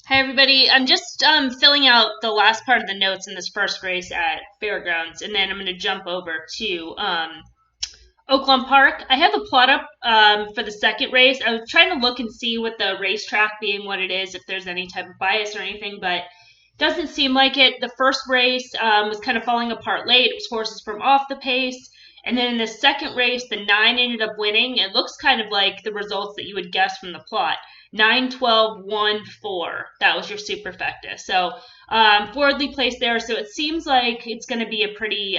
Hi everybody. I'm just filling out the last part of the notes in this first race at Fairgrounds, and then I'm going to jump over to Oaklawn Park. I have the plot up for the second race. I was trying to look and see with the racetrack being what it is, if there's any type of bias or anything, but doesn't seem like it. The first race was kind of falling apart late. It was horses from off the pace. And then in the second race, the 9 ended up winning. It looks kind of like the results that you would guess from the plot. 9, 12, 1, 4. That was your superfecta. So forwardly placed there. So it seems like it's going to be a pretty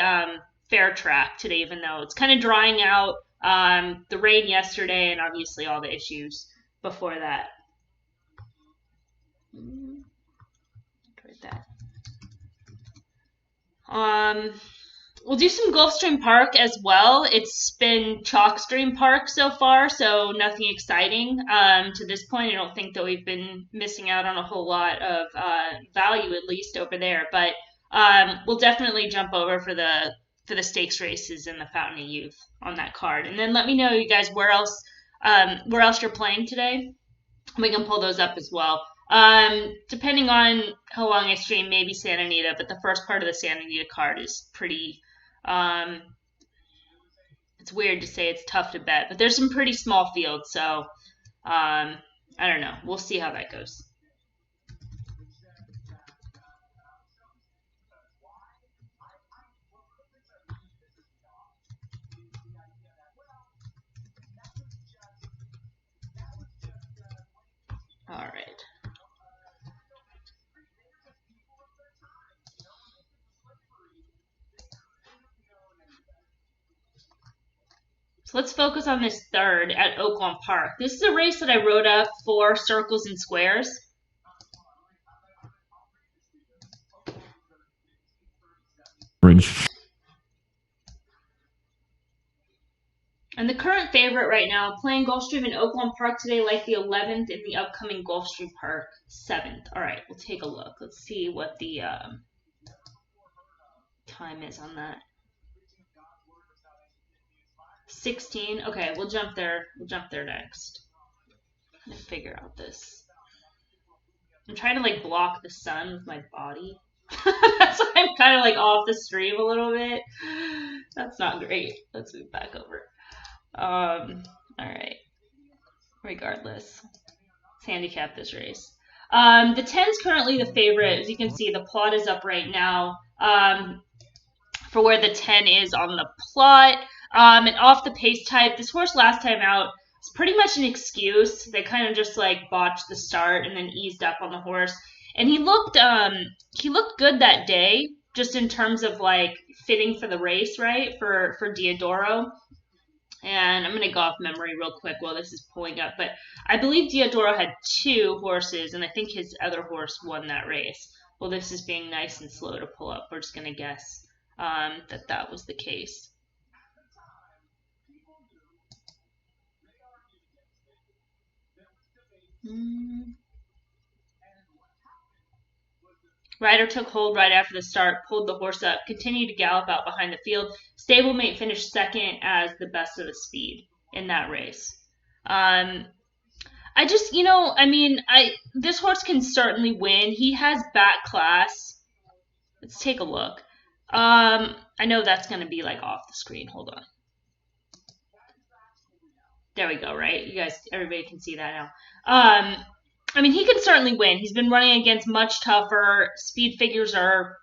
fair track today, even though it's kind of drying out. The rain yesterday and obviously all the issues before that. Right that. We'll do some Gulfstream Park as well. It's been Chalkstream Park so far, so nothing exciting to this point. I don't think that we've been missing out on a whole lot of value, at least over there. But we'll definitely jump over for the stakes races and the Fountain of Youth on that card. And then let me know, you guys, where else you're playing today. We can pull those up as well. Depending on how long I stream, maybe Santa Anita, but the first part of the Santa Anita card is pretty. It's weird to say it's tough to bet, but there's some pretty small fields, so I don't know. We'll see how that goes. All right. So let's focus on this third at Oaklawn Park. This is a race that I wrote up for circles and squares. And the current favorite right now, playing Gulfstream in Oaklawn Park today, like the 11th in the upcoming Gulfstream Park 7th. All right, we'll take a look. Let's see what the time is on that. 16. Okay, we'll jump there. We'll jump there next. I'm gonna figure out this. I'm trying to like block the sun with my body. That's why I'm kind of like off the stream a little bit. That's not great. Let's move back over. All right. Regardless, let's handicap this race. The 10's currently the favorite. As you can see, the plot is up right now for where the 10 is on the plot. And off the pace type, this horse last time out was pretty much an excuse. They kind of just like botched the start and then eased up on the horse. And he looked good that day, just in terms of like fitting for the race, right? For Diodoro. And I'm going to go off memory real quick while this is pulling up. But I believe Diodoro had 2 horses, and I think his other horse won that race. Well, this is being nice and slow to pull up. We're just going to guess that was the case. Rider took hold right after the start, pulled the horse up, continued to gallop out behind the field. Stablemate finished second as the best of the speed in that race. I just, this horse can certainly win. He has back class. Let's take a look. I know that's going to be like off the screen. Hold on. There we go, right? You guys, everybody can see that now. He can certainly win. He's been running against much tougher. Speed figures are,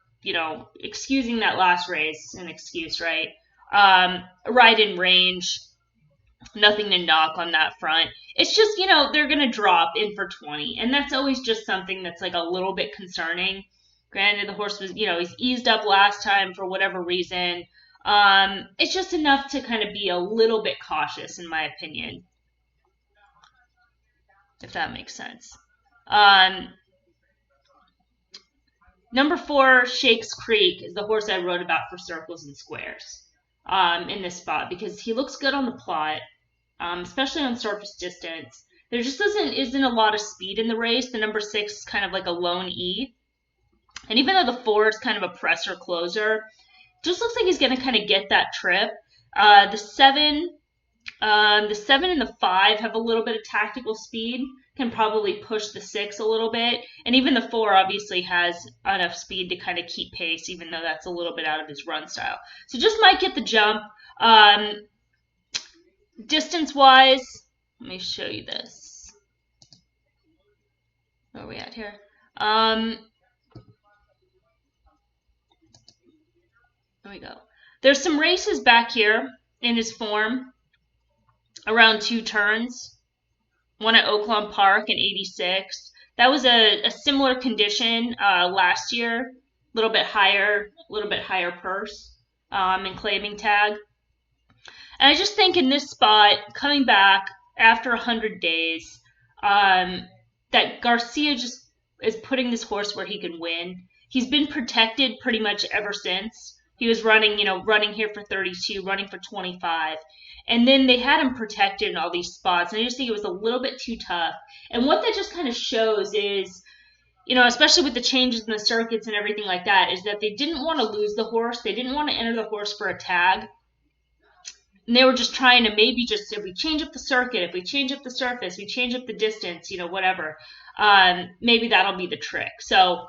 excusing that last race, an excuse, right? Right in range. Nothing to knock on that front. It's just, they're going to drop in for 20. And that's always just something that's like a little bit concerning. Granted, the horse was, he's eased up last time for whatever reason. It's just enough to kind of be a little bit cautious, in my opinion. If that makes sense. Number 4, Shakes Creek, is the horse I wrote about for Circles and Squares in this spot because he looks good on the plot, especially on surface distance. There just isn't a lot of speed in the race. The number 6 is kind of like a lone E. And even though the 4 is kind of a presser closer, just looks like he's going to kind of get that trip. The 7 and the 5 have a little bit of tactical speed, can probably push the 6 a little bit. And even the 4 obviously has enough speed to kind of keep pace, even though that's a little bit out of his run style. So just might get the jump. Distance-wise, let me show you this. Where are we at here? There we go. There's some races back here in his form around 2 turns. One at Oaklawn Park in '86. That was a similar condition last year. A little bit higher purse and claiming tag. And I just think in this spot, coming back after 100 days, that Garcia just is putting this horse where he can win. He's been protected pretty much ever since. He was running here for 32, running for 25. And then they had him protected in all these spots. And I just think it was a little bit too tough. And what that just kind of shows is, especially with the changes in the circuits and everything like that, is that they didn't want to lose the horse. They didn't want to enter the horse for a tag. And they were just trying to maybe just, if we change up the circuit, if we change up the surface, we change up the distance, whatever, maybe that'll be the trick. So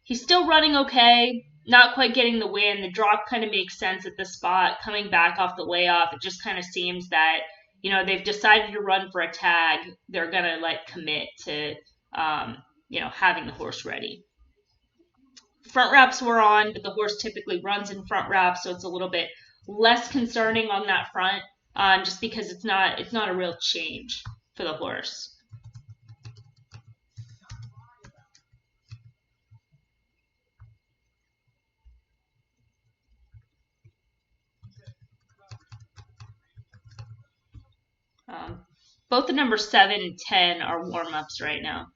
he's still running okay. Not quite getting the win. The drop kind of makes sense at the spot. Coming back off the layoff, it just kind of seems that, they've decided to run for a tag. They're going to, commit to, having the horse ready. Front wraps were on, but the horse typically runs in front wraps, so it's a little bit less concerning on that front, just because it's not a real change for the horse. Both the number 7 and 10 are warm-ups right now.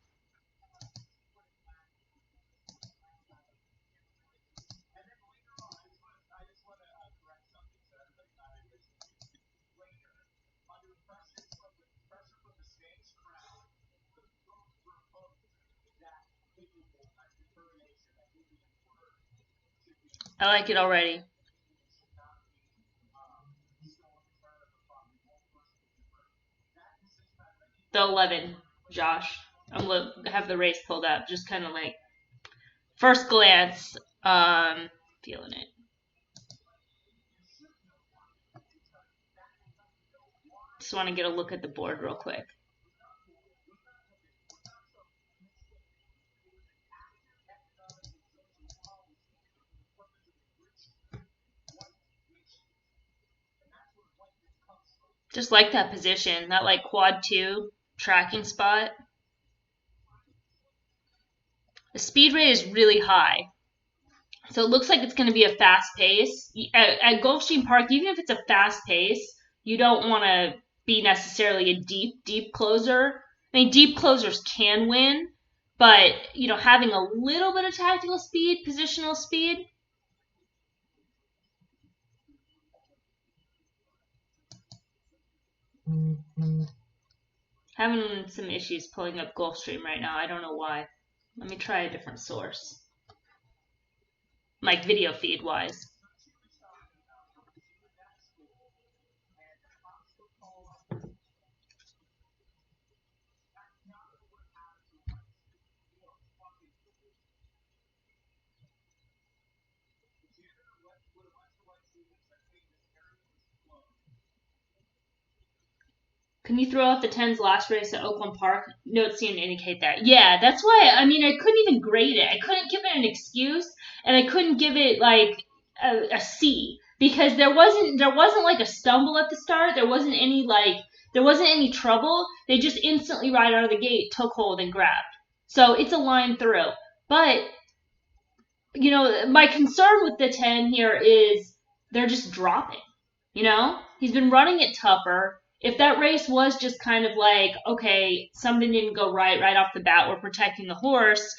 I like it already. The 11, Josh. I'm going to have the race pulled up. Just kind of first glance, feeling it. Just want to get a look at the board real quick. Just like that position, that like quad 2 tracking spot. The speed rate is really high. So it looks like it's going to be a fast pace. At Gulfstream Park, even if it's a fast pace, you don't want to be necessarily a deep closer. I mean, deep closers can win, but, having a little bit of tactical speed, positional speed. Having some issues pulling up Gulfstream right now. I don't know why. Let me try a different source. Like video feed wise. Can you throw out the 10's last race at Oaklawn Park? Notes seem to indicate that. Yeah, that's why, I couldn't even grade it. I couldn't give it an excuse, and I couldn't give it, like, a C. Because there wasn't like a stumble at the start. There wasn't any trouble. They just instantly right out of the gate took hold and grabbed. So it's a line through. But, my concern with the 10 here is they're just dropping. He's been running it tougher. If that race was just kind of like, okay, something didn't go right off the bat, we're protecting the horse,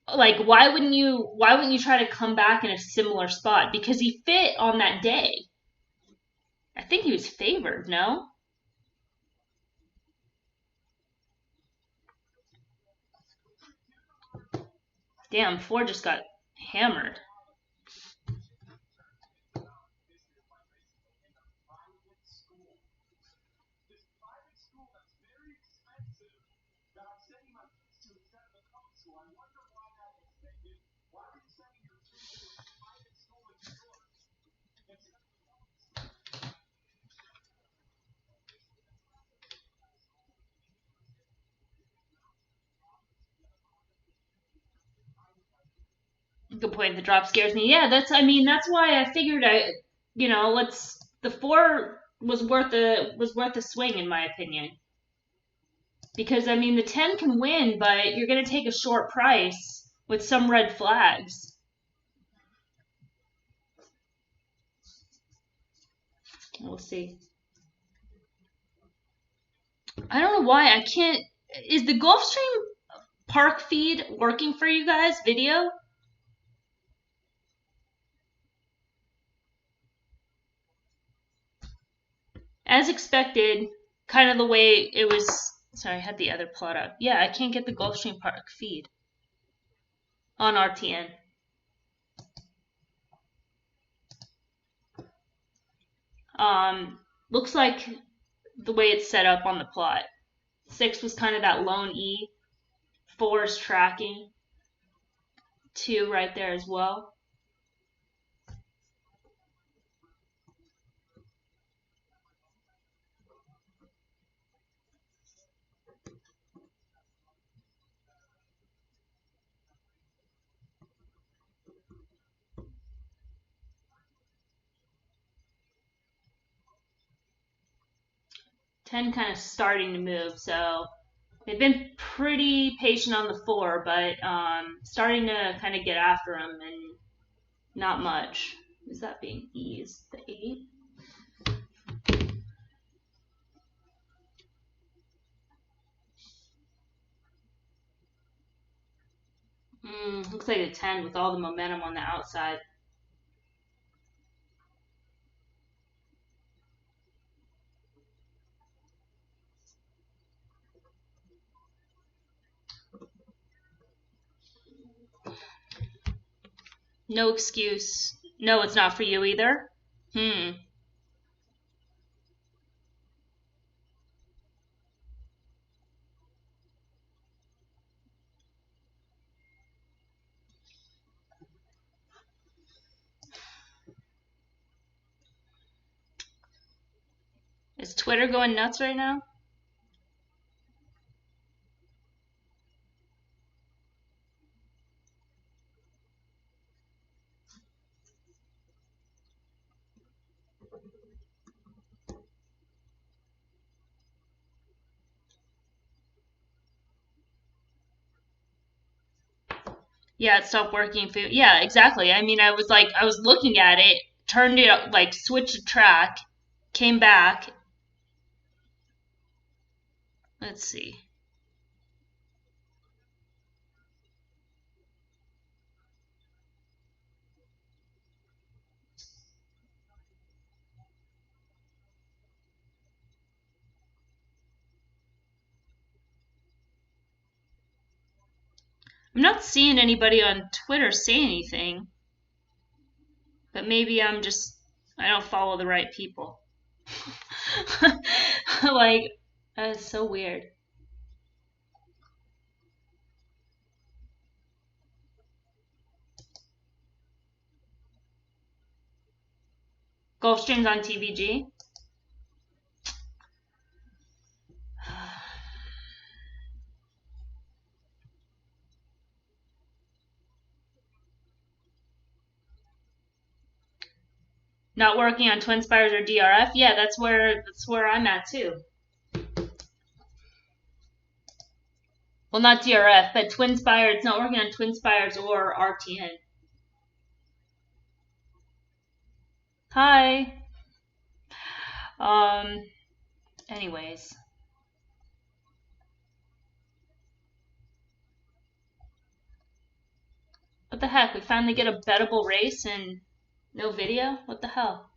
like why wouldn't you try to come back in a similar spot? Because he fit on that day. I think he was favored, no? Damn, Ford just got hammered. Good point. The drop scares me. Yeah, that's why I figured the 4 was worth a swing in my opinion. Because the 10 can win, but you're going to take a short price with some red flags. We'll see. I don't know why I can't. Is the Gulfstream Park feed working for you guys? Video? As expected, kind of the way it was. Sorry, I had the other plot up. Yeah, I can't get the Gulfstream Park feed on RTN. Looks like the way it's set up on the plot. 6 was kind of that lone E. 4 is tracking. 2 right there as well. Ten kind of starting to move, so they've been pretty patient on the 4, but starting to kind of get after him, and not much. Is that being eased? The 8? Looks like a 10 with all the momentum on the outside. No excuse. No, it's not for you either. Is Twitter going nuts right now? Yeah, it stopped working. Yeah, exactly. I mean, I was looking at it, turned it up, like switched the track, came back. Let's see. I'm not seeing anybody on Twitter say anything, but maybe I don't follow the right people. Like, that's so weird. Gulfstream's on TVG. Not working on TwinSpires or DRF. Yeah, that's where I'm at too. Well, not DRF, but TwinSpire. It's not working on TwinSpires or RTN. Hi. Um. Anyways, what the heck? We finally get a bettable race and no video. What the hell?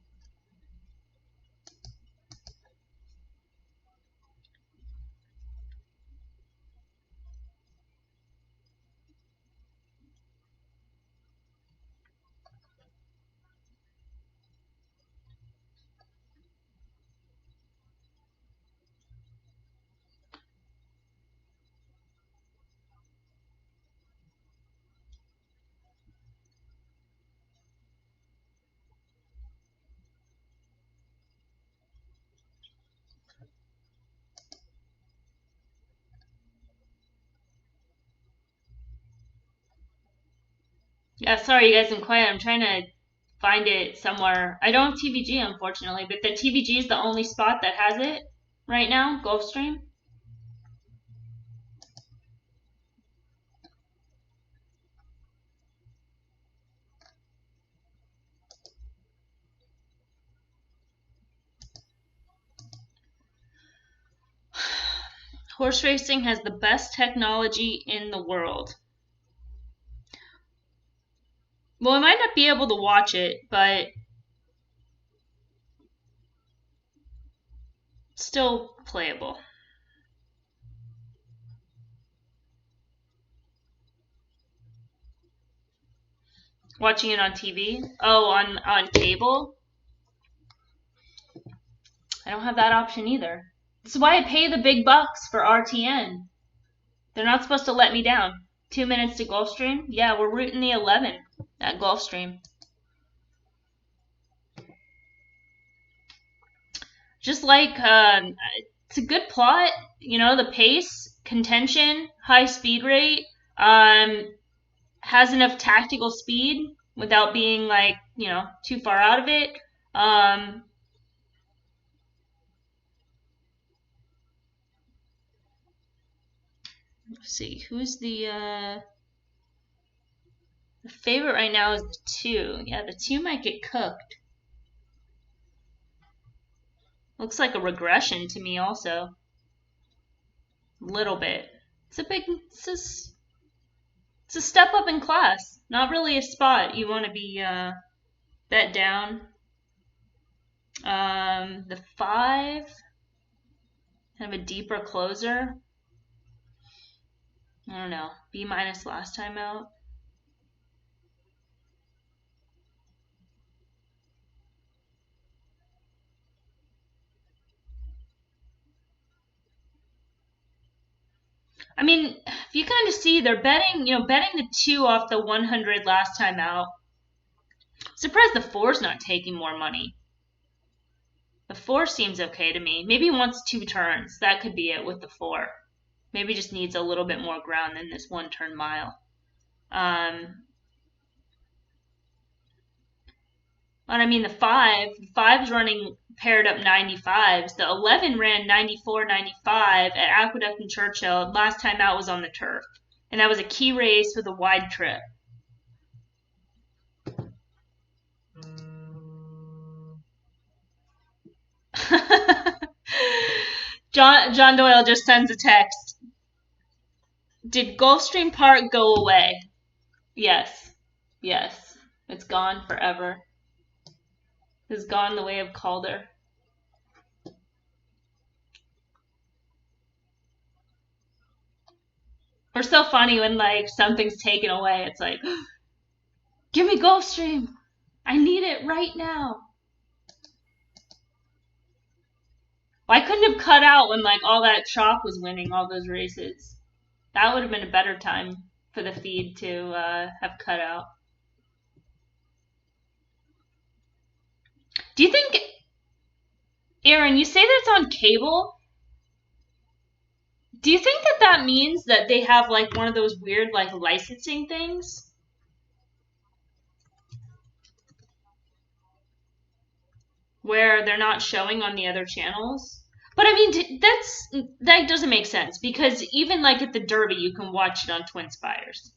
Yeah, sorry, you guys. I'm quiet. I'm trying to find it somewhere. I don't have TVG, unfortunately, but the TVG is the only spot that has it right now. Gulfstream. Horse racing has the best technology in the world. Well, I might not be able to watch it, but still playable. Watching it on TV? Oh, on cable? I don't have that option either. This is why I pay the big bucks for RTN. They're not supposed to let me down. 2 minutes to Gulfstream? Yeah, we're rooting the 11 at Gulfstream. Just like it's a good plot. You know, the pace, contention, high speed rate, has enough tactical speed without being like too far out of it. Let's see, who's the favorite right now is the 2. Yeah, the 2 might get cooked. Looks like a regression to me also. A little bit. It's a step up in class. Not really a spot you want to be bet down. The 5, kind of a deeper closer. I don't know. B- last time out. I mean, if you kind of see, they're betting the 2 off the 100 last time out. Surprised the 4's not taking more money. The 4 seems okay to me. Maybe he wants 2 turns. That could be it with the 4. Maybe just needs a little bit more ground than this 1 turn mile. And I mean the 5's running paired up 95s. The 11 ran 94, 95 at Aqueduct and Churchill. Last time out was on the turf. And that was a key race with a wide trip. John Doyle just sends a text. Did Gulfstream Park go away? Yes. Yes. It's gone forever. It's gone the way of Calder. We're so funny when like something's taken away. It's like, give me Gulfstream. I need it right now. Well, I couldn't have cut out when like all that chalk was winning all those races. That would have been a better time for the feed to have cut out. Do you think, Aaron, you say that it's on cable? Do you think that that means that they have like one of those weird like licensing things? Where they're not showing on the other channels? But I mean, that doesn't make sense because even like at the Derby, you can watch it on Twin Spires.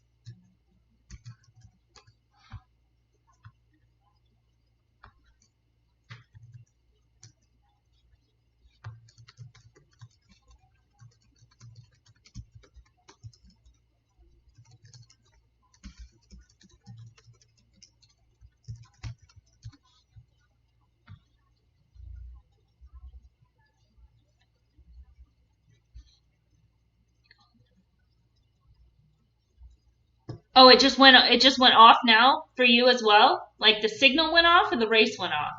Oh, it just went off now for you as well? Like the signal went off or the race went off?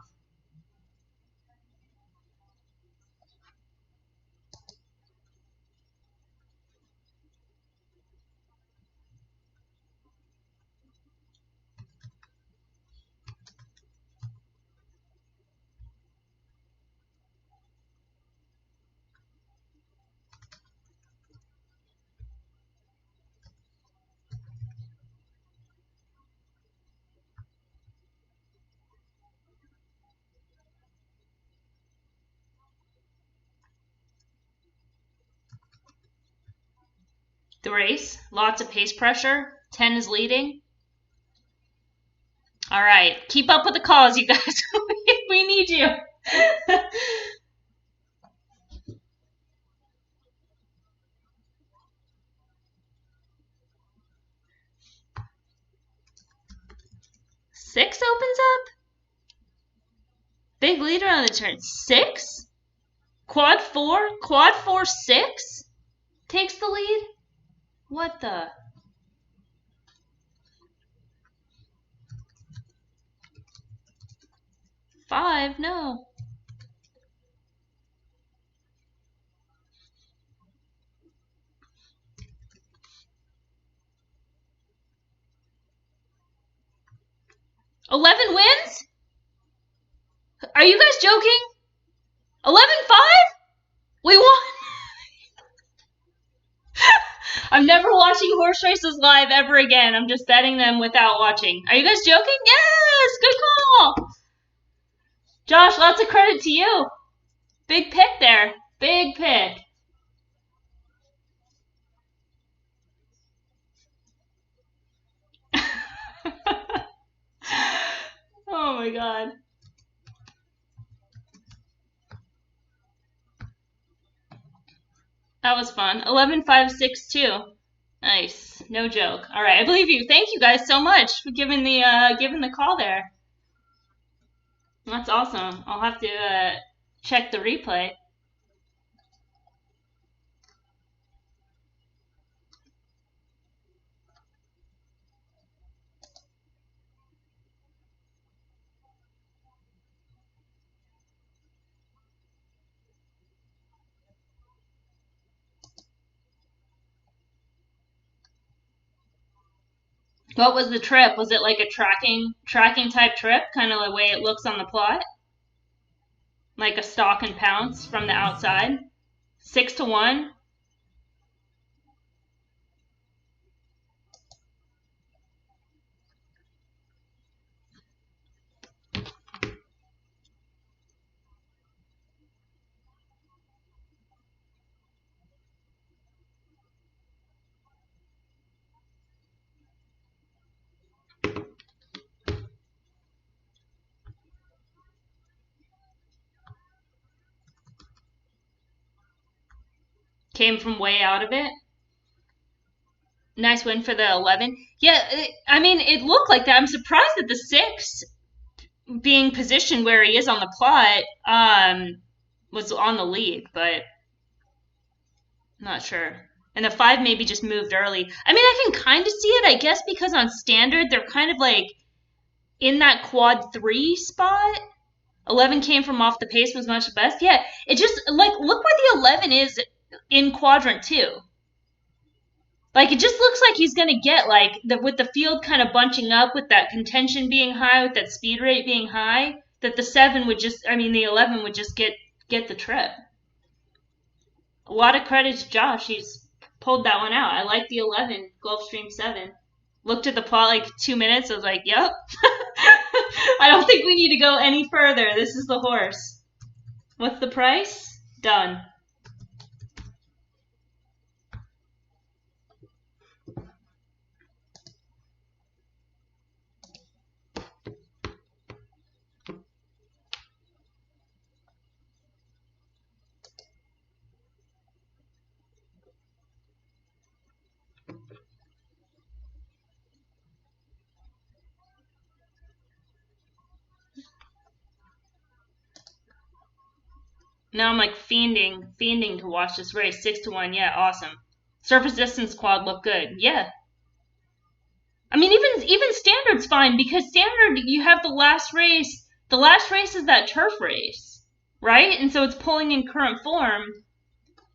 The race, lots of pace pressure. 10 is leading. All right, keep up with the calls, you guys. We need you. Six opens up? Big leader on the turn. Six? Quad four, six? Takes the lead? What the? Five? No. $11 wins? Are you guys joking? 11-5? We won! I'm never watching horse races live ever again. I'm just betting them without watching. Are you guys joking? Yes! Good call! Josh, lots of credit to you. Big pick there. Big pick. Oh my god. That was fun. 11-5-6-2. Nice. No joke. All right, I believe you. Thank you guys so much for giving the call there. That's awesome. I'll have to check the replay. What was the trip? Was it like a tracking type trip, kind of the way it looks on the plot? Like a stalk and pounce from the outside? 6-1? Came from way out of it. Nice win for the 11. Yeah, I mean, it looked like that. I'm surprised that the 6, being positioned where he is on the plot, was on the lead, but not sure. And the 5 maybe just moved early. I mean, I can kind of see it, I guess, because on standard, they're kind of like in that quad 3 spot. 11 came from off the pace, was much best. Yeah, it just, like, look where the 11 is in quadrant 2. Like, it just looks like he's going to get, like, with the field kind of bunching up, with that contention being high, with that speed rate being high, that the 7 would just, I mean, the 11 would just get the trip. A lot of credit to Josh. He's pulled that one out. I like the 11, Gulfstream 7. Looked at the plot like 2 minutes. I was like, yep. I don't think we need to go any further. This is the horse. What's the price? Done. Now I'm like fiending to watch this race. 6-1, yeah, awesome. Surface distance quad look good, yeah. I mean, even standard's fine, because standard, you have the last race. The last race is that turf race, right? And so it's pulling in current form.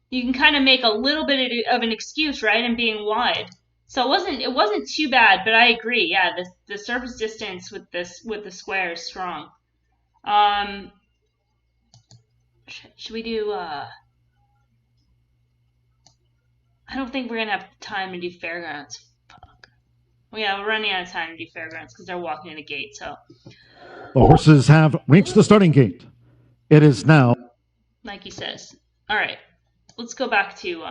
You can kind of make a little bit of an excuse, right, in being wide. So it wasn't too bad, but I agree. Yeah, the surface distance with the square is strong. Should we do? I don't think we're gonna have time to do fairgrounds. Fuck. Well, yeah, we're running out of time to do fairgrounds because they're walking in the gate. So the horses have reached the starting gate. It is now, like he says. All right, let's go back to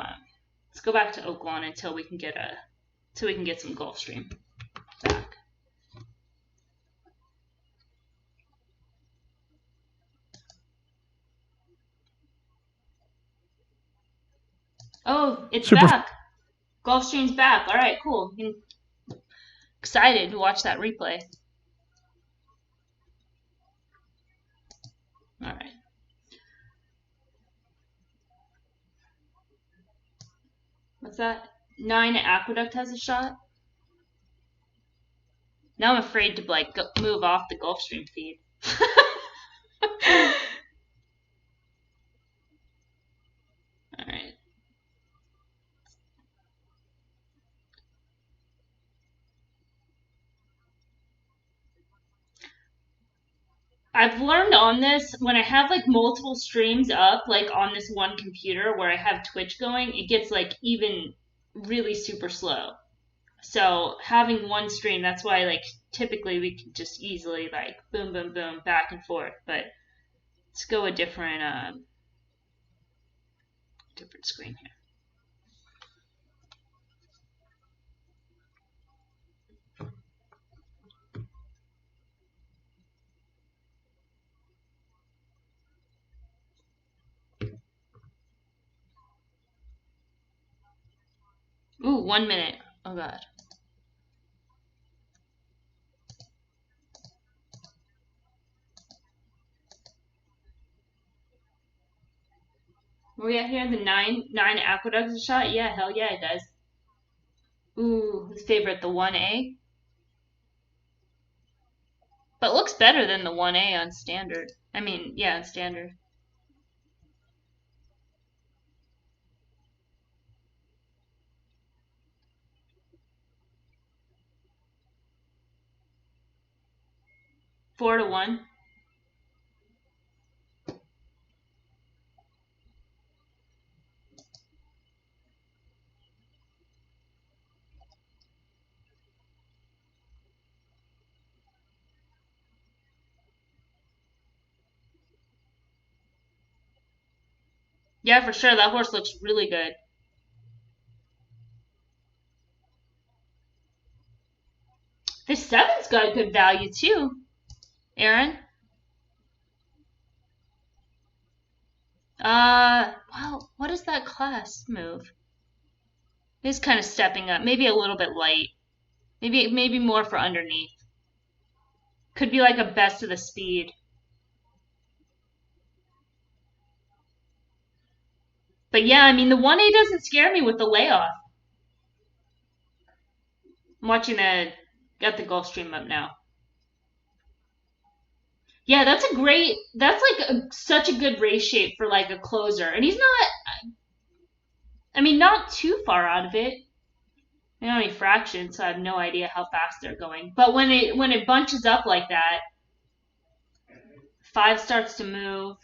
Oaklawn until we can get some Gulfstream back. Oh, it's back. Gulfstream's back. All right, cool. I'm excited to watch that replay. All right. What's that? 9 Aqueduct has a shot. Now I'm afraid to like move off the Gulfstream feed. All right. I've learned on this, when I have like multiple streams up, like on this one computer where I have Twitch going, it gets like even really super slow. So having one stream, that's why like typically we can just easily like boom, boom, boom, back and forth. But let's go a different screen here. Ooh, 1 minute. Oh god. Were we at here? The 9 Aqueducts shot? Yeah, hell yeah, it does. Ooh, his favorite, the 1A. But looks better than the 1A on standard. I mean, yeah, on standard. Four to one. Yeah, for sure. That horse looks really good. This 7's got good value too, Aaron. Well, what is that class move? It's kind of stepping up. Maybe a little bit light. Maybe more for underneath. Could be like a best of the speed. But yeah, I mean the 1A doesn't scare me with the layoff. I'm watching got the Gulfstream up now. Yeah, that's like such a good race shape for like a closer. And he's not, I mean, not too far out of it. They only fractions, so I have no idea how fast they're going. But when it bunches up like that, 5 starts to move.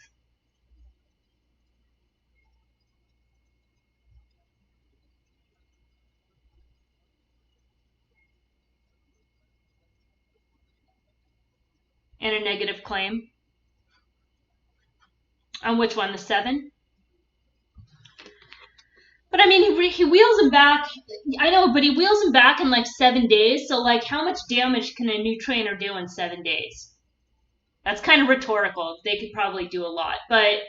And a negative claim. On which one? The 7? But I mean, he wheels him back. I know, but he wheels him back in like 7 days. So like, how much damage can a new trainer do in 7 days? That's kind of rhetorical. They could probably do a lot, but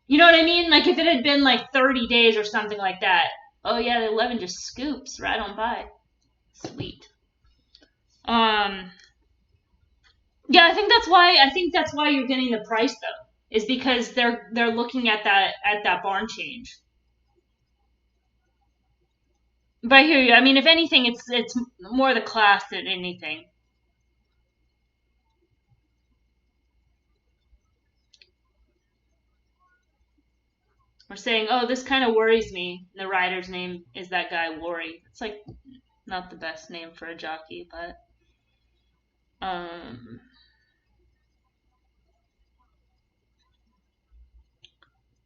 you know what I mean? Like if it had been like 30 days or something like that. Oh yeah, the 11 just scoops right on by. Sweet. Um. Yeah, I think that's why you're getting the price though, is because they're looking at that barn change. But I hear you. I mean, if anything, it's more the class than anything. We're saying, oh, this kind of worries me. The rider's name is that guy Worry. It's like not the best name for a jockey, but um,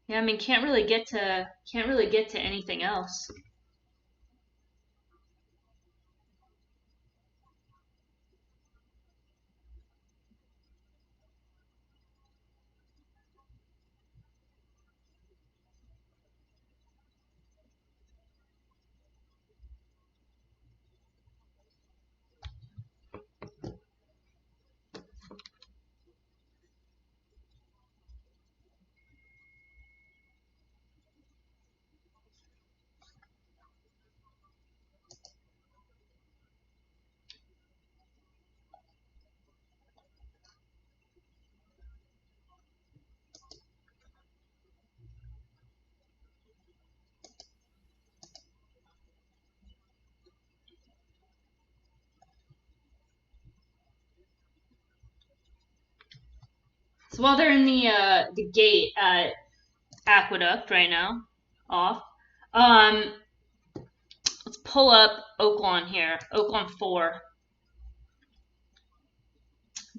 yeah. I mean, can't really get to anything else. So while they're in the gate at Aqueduct right now, off. Um, let's pull up Oaklawn here. Oaklawn 4.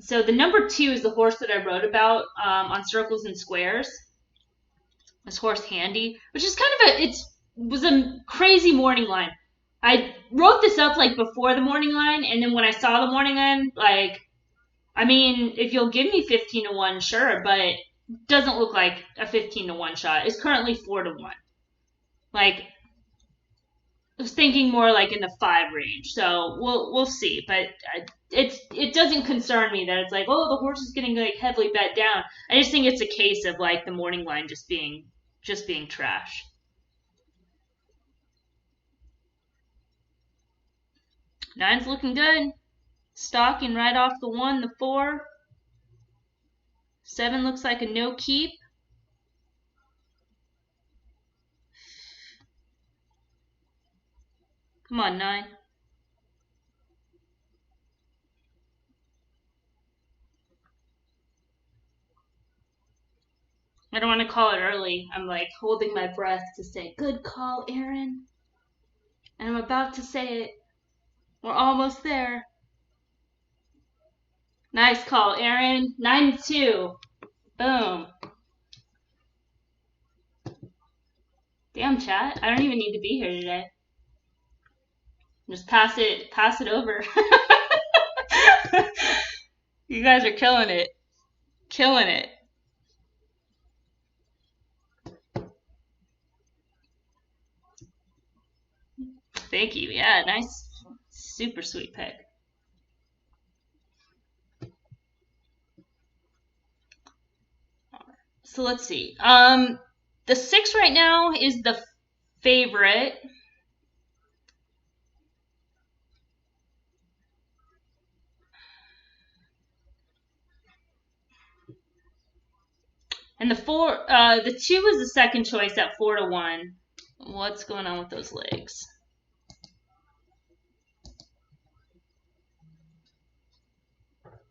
So the number 2 is the horse that I wrote about on Circles and Squares. This horse Handy, which is kind of it was a crazy morning line. I wrote this up like before the morning line, and then when I saw the morning line, like, I mean, if you'll give me 15-1, sure, but it doesn't look like a 15-1 shot. It's currently 4-1. Like, I was thinking more like in the 5 range, so we'll see. But it doesn't concern me that it's like, oh, the horse is getting like heavily bet down. I just think it's a case of like the morning line just being trash. 9's looking good. Stalking right off the 1, the 4. 7 looks like a no keep. Come on, 9. I don't want to call it early. I'm like holding my breath to say, good call, Aaron. And I'm about to say it. We're almost there. Nice call, Aaron. 9-2. Boom. Damn, chat. I don't even need to be here today. Just pass it over. You guys are killing it. Killing it. Thank you. Yeah, nice. Super sweet pick. So let's see. The 6 right now is the favorite. And the 2 is the second choice at 4-1. What's going on with those legs?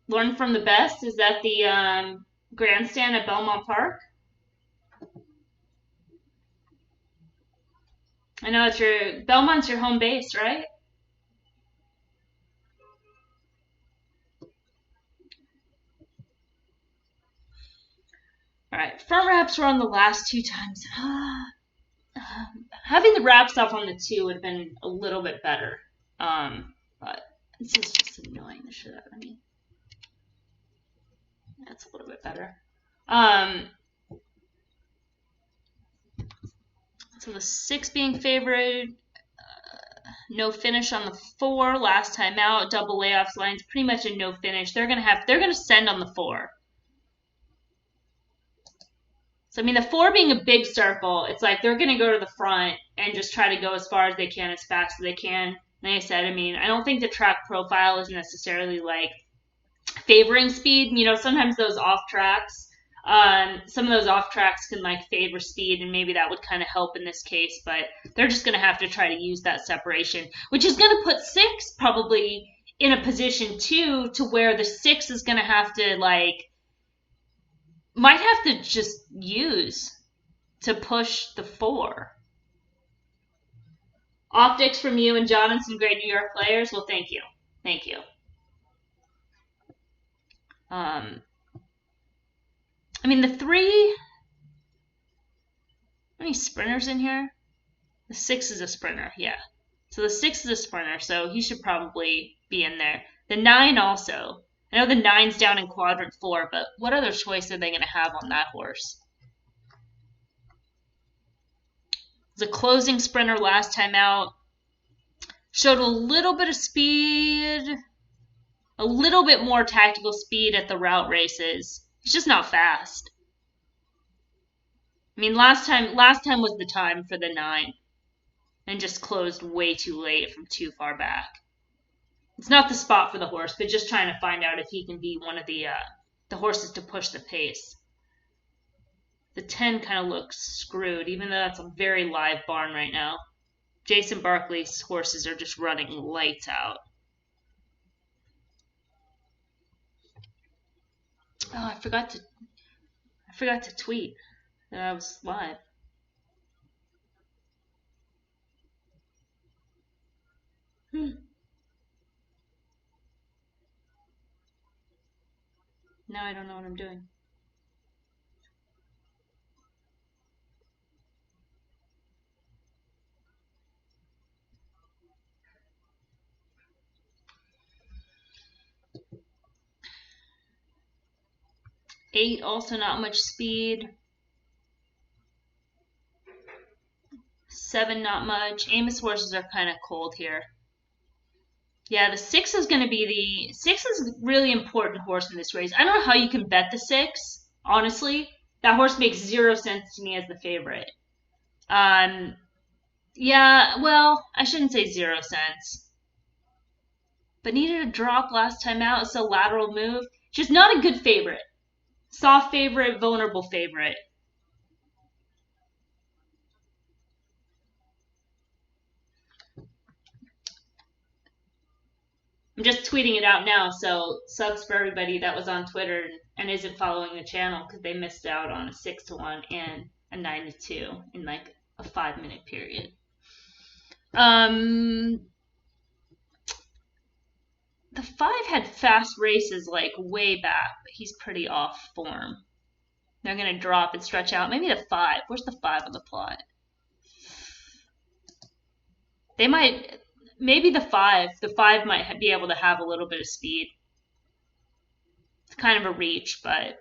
Learn from the best. Is that the grandstand at Belmont Park? I know it's Belmont's your home base, right? All right, front wraps were on the last 2 times. Having the wraps off on the 2 would have been a little bit better. But this is just annoying the shit out of me. That's a little bit better. So the 6 being favored, no finish on the 4 last time out. Double layoffs line's pretty much a no finish. They're gonna send on the 4. So I mean the 4 being a big circle, it's like they're gonna go to the front and just try to go as far as they can, as fast as they can. Like I said, I mean, I don't think the track profile is necessarily like favoring speed. You know, sometimes those off tracks, some of those off tracks can like favor speed, and maybe that would kind of help in this case. But they're just going to have to try to use that separation, which is going to put 6 probably in a position too, to where the 6 is going to have to might have to just use to push the 4. Optics from you and John and some great New York players. Well, thank you. Thank you. I mean, the 3. How many sprinters in here? The 6 is a sprinter, yeah. So the 6 is a sprinter, so he should probably be in there. The 9 also. I know the 9's down in quadrant 4, but what other choice are they going to have on that horse? It was a closing sprinter last time out. Showed a little bit of speed, a little bit more tactical speed at the route races. He's just not fast. I mean, last time was the time for the 9, and just closed way too late from too far back. It's not the spot for the horse, but just trying to find out if he can be one of the horses to push the pace. The 10 kind of looks screwed, even though that's a very live barn right now. Jason Barkley's horses are just running lights out. Oh, I forgot to tweet that I was live. Now I don't know what I'm doing. Eight, also not much speed. 7, not much. Amos horses are kind of cold here. Yeah, the 6 is going to be 6 is a really important horse in this race. I don't know how you can bet the 6, honestly. That horse makes 0 sense to me as the favorite. Yeah, well, I shouldn't say 0 cents. But needed a drop last time out. It's a lateral move. Just not a good favorite. Soft favorite, vulnerable favorite. I'm just tweeting it out now, so subs for everybody that was on Twitter and isn't following the channel because they missed out on a 6-1 and a 9-2 in like a 5-minute period. The 5 had fast races like way back, but he's pretty off form. They're gonna drop and stretch out. Maybe the 5. Where's the 5 on the plot? They might. Maybe the 5. The 5 might be able to have a little bit of speed. It's kind of a reach, but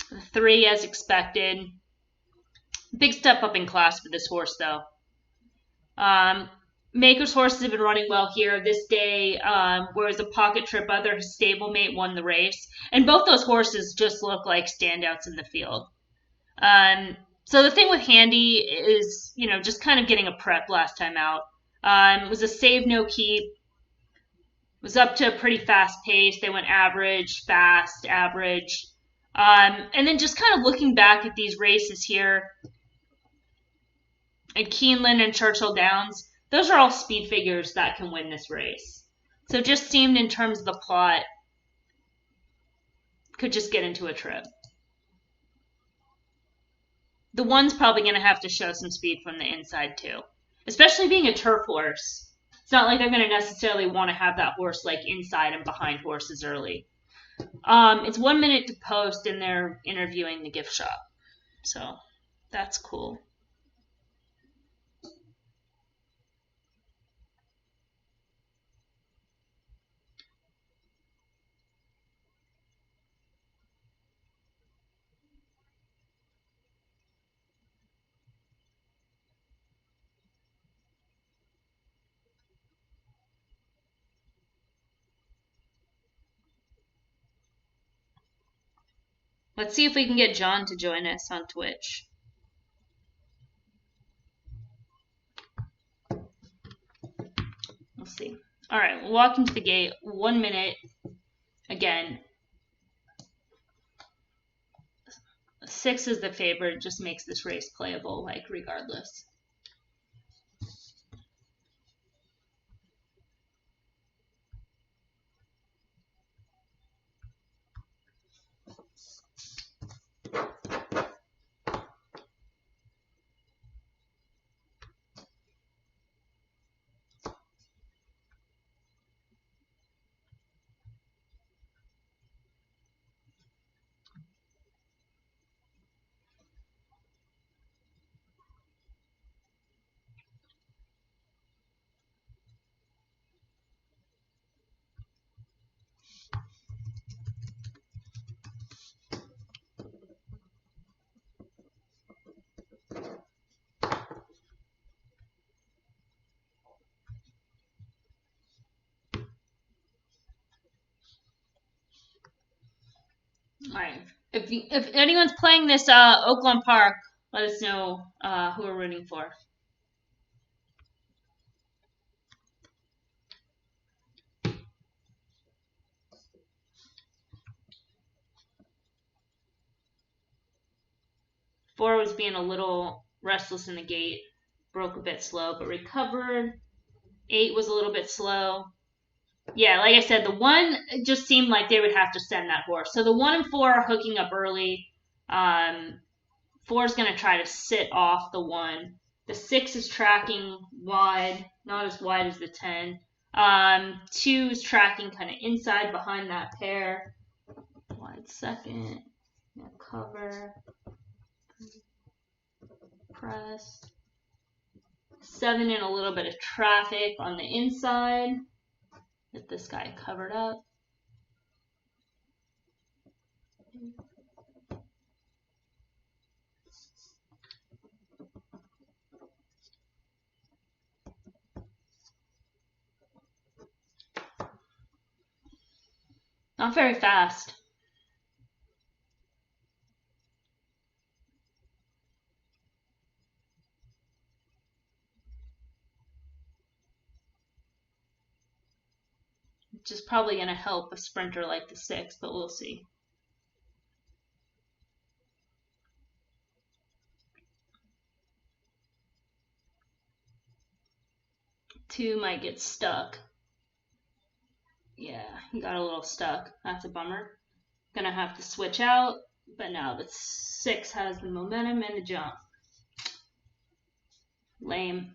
the 3 as expected. Big step up in class for this horse, though. Maker's horses have been running well here. This day, whereas a pocket trip, other stablemate won the race, and both those horses just look like standouts in the field. So the thing with Handy is, just kind of getting a prep last time out. It was a save no keep. Was up to a pretty fast pace. They went average, fast, average. And then just kind of looking back at these races here at Keeneland and Churchill Downs, those are all speed figures that can win this race. So it just seemed in terms of the plot, could just get into a trip. The one's probably going to have to show some speed from the inside too, especially being a turf horse. It's not like they're going to necessarily want to have that horse like inside and behind horses early. It's 1 minute to post, and they're interviewing the gift shop, so that's cool. Let's see if we can get John to join us on Twitch. We'll see. All right, we'll walk into the gate. 1 minute. Again, 6 is the favorite. Just makes this race playable, like, regardless. All right. If anyone's playing this Oaklawn Park, let us know who we're rooting for. Four was being a little restless in the gate, broke a bit slow, but recovered. 8 was a little bit slow. Yeah, like I said, the 1 just seemed like they would have to send that horse. So the 1 and 4 are hooking up early. 4 is going to try to sit off the 1. The 6 is tracking wide, not as wide as the 10. 2 is tracking kind of inside behind that pair. Wide second. Cover. Press. 7 in a little bit of traffic on the inside. Get this guy covered up. Not very fast. Which is probably going to help a sprinter like the 6, but we'll see. Two might get stuck. Yeah, he got a little stuck. That's a bummer. Gonna have to switch out, but now the 6 has the momentum and the jump. Lame.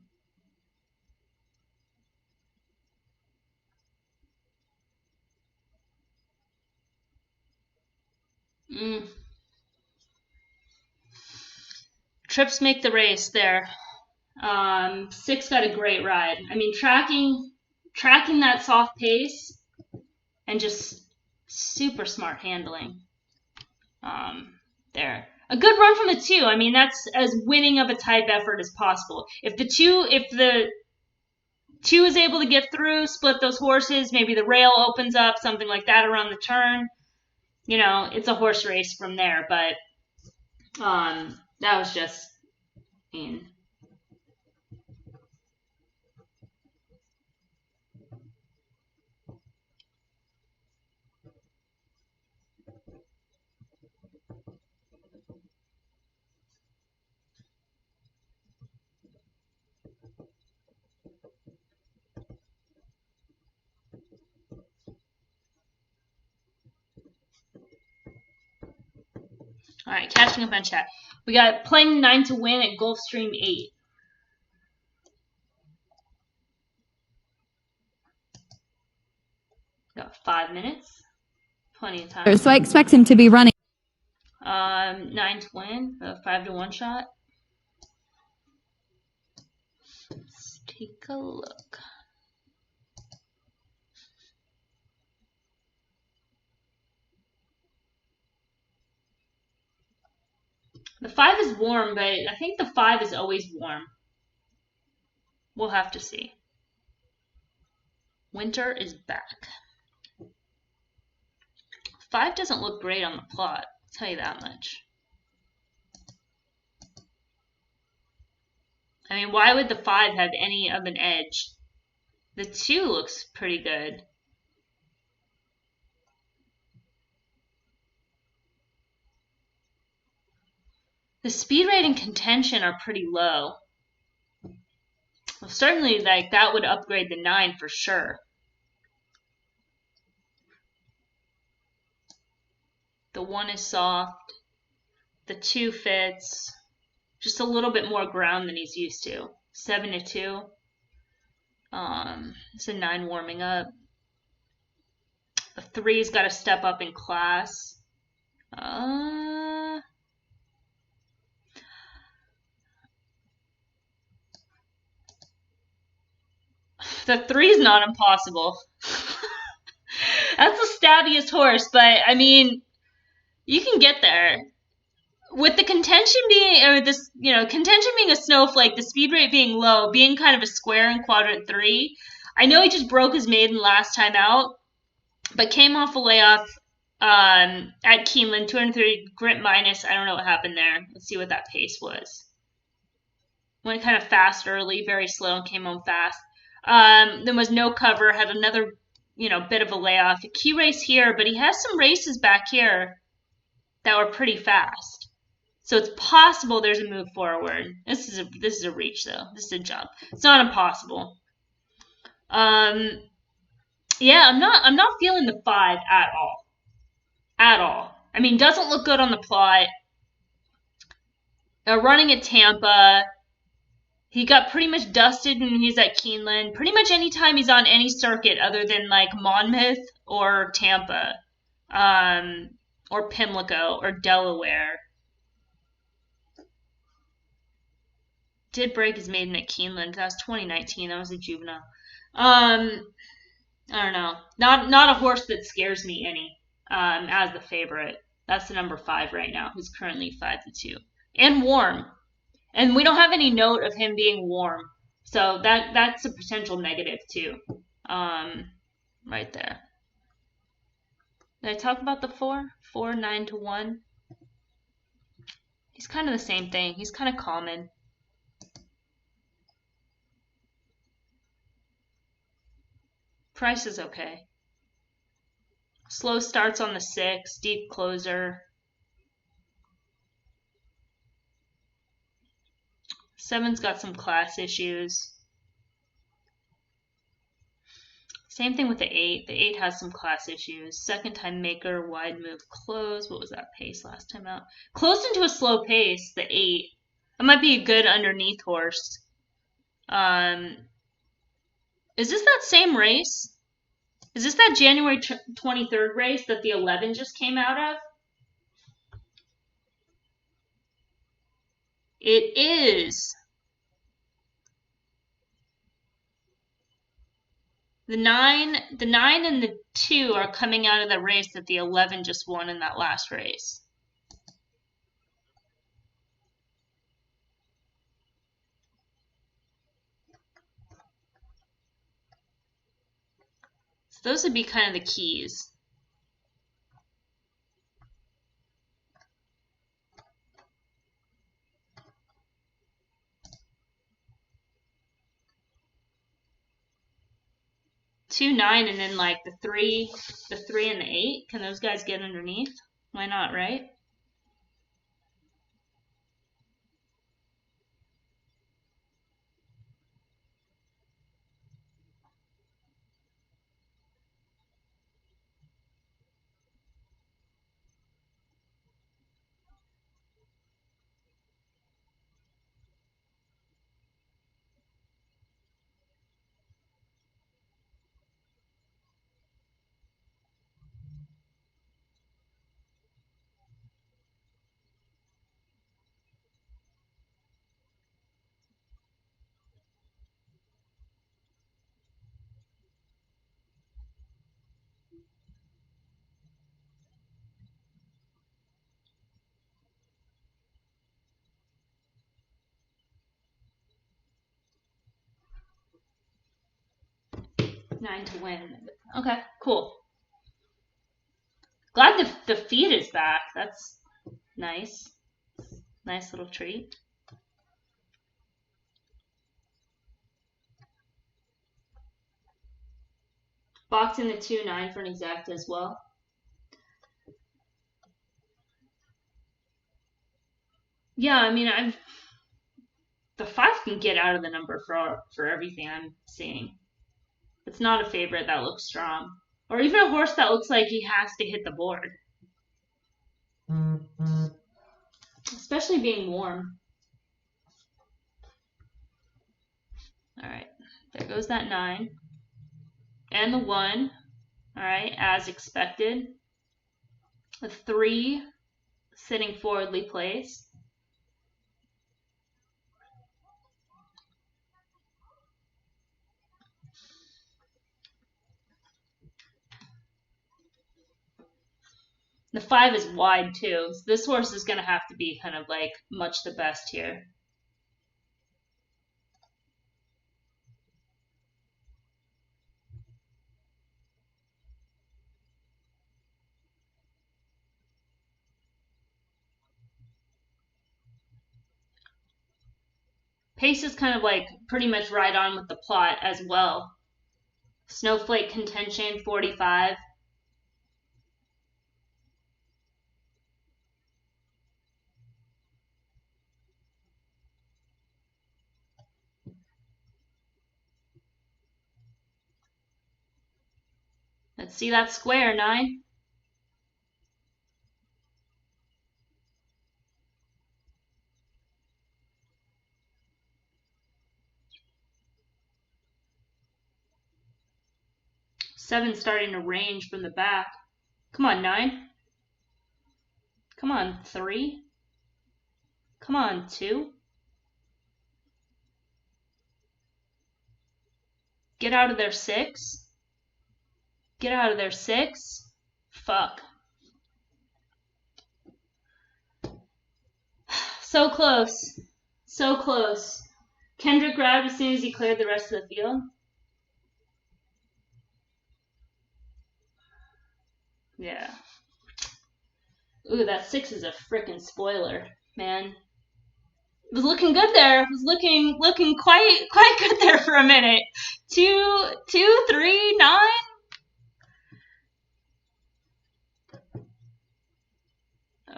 Trips make the race there. 6 got a great ride. I mean, tracking that soft pace and just super smart handling. There. A good run from the 2. I mean, that's as winning of a type effort as possible. If the 2 is able to get through, split those horses. Maybe the rail opens up, something like that around the turn. You know, it's a horse race from there. But that was just, I mean, all right, catching up on chat. We got playing 9 to win at Gulfstream 8. Got 5 minutes. Plenty of time. So I expect him to be running. 9 to win, 5 to 1 shot. Let's take a look. The 5 is warm, but I think the 5 is always warm. We'll have to see. Winter is back. 5 doesn't look great on the plot, I'll tell you that much. I mean, why would the 5 have any of an edge? The 2 looks pretty good. The speed rate and contention are pretty low. Well, certainly, like, that would upgrade the 9 for sure. The 1 is soft. The 2 fits. Just a little bit more ground than he's used to. 7 to 2. It's a 9 warming up. The 3's got to step up in class. The 3's not impossible. That's the stabbiest horse, but I mean, you can get there. With the contention being, or this, contention being a snowflake, the speed rate being low, being kind of a square in quadrant 3. I know he just broke his maiden last time out, but came off a layoff at Keeneland, 230 grit minus. I don't know what happened there. Let's see what that pace was. Went kind of fast early, very slow, and came home fast. Then was no cover, had another, bit of a layoff. A key race here, but he has some races back here that were pretty fast. So it's possible there's a move forward. This is a reach though. This is a jump. It's not impossible. Yeah, I'm not feeling the 5 at all. At all. I mean, doesn't look good on the plot. Running at Tampa. He got pretty much dusted when he's at Keeneland. Pretty much anytime he's on any circuit other than like Monmouth or Tampa, or Pimlico or Delaware. Did break his maiden at Keeneland. That was 2019. That was a juvenile. I don't know. Not a horse that scares me any. As the favorite. That's the number 5 right now, who's currently 5 to 2. And warm. And we don't have any note of him being warm. So that's a potential negative too. Right there. Did I talk about the 4? 4, 9 to 1. He's kind of the same thing. He's kind of common. Price is okay. Slow starts on the 6, deep closer. 7's got some class issues. Same thing with the 8. The 8 has some class issues. Second time maker, wide move, close. What was that pace last time out? Close into a slow pace, the 8. That might be a good underneath horse. Is this that same race? Is this that January 23rd race that the 11 just came out of? It is. The 9 and the 2 are coming out of the race that the 11 just won in that last race. So those would be kind of the keys. Two, 9, and then like the three and the 8. Can those guys get underneath? Why not, right? Nine to win. Okay, cool. Glad the feed is back. That's nice. Nice little treat. Box in the 2, 9 for an exact as well. Yeah, I mean, the 5 can get out of the number for everything I'm seeing. It's not a favorite that looks strong. Or even a horse that looks like he has to hit the board. Especially being warm. Alright, there goes that 9. And the 1. Alright, as expected. The 3 sitting forwardly placed. The 5 is wide too. So this horse is going to have to be kind of like much the best here. Pace is kind of like pretty much right on with the plot as well. Snowflake contention, 45. Let's see that square, 9. Seven starting to range from the back. Come on, 9. Come on, 3. Come on, 2. Get out of there, 6. Get out of there, 6. Fuck. So close. So close. Kendrick grabbed as soon as he cleared the rest of the field. Yeah. Ooh, that 6 is a frickin' spoiler, man. It was looking good there. It was looking quite good there for a minute. 2, 3, 9.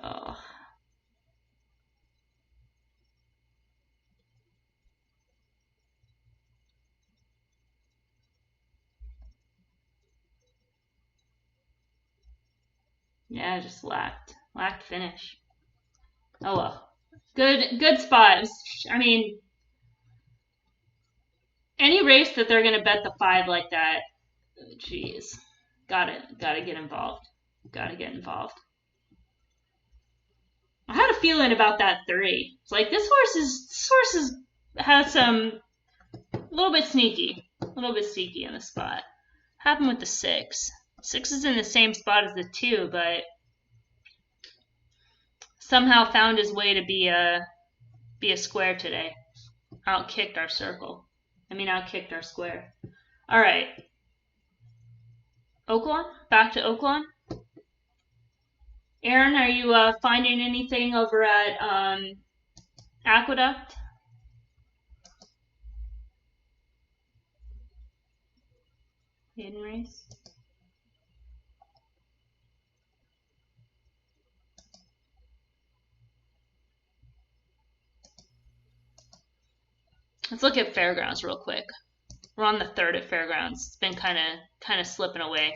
Oh. Yeah, just lacked finish. Oh well. Good spot. I mean, any race that they're gonna bet the 5 like that, jeez, gotta get involved. Gotta get involved. I had a feeling about that 3. It's like this horse has some a little bit sneaky in the spot. Happened with the 6. 6 is in the same spot as the 2, but somehow found his way to be a square today. Outkicked our circle. Outkicked our square. All right. Oaklawn? Back to Oaklawn? Aaron, are you finding anything over at Aqueduct? Hidden race? Let's look at Fairgrounds real quick. We're on the 3rd at Fairgrounds. It's been kind of slipping away.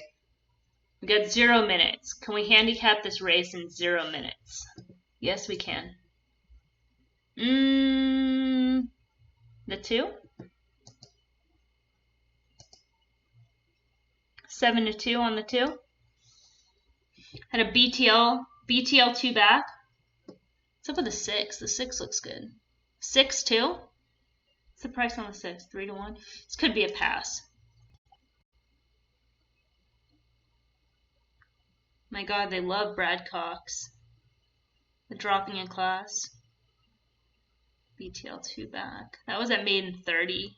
We got 0 minutes. Can we handicap this race in 0 minutes? Yes, we can. The 2? 7-2 on the 2. Had a BTL 2 back. What's up with the 6? The 6 looks good. 6-2? What's the price on the 6? 3-1? This could be a pass. My God, they love Brad Cox. The dropping in class. BTL 2 back. That was at maiden 30.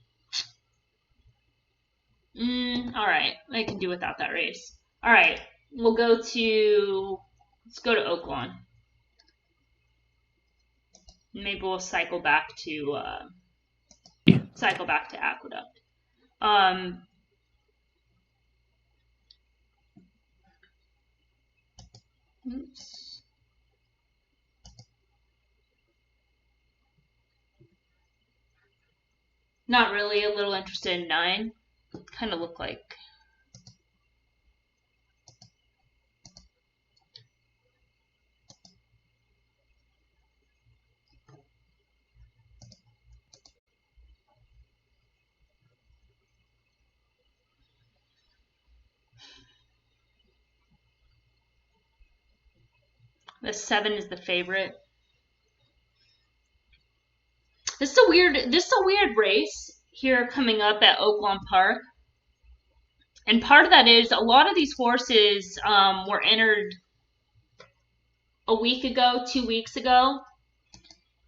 Alright, I can do without that race. Alright, let's go to Oaklawn. Maybe we'll cycle back to Aqueduct. Oops. Not really. A little interested in 9. Kind of look like. The 7 is the favorite. This is a weird race here coming up at Oaklawn Park. And part of that is a lot of these horses were entered a week ago, 2 weeks ago.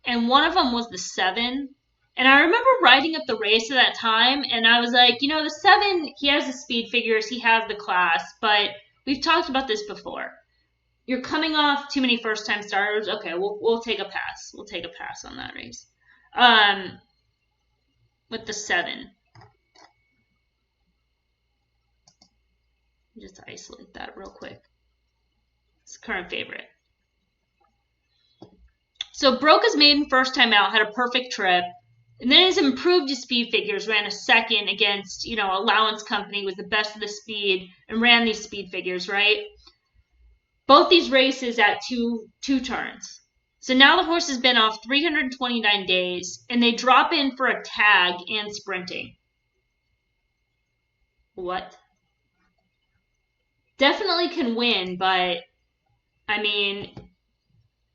And one of them was the 7. And I remember riding up the race at that time, and I was like, the 7, he has the speed figures, he has the class, but we've talked about this before. You're coming off too many first-time starters. Okay, we'll take a pass. We'll take a pass on that race. With the 7. Just isolate that real quick. It's current favorite. So broke his maiden first time out, had a perfect trip, and then has improved his speed figures, ran a 2nd against, Allowance Company, was the best of the speed, and ran these speed figures, right? Both these races at two turns. So now the horse has been off 329 days, and they drop in for a tag and sprinting. What? Definitely can win, but, I mean,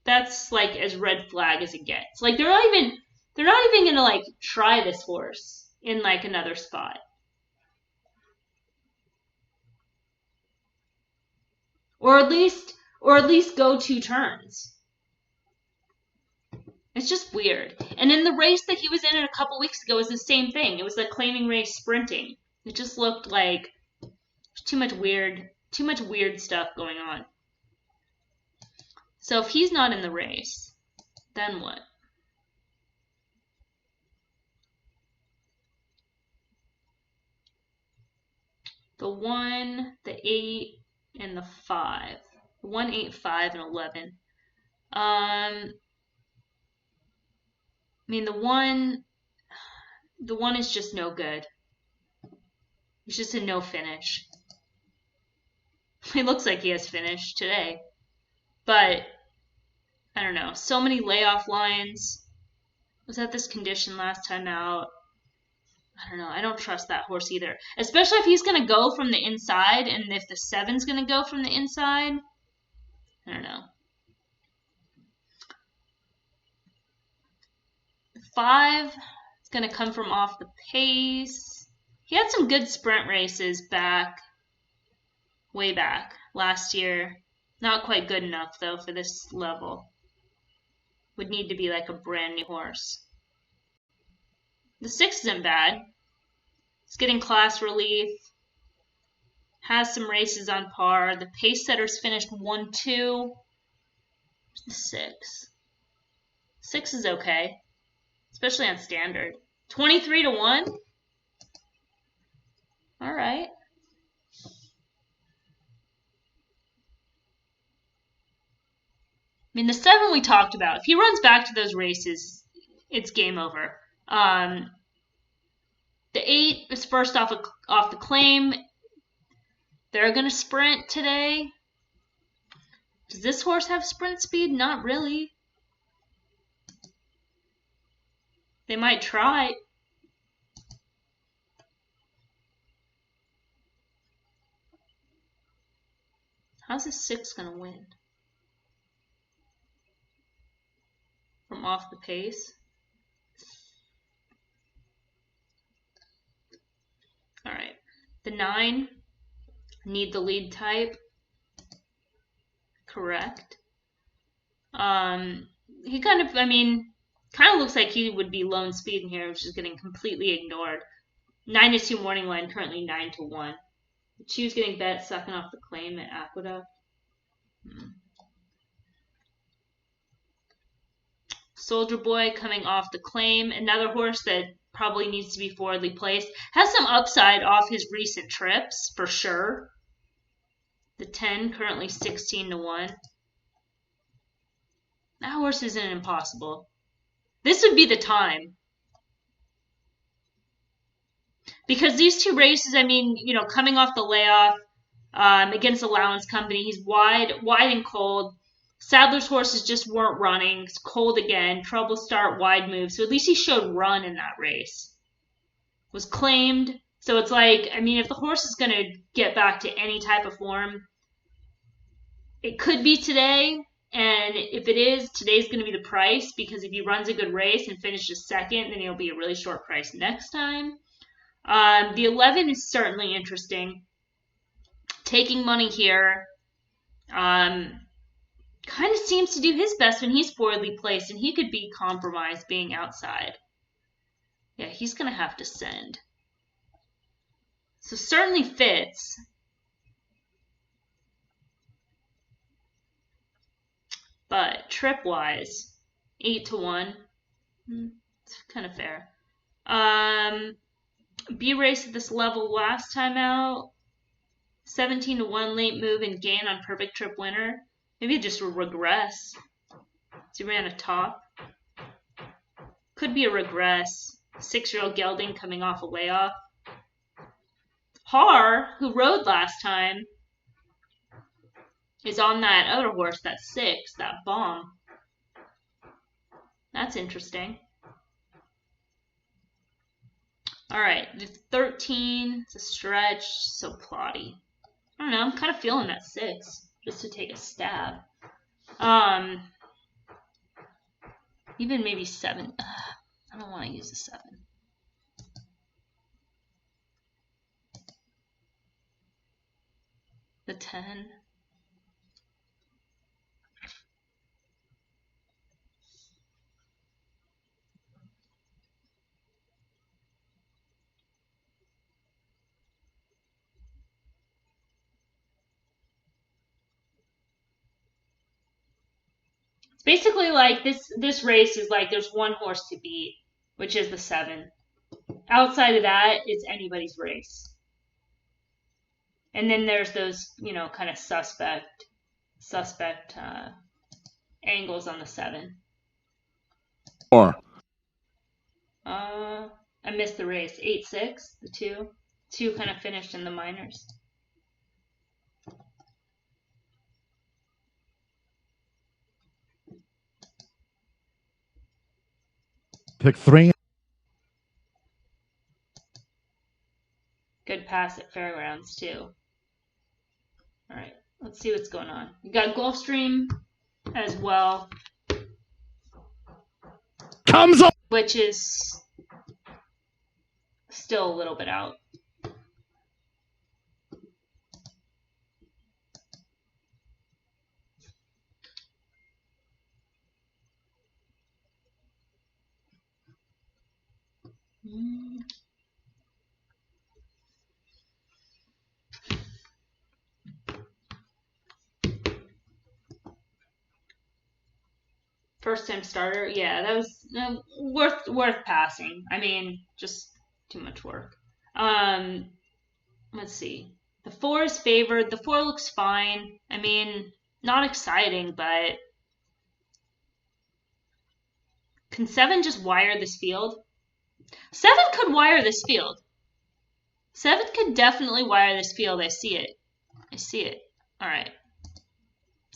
that's like as red flag as it gets. Like, they're not even gonna, try this horse in, another spot. Or at least go 2 turns. It's just weird. And in the race that he was in a couple weeks ago was the same thing. It was the claiming race sprinting. It just looked like too much weird stuff going on. So if he's not in the race, then what? The 1, the 8, and the 5. 1, 8, 5, and 11. I mean, the one is just no good. It's just a no finish. It looks like he has finished today. But, I don't know. So many layoff lines. Was at this condition last time out. I don't know. I don't trust that horse either. Especially if he's going to go from the inside, and if the 7's going to go from the inside. I don't know. 5 is going to come from off the pace. He had some good sprint races way back last year. Not quite good enough, though, for this level. Would need to be like a brand new horse. The 6 isn't bad. It's getting class relief. Has some races on par. The pace setters finished 1-2. 6. 6 is okay, especially on standard. 23-1. All right. I mean, the 7 we talked about. If he runs back to those races, it's game over. The 8 is first off the claim. They're going to sprint today. Does this horse have sprint speed? Not really. They might try. How's this 6 going to win? From off the pace? All right. The 9, need the lead type. Correct. He kind of looks like he would be lone speed in here, which is getting completely ignored. 9-2 morning line, currently 9-1. She was getting bet, sucking off the claim at Aqueduct. Soldier Boy coming off the claim. Another horse that probably needs to be forwardly placed. Has some upside off his recent trips, for sure. The 10, currently 16-1. That horse isn't impossible. This would be the time. Because these two races, coming off the layoff against Allowance Company, he's wide and cold. Sadler's horses just weren't running. It's cold again. Trouble start, wide move. So at least he showed run in that race. Was claimed. So it's like, if the horse is going to get back to any type of form, it could be today. And if it is, today's going to be the price. Because if he runs a good race and finishes second, then he'll be a really short price next time. The 11 is certainly interesting. Taking money here. Kind of seems to do his best when he's forwardly placed, and he could be compromised being outside. Yeah, he's going to have to send. So certainly fits. But trip-wise, 8-1. It's kind of fair. B race at this level last time out. 17-1 late move and gain on perfect trip winner. Maybe it just will regress. So he ran a top. Could be a regress. 6-year-old gelding coming off a layoff. Har, who rode last time, is on that other horse, that 6, that bomb. That's interesting. All right, the 13, it's a stretch, so plotty. I don't know, I'm kind of feeling that 6, just to take a stab. Even maybe 7. I don't want to use a 7. The 10. It's basically like this race is like there's one horse to beat, which is the 7. Outside of that, it's anybody's race. And then there's those, kind of suspect angles on the 7. Or I missed the race. 8-6, the 2. 2 kind of finished in the minors. pick 3. Good pass at Fairgrounds, too. All right, let's see what's going on. You got Gulfstream as well. Comes up. Which is still a little bit out. First time starter. Yeah, that was worth passing. I mean, just too much work. Let's see. The 4 is favored. The 4 looks fine. I mean, not exciting, but can 7 just wire this field? 7 could wire this field. 7 could definitely wire this field. I see it. I see it. All right.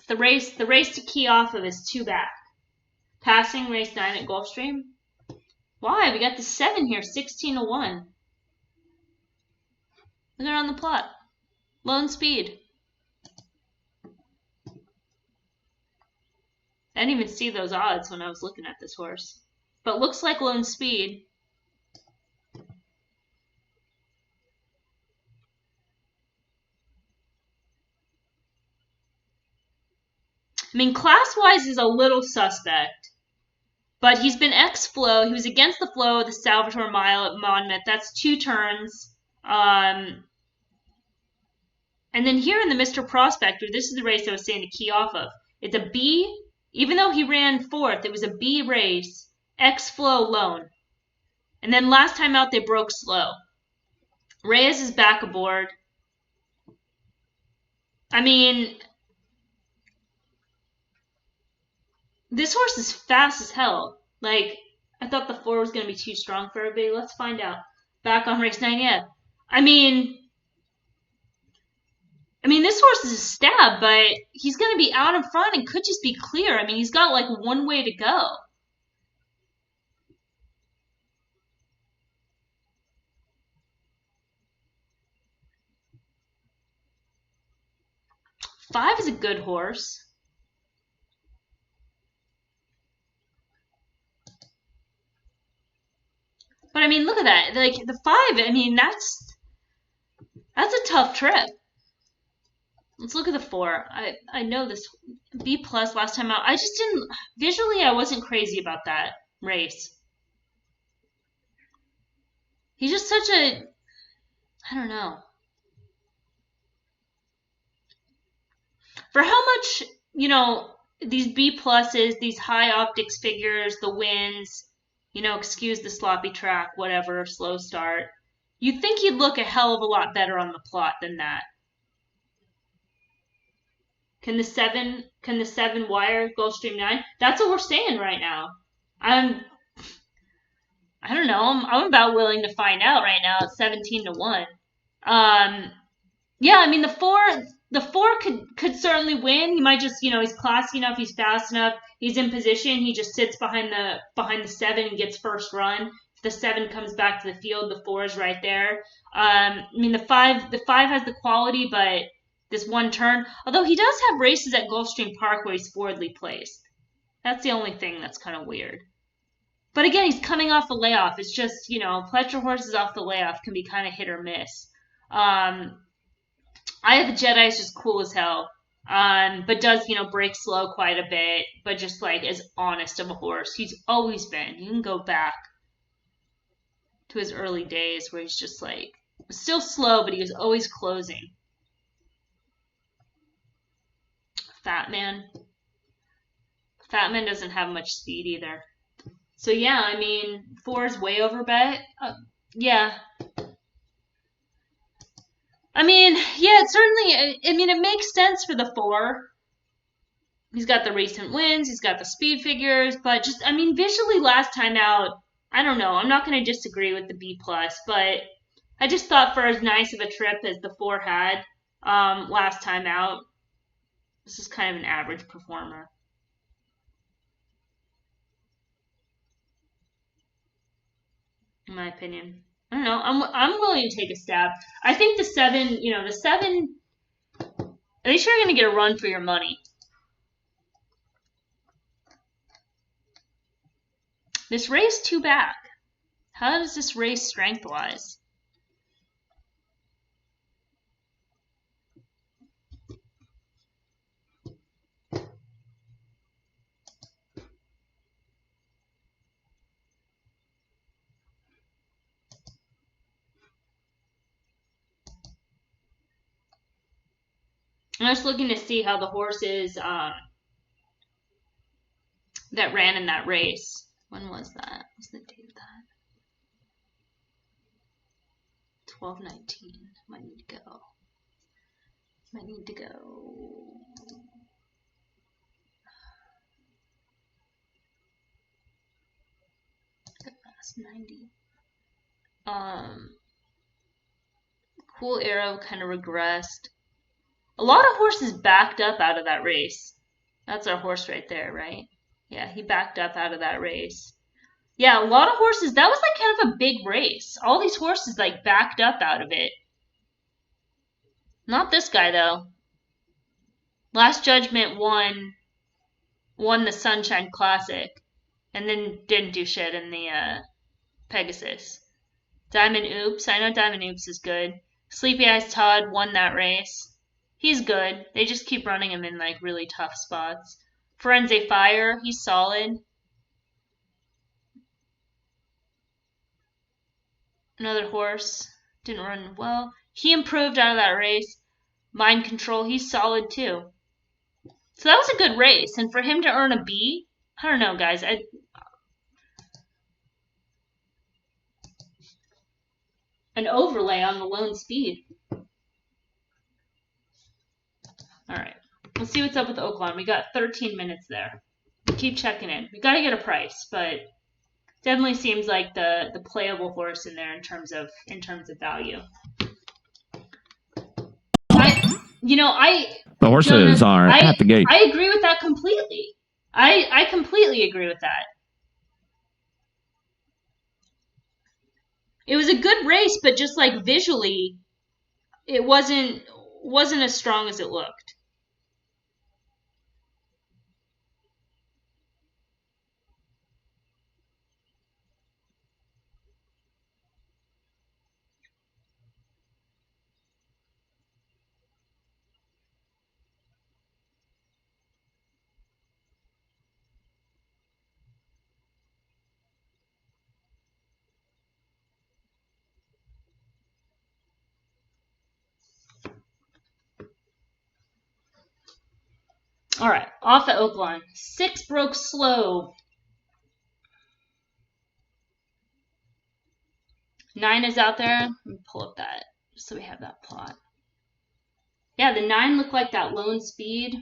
The race to key off of is 2 back. Passing race 9 at Gulfstream. Why? We got the 7 here, 16-1. Look at it on the plot. Lone speed. I didn't even see those odds when I was looking at this horse. But looks like lone speed. I mean, class-wise is a little suspect. But he's been ex-flow. He was against the flow of the Salvatore Mile at Monmouth. That's 2 turns. And then here in the Mr. Prospector, this is the race I was saying to key off of. It's a B. Even though he ran 4th, it was a B race. Ex-flow lone. And then last time out, they broke slow. Reyes is back aboard. I mean, this horse is fast as hell. Like, I thought the 4 was going to be too strong for everybody. Let's find out. Back on race 9, yeah. I mean, this horse is a stab, but he's going to be out in front and could just be clear. I mean, he's got like one way to go. Five is a good horse. But I mean, look at that. Like the 5, I mean, that's a tough trip. Let's look at the 4. I know this B plus last time out. I just didn't visually. I wasn't crazy about that race. He's just such a, I don't know. For how much, these B pluses, these high optics figures, the wins, excuse the sloppy track, whatever, slow start. You'd think he'd look a hell of a lot better on the plot than that. Can the 7 wire Gulfstream 9? That's what we're saying right now. I don't know. I'm about willing to find out right now. It's 17-1. Yeah, I mean the 4 could certainly win. He might just, he's classy enough, he's fast enough, he's in position, he just sits behind the 7 and gets first run. If the 7 comes back to the field, the 4 is right there. I mean the 5 has the quality, but this one turn, although he does have races at Gulfstream Park where he's forwardly placed. That's the only thing that's kind of weird. But again, he's coming off a layoff. It's just, Pletcher horses off the layoff can be kind of hit or miss. I have a Jedi is just cool as hell. But does, break slow quite a bit, but just like as honest of a horse. He's always been. You can go back to his early days where he's just like, still slow, but he was always closing. Fat Man doesn't have much speed either. So yeah, I mean, 4 is way over bet. Yeah. I mean, yeah, it certainly, it makes sense for the 4. He's got the recent wins, he's got the speed figures, but just, visually last time out, I don't know. I'm not going to disagree with the B+, but I just thought for as nice of a trip as the 4 had last time out, this is kind of an average performer. In my opinion. I don't know. I'm willing to take a stab. I think the 7, the 7, at least you're going to get a run for your money. This race 2 back. How does this race strength-wise? I'm just looking to see how the horse is that ran in that race. When was that? What's the date of that? 12/19. Might need to go. Might need to go. That's 90. Cool Arrow kind of regressed. A lot of horses backed up out of that race. That's our horse right there, right? Yeah, he backed up out of that race. Yeah, a lot of horses. That was like kind of a big race. All these horses like backed up out of it. Not this guy though. Last Judgment won the Sunshine Classic, and then didn't do shit in the Pegasus. Diamond Oops. I know Diamond Oops is good. Sleepy Eyes Todd won that race. He's good. They just keep running him in like really tough spots. Forense Fire. He's solid. Another horse. Didn't run well. He improved out of that race. Mind Control. He's solid too. So that was a good race. And for him to earn a B, I don't know, guys. An overlay on the lone speed. All right. Let's see what's up with Oaklawn. We got 13 minutes there. Keep checking in. We got to get a price, but definitely seems like the playable horse in there in terms of value. The horses Jonas, are at the gate. I agree with that completely. I completely agree with that. It was a good race, but just like visually, it wasn't as strong as it looked. All right, off at Oaklawn. 6 broke slow. 9 is out there. Let me pull up that just so we have that plot. Yeah, the 9 looked like that lone speed.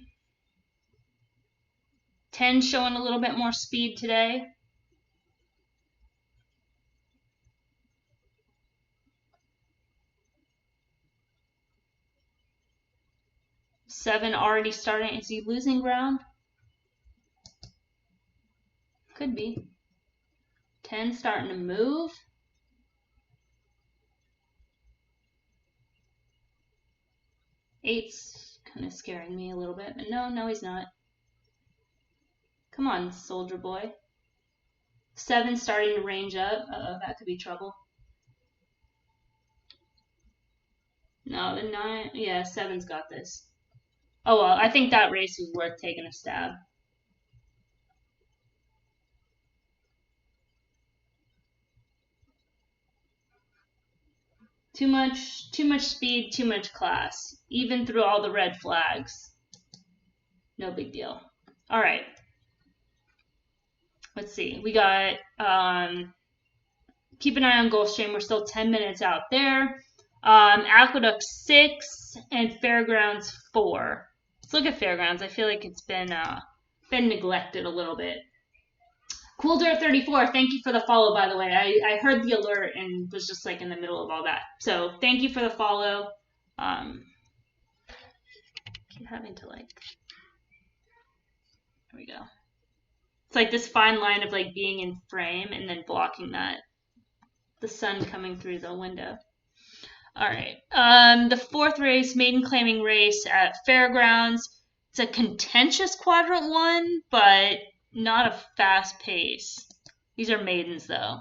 10 showing a little bit more speed today. Seven already starting. Is he losing ground? Could be. 10 starting to move. Eight's kind of scaring me a little bit, but no, he's not. Come on, soldier boy. 7 starting to range up. Uh-oh, that could be trouble. No, the 9, yeah, 7's got this. Oh well, I think that race was worth taking a stab. Too much speed, too much class. Even through all the red flags. No big deal. All right. Let's see. We got keep an eye on Gulfstream. We're still 10 minutes out there. Aqueduct 6 and Fairgrounds 4. Let's look at Fairgrounds. I feel like it's been neglected a little bit. Cool Dirt 34, thank you for the follow, by the way. I heard the alert and was just like in the middle of all that. So thank you for the follow. Keep having to like, there we go. It's like this fine line of like being in frame and then blocking that, the sun coming through the window. All right. The 4th race, maiden claiming race at Fairgrounds. It's a contentious quadrant 1, but not a fast pace. These are maidens, though.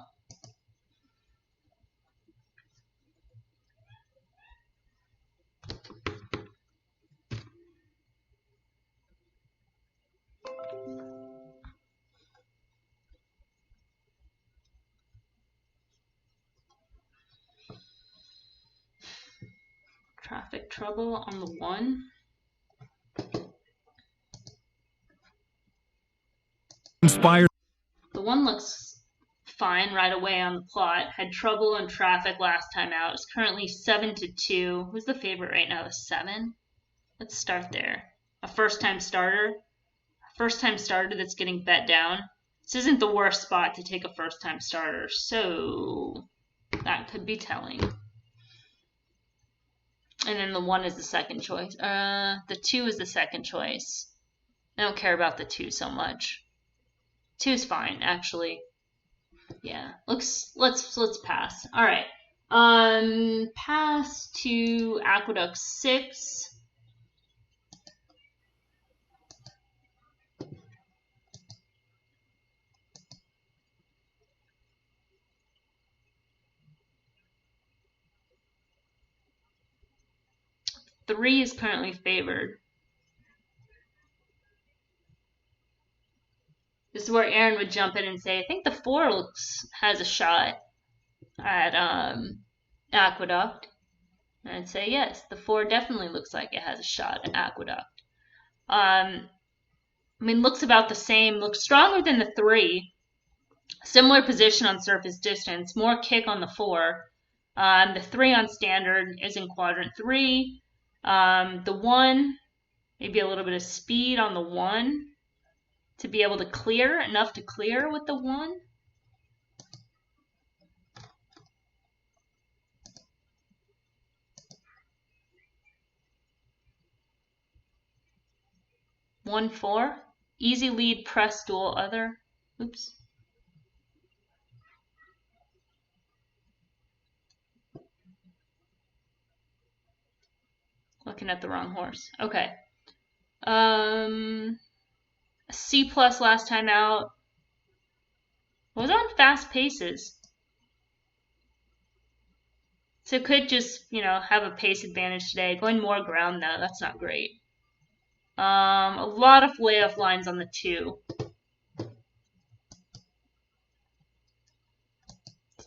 Traffic trouble on the 1. Inspired. The one looks fine right away on the plot. Had trouble in traffic last time out. It's currently 7-2. Who's the favorite right now? The 7? Let's start there. A first-time starter. First-time starter that's getting bet down. This isn't the worst spot to take a first-time starter, so that could be telling. And then the 1 is the second choice. The 2 is the second choice. I don't care about the 2 so much. 2 is fine, actually. Yeah, let's pass. All right. Pass to Aqueduct 6. Three is currently favored. This is where Aaron would jump in and say, I think the 4 has a shot at Aqueduct. And I'd say, yes, the 4 definitely looks like it has a shot at Aqueduct. I mean, looks about the same, looks stronger than the 3. Similar position on surface distance, more kick on the 4. The 3 on standard is in quadrant 3. The 1, maybe a little bit of speed on the 1 to be able to clear, enough to clear with the 1. One 4, easy lead, press, dual other. Oops. Looking at the wrong horse. Okay. C plus last time out. Was on fast paces. So could just, have a pace advantage today. Going more ground though, that's not great. A lot of layoff lines on the 2. The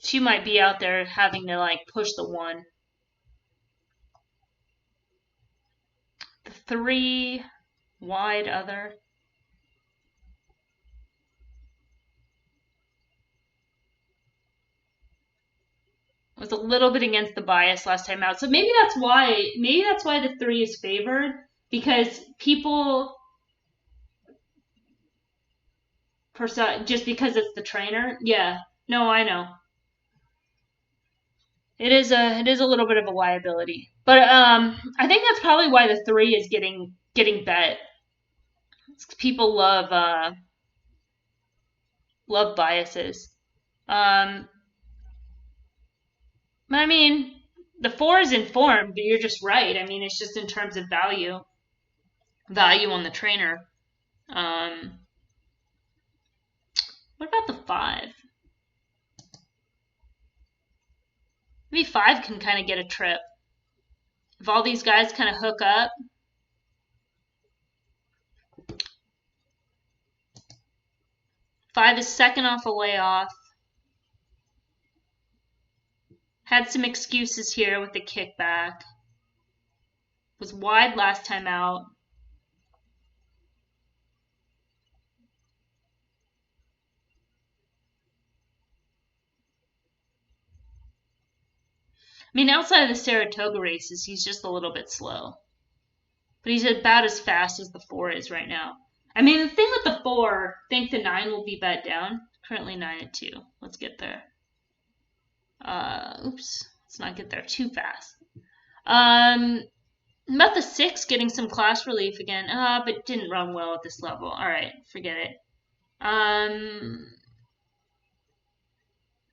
2 might be out there having to push the 1. The 3, wide other. Was a little bit against the bias last time out. So maybe that's why the 3 is favored, because people just because it's the trainer. Yeah. No, I know. It is a little bit of a liability. But I think that's probably why the 3 is getting bet. People love biases. But I mean, the 4 is informed, but you're just right. I mean, it's just in terms of value on the trainer. What about the 5? Maybe 5 can kind of get a trip. If all these guys kind of hook up. Five is second off a layoff. Had some excuses here with the kickback. Was wide last time out. I mean, outside of the Saratoga races, he's just a little bit slow. But he's about as fast as the 4 is right now. I mean, the thing with the 4, I think the 9 will be bet down. Currently 9-2. Let's get there. Oops. Let's not get there too fast. About the 6 getting some class relief again. But didn't run well at this level. Alright, forget it. And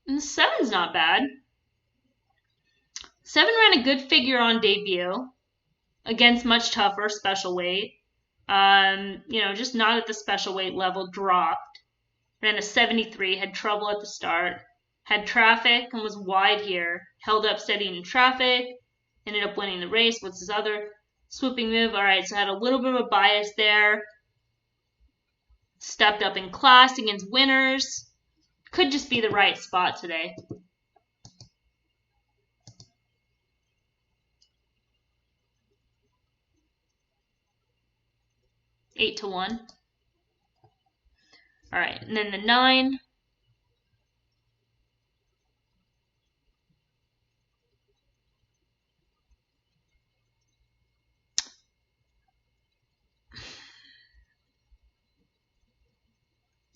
the 7's not bad. 7 ran a good figure on debut against much tougher special weight. Just not at the special weight level, dropped. Ran a 73, had trouble at the start. Had traffic and was wide here. Held up steady in traffic. Ended up winning the race. What's his other swooping move? Alright, so had a little bit of a bias there. Stepped up in class against winners. Could just be the right spot today. $8-1. All right, and then the 9.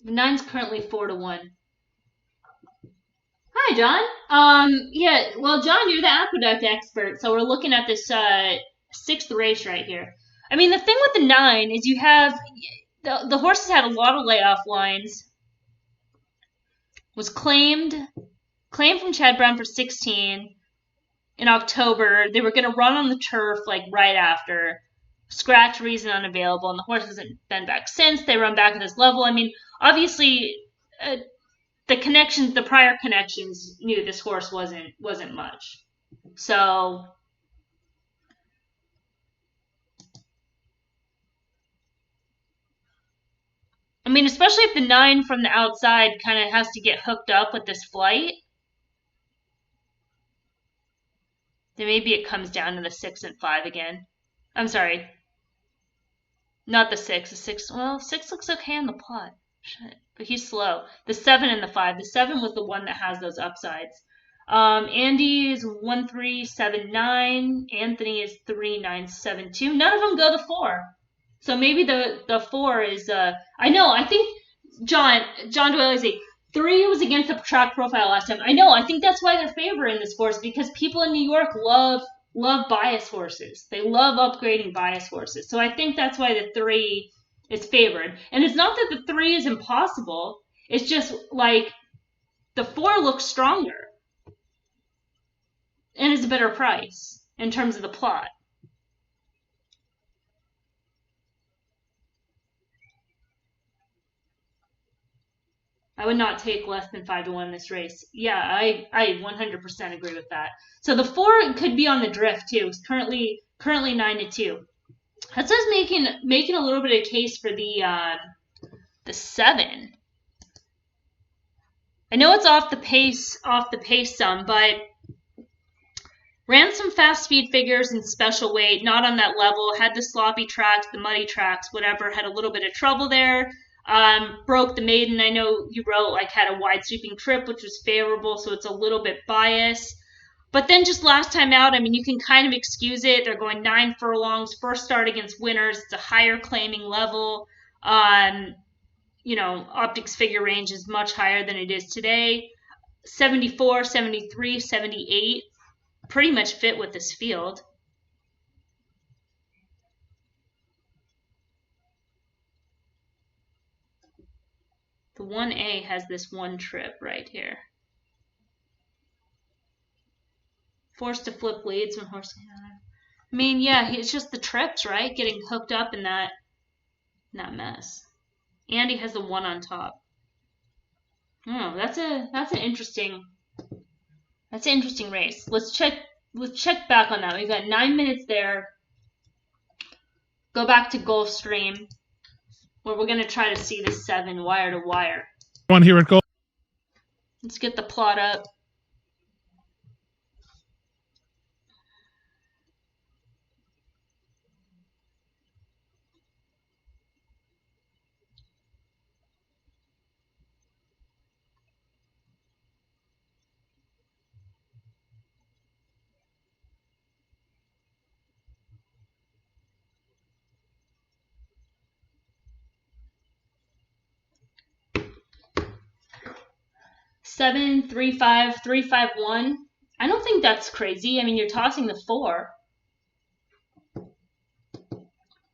The 9's currently 4-1. Hi, John. Yeah, well, John, you're the aqueduct expert, so we're looking at this 6th race right here. I mean, the thing with the 9 is you have the horses had a lot of layoff lines. Was claimed from Chad Brown for 16 in October. They were going to run on the turf like right after. Scratch reason unavailable, and the horse hasn't been back since. They run back at this level. I mean, obviously, the prior connections knew this horse wasn't much. So, I mean, especially if the 9 from the outside kind of has to get hooked up with this flight, then maybe it comes down to the 6 and 5 again. I'm sorry. Not the 6. The 6, well, 6 looks okay on the plot. Shit. But he's slow. The 7 and the 5. The 7 was the one that has those upsides. Andy is 1379. Anthony is 3972. None of them go the 4. So maybe the 4 is I know, I think John Doyle 3 was against the track profile last time. I know, I think that's why they're favoring this horse, because people in New York love bias horses. They love upgrading bias horses. So I think that's why the 3 is favored. And it's not that the 3 is impossible. It's just like the 4 looks stronger and is a better price in terms of the plot. I would not take less than 5-1 this race. Yeah, I 100% agree with that. So the 4 could be on the drift too. It's currently 9-2. That says making a little bit of case for the 7. I know it's off the pace some, but ran some fast speed figures and special weight, not on that level. Had the sloppy tracks, the muddy tracks, whatever. Had a little bit of trouble there. Broke the maiden. I know you wrote like had a wide sweeping trip, which was favorable, so it's a little bit biased. But then just last time out, I mean, you can kind of excuse it. They're going 9 furlongs, first start against winners. It's a higher claiming level. Optics figure range is much higher than it is today. 74, 73, 78, pretty much fit with this field. The 1A has this one trip right here. Forced to flip leads when horse. I mean, yeah, it's just the trips, right? Getting hooked up in that mess. Andy has the 1 on top. Oh, that's an interesting race. Let's check back on that. We've got 9 minutes there. Go back to Gulfstream, where we're gonna try to see the 7 wire to wire. One here at Gulf. Let's get the plot up. Seven, 3-5, 3-5-1. I don't think that's crazy. I mean, you're tossing the 4.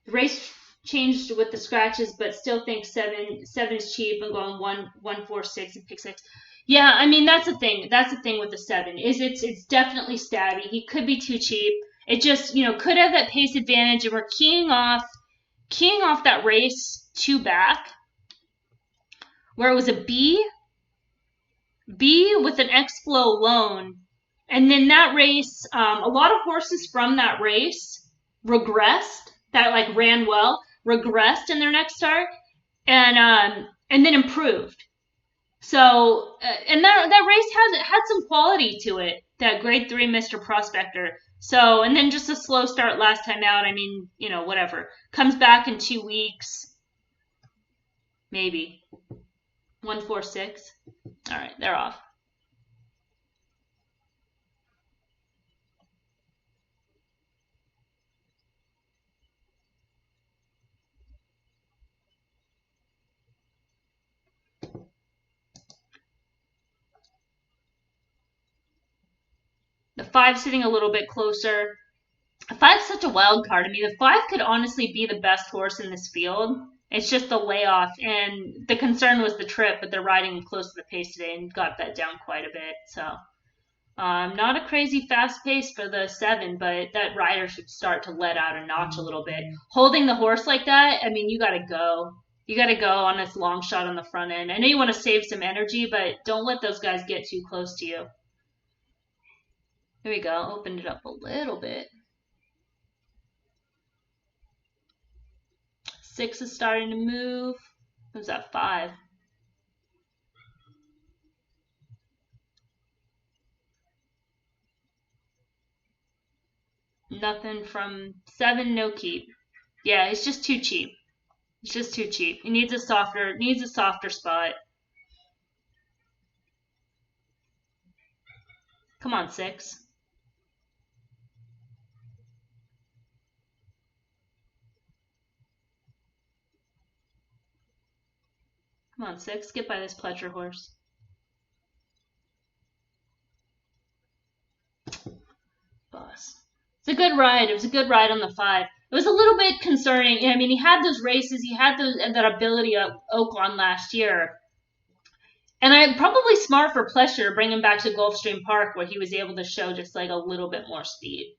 The race changed with the scratches, but still think 7 is cheap and going 1-4-6 and pick 6. Yeah, I mean that's the thing. That's the thing with the 7 is it's definitely stabby. He could be too cheap. It just could have that pace advantage, and we're keying off that race 2 back, where it was a B with an X-Flow alone. And then that race, a lot of horses from that race regressed, that like ran well, regressed in their next start, and then improved. So, and that race had some quality to it, that grade 3 Mr. Prospector. So, and then just a slow start last time out. I mean, whatever. Comes back in 2 weeks. Maybe. 146. All right, they're off. The 5 sitting a little bit closer. The 5's such a wild card. I mean, the 5 could honestly be the best horse in this field. It's just the layoff, and the concern was the trip, but they're riding close to the pace today and got that down quite a bit. So, not a crazy fast pace for the 7, but that rider should start to let out a notch a little bit. Holding the horse like that, I mean, you got to go. You got to go on this long shot on the front end. I know you want to save some energy, but don't let those guys get too close to you. There we go. Opened it up a little bit. 6 is starting to move. Who's that 5? Nothing from 7, no keep. Yeah, it's just too cheap. It's just too cheap. It needs a softer spot. Come on, 6. Come on, 6. Get by this Pletcher horse. Boss. It's a good ride. It was a good ride on the 5. It was a little bit concerning. I mean, he had those races. He had that ability at Oaklawn last year. And I'm probably smart for Pletcher to bring him back to Gulfstream Park where he was able to show just like a little bit more speed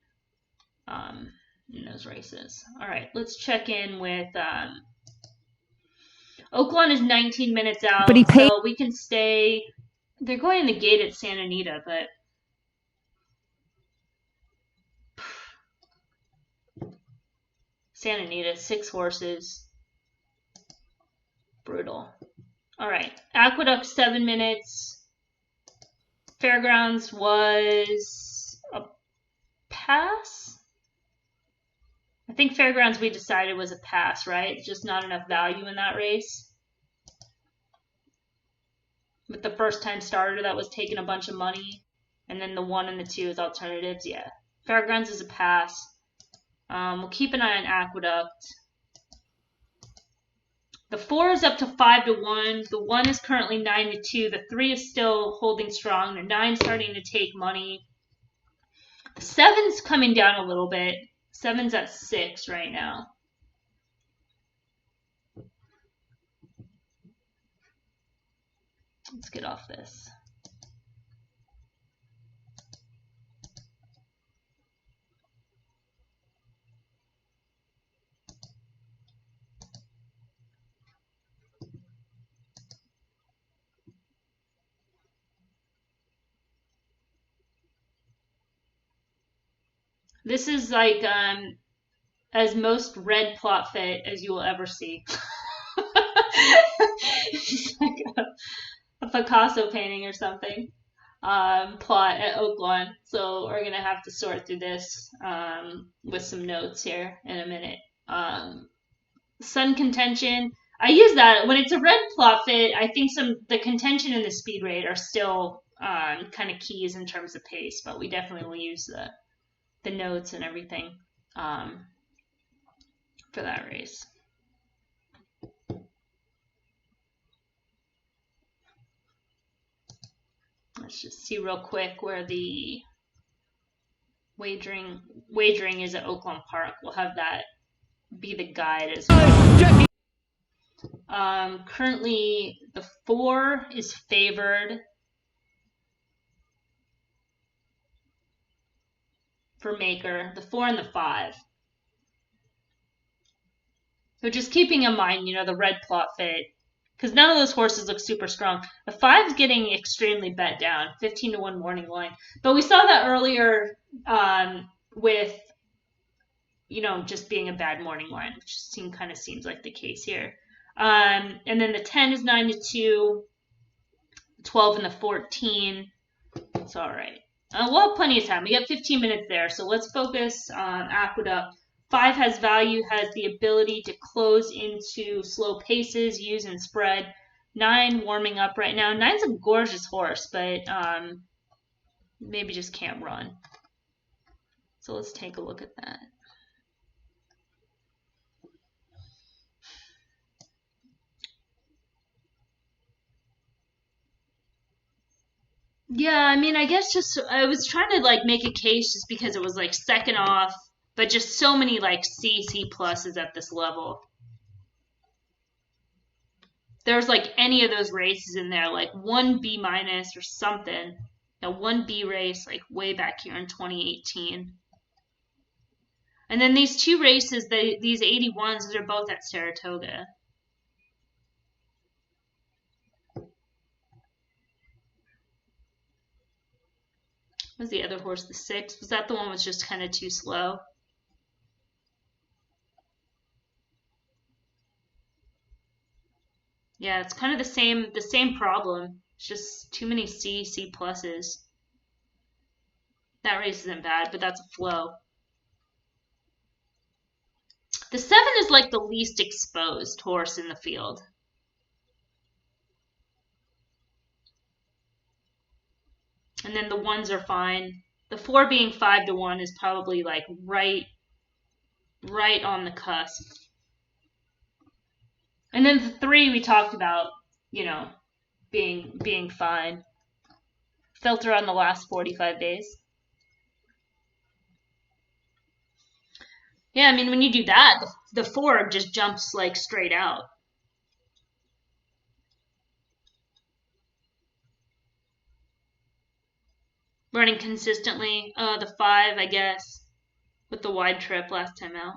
in those races. All right, let's check in with Oaklawn is 19 minutes out, but so we can stay. They're going in the gate at Santa Anita, but Santa Anita, 6 horses. Brutal. All right, Aqueduct 7 minutes. Fairgrounds was a pass. I think Fairgrounds we decided was a pass, right? Just not enough value in that race. With the first time starter that was taking a bunch of money, and then the 1 and the 2 as alternatives. Yeah, Fairgrounds is a pass. We'll keep an eye on Aqueduct. The 4 is up to 5-1. The 1 is currently 9-2. The 3 is still holding strong. The 9 is starting to take money. The 7's coming down a little bit. 7's at 6 right now. Let's get off this. This is like as most red plot fit as you will ever see. It's like a Picasso painting or something. Plot at Oaklawn. So we're gonna have to sort through this with some notes here in a minute. Sun contention. I use that when it's a red plot fit. I think the contention and the speed rate are still kind of keys in terms of pace, but we definitely will use the notes and everything for that race. Let's just see real quick where the wagering is at Oaklawn Park. We'll have that be the guide as well. Currently, the 4 is favored for Maker, the 4 and the 5. So just keeping in mind, the red plot fit, because none of those horses look super strong. The 5's getting extremely bet down, 15-1 morning line. But we saw that earlier with, just being a bad morning line, which seems like the case here. And then the 10 is 9-2, 12 and the 14. It's all right. We'll have plenty of time. We got 15 minutes there, so let's focus on Aqueduct. 5 has value, has the ability to close into slow paces, use and spread. 9 warming up right now. 9's a gorgeous horse, but maybe just can't run. So let's take a look at that. Yeah, I mean, I guess just I was trying to like make a case just because it was like second off, but just so many like C pluses at this level. There's like any of those races in there, like 1 B- or something. A 1B race like way back here in 2018. And then these 2 races, these 81s, they're both at Saratoga. Was the other horse the 6? Was that the one was just kind of too slow? Yeah, it's kind of the same problem. It's just too many C pluses. That race isn't bad, but that's a flow. The 7 is like the least exposed horse in the field. And then the 1s are fine. The 4 being 5-1 is probably like right on the cusp. And then the 3 we talked about, you know, being fine. Filter on the last 45 days. Yeah, I mean, when you do that, the 4 just jumps like straight out. Running consistently. The 5, I guess, with the wide trip last time out.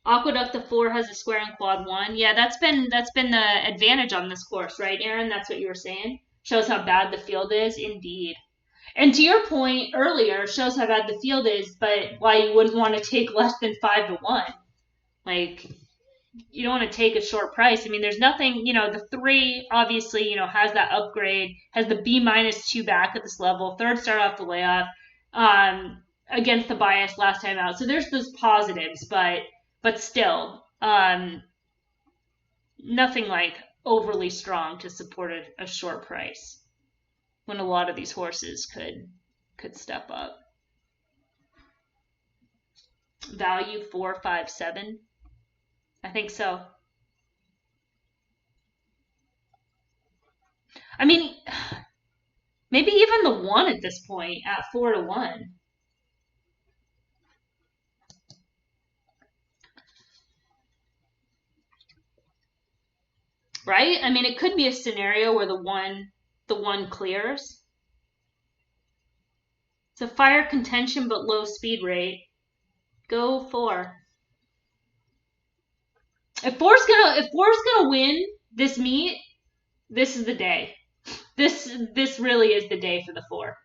Aqueduct, the 4 has a square in quad 1. Yeah, that's been the advantage on this course, right, Aaron? That's what you were saying. Shows how bad the field is, indeed. And to your point earlier, shows how bad the field is, but why you wouldn't want to take less than 5-1. Like, you don't want to take a short price. I mean, there's nothing, the 3 obviously, has that upgrade, has the B-2 back at this level, 3rd start off the layoff, against the bias last time out. So there's those positives, but still, nothing like overly strong to support a short price when a lot of these horses could step up. Value 4, 5, 7. I think so. I mean, maybe even the 1 at this point at 4-1. Right? I mean, it could be a scenario where the one clears. It's a fire contention but low speed rate. Go 4. If 4's gonna win this meet, this is the day. This really is the day for the 4.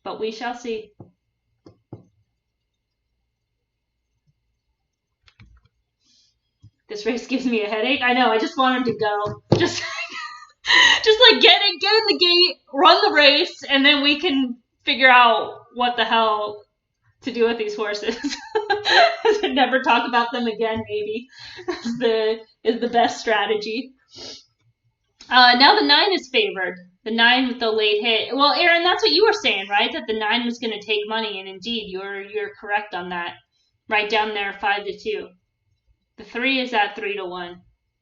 But we shall see. This race gives me a headache. I know. I just want him to go. Just like get in the gate, run the race, and then we can figure out what the hell to do with these horses. Never talk about them again. Maybe is the best strategy. Now the 9 is favored. The 9 with the late hit. Well, Aaron, that's what you were saying, right? That the 9 was going to take money, and indeed, you're correct on that. Right down there, 5-2. The 3 is at 3-1.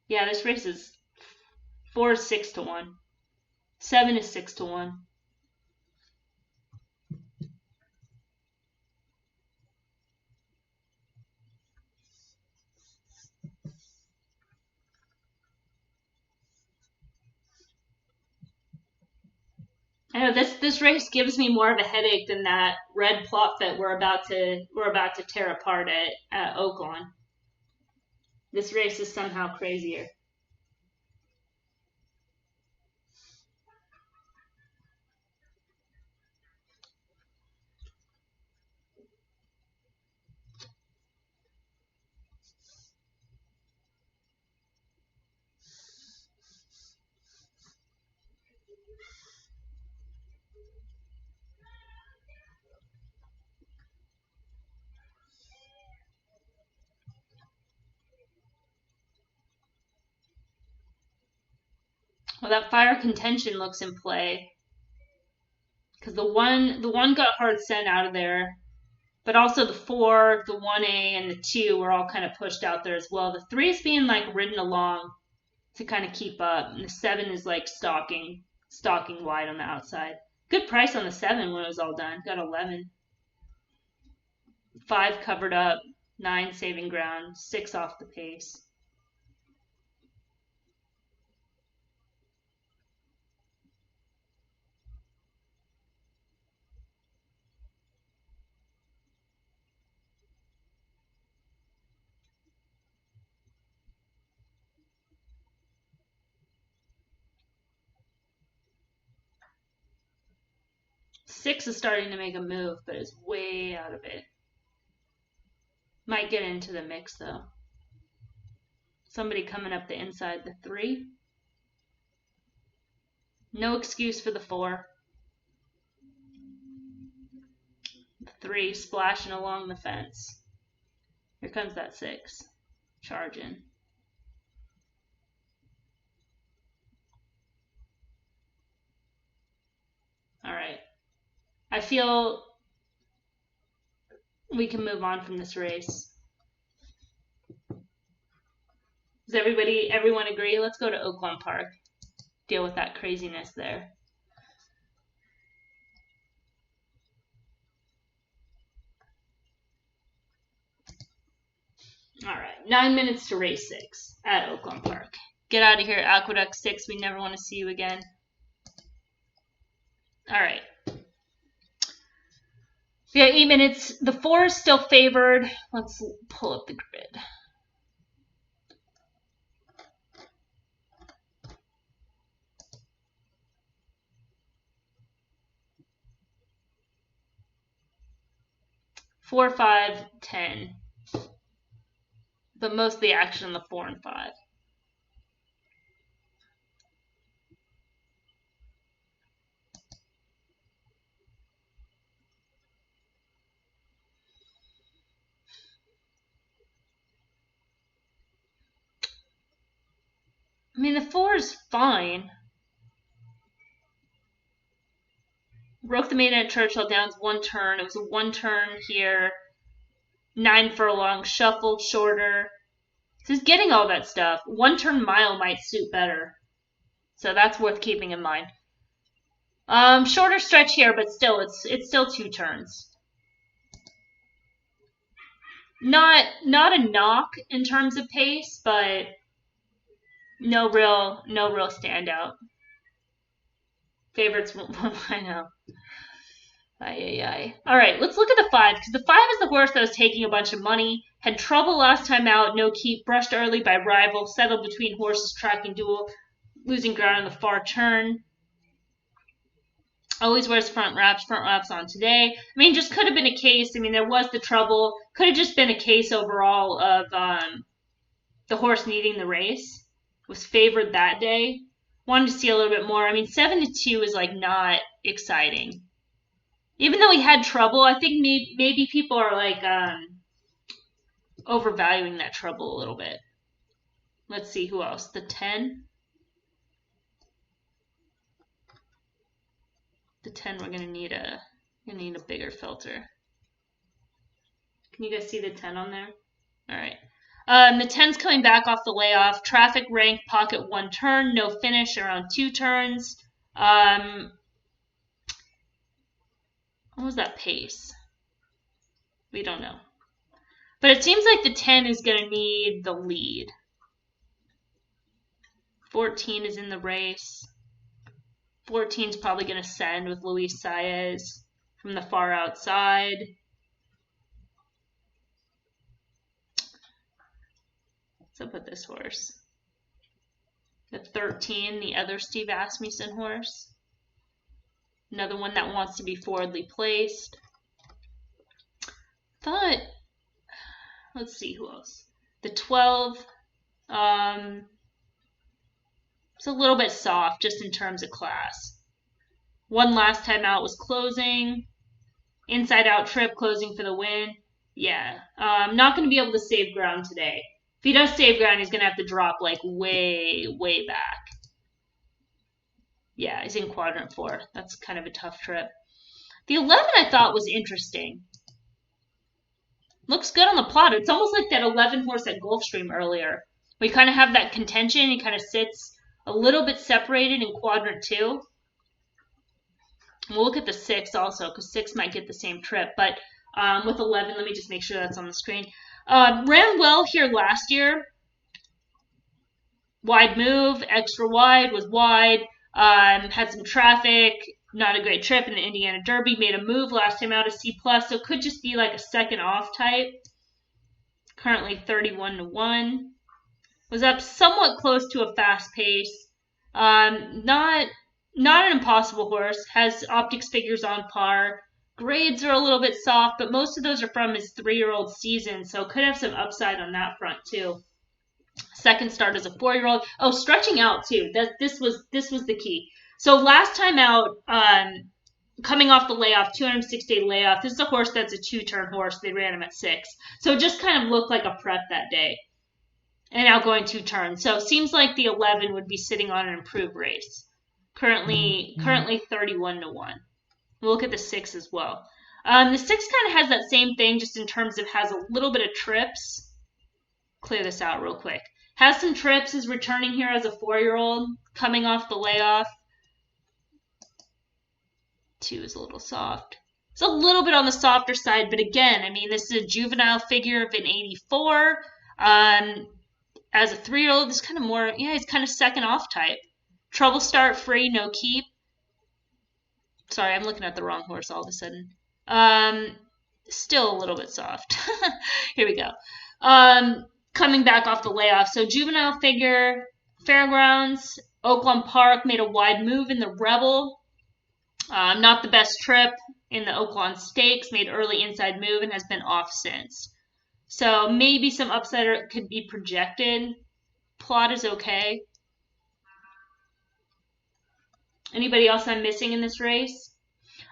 Yeah, this race is 4 is 6-1. 7 is 6-1. I know this race gives me more of a headache than that red plot that we're about to tear apart at Oaklawn. This race is somehow crazier. that fire contention looks in play. Because the one got hard sent out of there. But also the 4, the 1A, and the 2 were all kind of pushed out there as well. The 3 is being like ridden along to kind of keep up. And the 7 is like stalking wide on the outside. Good price on the 7 when it was all done. Got 11. 5 covered up. 9 saving ground. 6 off the pace. Six is starting to make a move, but is way out of it. Might get into the mix though. Somebody coming up the inside, the 3. No excuse for the 4. The 3 splashing along the fence. Here comes that 6. Charging. All right. I feel we can move on from this race. Does everyone agree? Let's go to Oaklawn Park. Deal with that craziness there. All right, 9 minutes to race 6 at Oaklawn Park. Get out of here, Aqueduct 6. We never want to see you again. All right. Yeah, 8 minutes. The 4 is still favored. Let's pull up the grid. Four, 5, 10. But most of the action on the 4 and 5. I mean, the 4 is fine. Broke the maiden at Churchill Downs 1 turn. It was a 1 turn here. 9 furlong, shuffled shorter. So he's getting all that stuff. 1 turn mile might suit better. So that's worth keeping in mind. Shorter stretch here, but still, it's still 2 turns. Not a knock in terms of pace, but no real standout. Favorites, I know. All right, let's look at the 5, because the 5 is the horse that was taking a bunch of money. Had trouble last time out, no keep, brushed early by rival, settled between horses, track and duel, losing ground on the far turn. Always wears front wraps on today. I mean, just could have been a case. I mean, there was the trouble. Could have just been a case overall of the horse needing the race. Was favored that day. Wanted to see a little bit more. I mean, 7-2 is like not exciting. Even though he had trouble, I think maybe people are like overvaluing that trouble a little bit. Let's see who else. The 10. The 10, we're gonna need a bigger filter. Can you guys see the 10 on there? All right. The 10's coming back off the layoff. Traffic rank, pocket 1 turn, no finish around 2 turns. What was that pace? We don't know. But it seems like the 10 is going to need the lead. 14 is in the race. 14 is probably going to send with Luis Saez from the far outside. What's up with this horse? The 13, the other Steve Asmussen horse. Another one that wants to be forwardly placed. Let's see who else. The 12, it's a little bit soft just in terms of class. 1 last time out was closing. Inside out trip, closing for the win. Yeah, not going to be able to save ground today. If he does save ground, he's going to have to drop like way, way back. Yeah, he's in quadrant 4. That's kind of a tough trip. The 11 I thought was interesting. Looks good on the plot. It's almost like that 11 horse at Gulfstream earlier. We kind of have that contention. He kind of sits a little bit separated in quadrant 2. We'll look at the 6 also, because 6 might get the same trip. But with 11, let me just make sure that's on the screen. Ran well here last year. Wide move, extra wide, was wide. Had some traffic, not a great trip in the Indiana Derby. Made a move last time out of C+, so it could just be like a second off type. Currently 31-1. Was up somewhat close to a fast pace. Not an impossible horse. Has optics figures on par. Grades are a little bit soft, but most of those are from his 3-year-old season, so could have some upside on that front too. Second start as a 4-year-old. Oh, stretching out too. This was the key. So last time out, coming off the layoff, 206-day layoff. This is a horse that's a 2-turn horse. They ran him at 6, so it just kind of looked like a prep that day. And now going 2 turns. So it seems like the 11 would be sitting on an improved race. Currently 31-1. We'll look at the 6 as well. The 6 kind of has that same thing, just in terms of has a little bit of trips. Clear this out real quick. Has some trips, is returning here as a 4-year-old, coming off the layoff. 2 is a little soft. It's a little bit on the softer side, but again, I mean, this is a juvenile figure of an 84. As a 3-year-old, it's kind of more, he's kind of second off type. Trouble start, free, no keep. Sorry, I'm looking at the wrong horse all of a sudden. Still a little bit soft. Here we go. Coming back off the layoff. So juvenile figure, Fairgrounds, Oaklawn Park, made a wide move in the Rebel. Not the best trip in the Oaklawn Stakes, made early inside move and has been off since. So maybe some upside could be projected. Plot is okay. Anybody else I'm missing in this race?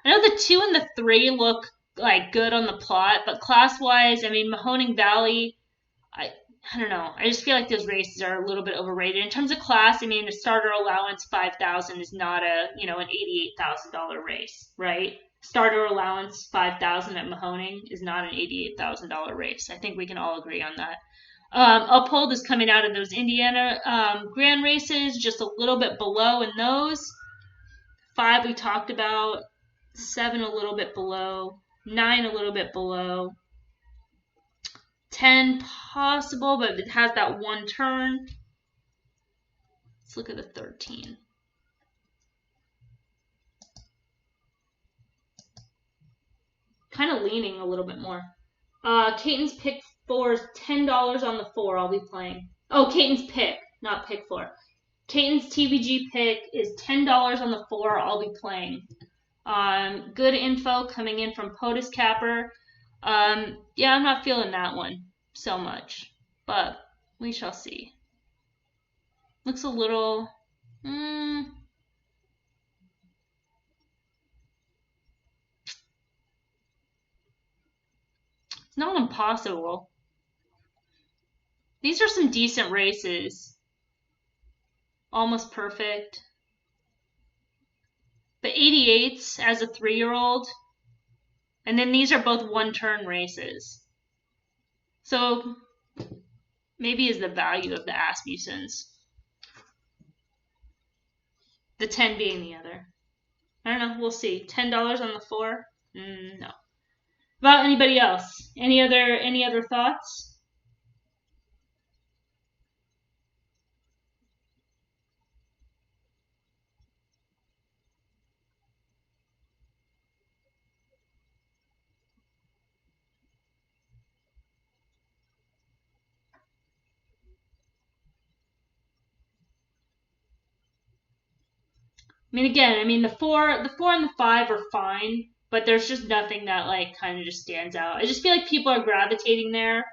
I know the 2 and the 3 look like good on the plot, but class-wise, I mean, Mahoning Valley, I don't know. I just feel like those races are a little bit overrated. In terms of class, I mean, a starter allowance $5,000 is not an $88,000 race, right? Starter allowance $5,000 at Mahoning is not an $88,000 race. I think we can all agree on that. Uphold is coming out of those Indiana Grand races, just a little bit below in those. 5 we talked about. 7 a little bit below. 9 a little bit below. 10 possible, but it has that 1 turn. Let's look at the 13. Kind of leaning a little bit more. Caton's pick 4 is $10 on the 4. I'll be playing. Oh, Caton's pick, not pick 4. Caton's TVG pick is $10 on the 4. I'll be playing. Good info coming in from POTUS Capper. I'm not feeling that one so much, but we shall see. Looks a little. It's not impossible. These are some decent races. Almost perfect. The 88s as a 3-year-old. And then these are both 1-turn races. So maybe is the value of the Asmusens. The 10 being the other. I don't know. We'll see. $10 on the 4? No. About anybody else? Any other thoughts? I mean, again, the 4 and the 5 are fine, but there's just nothing that like kind of just stands out. I just feel like people are gravitating there.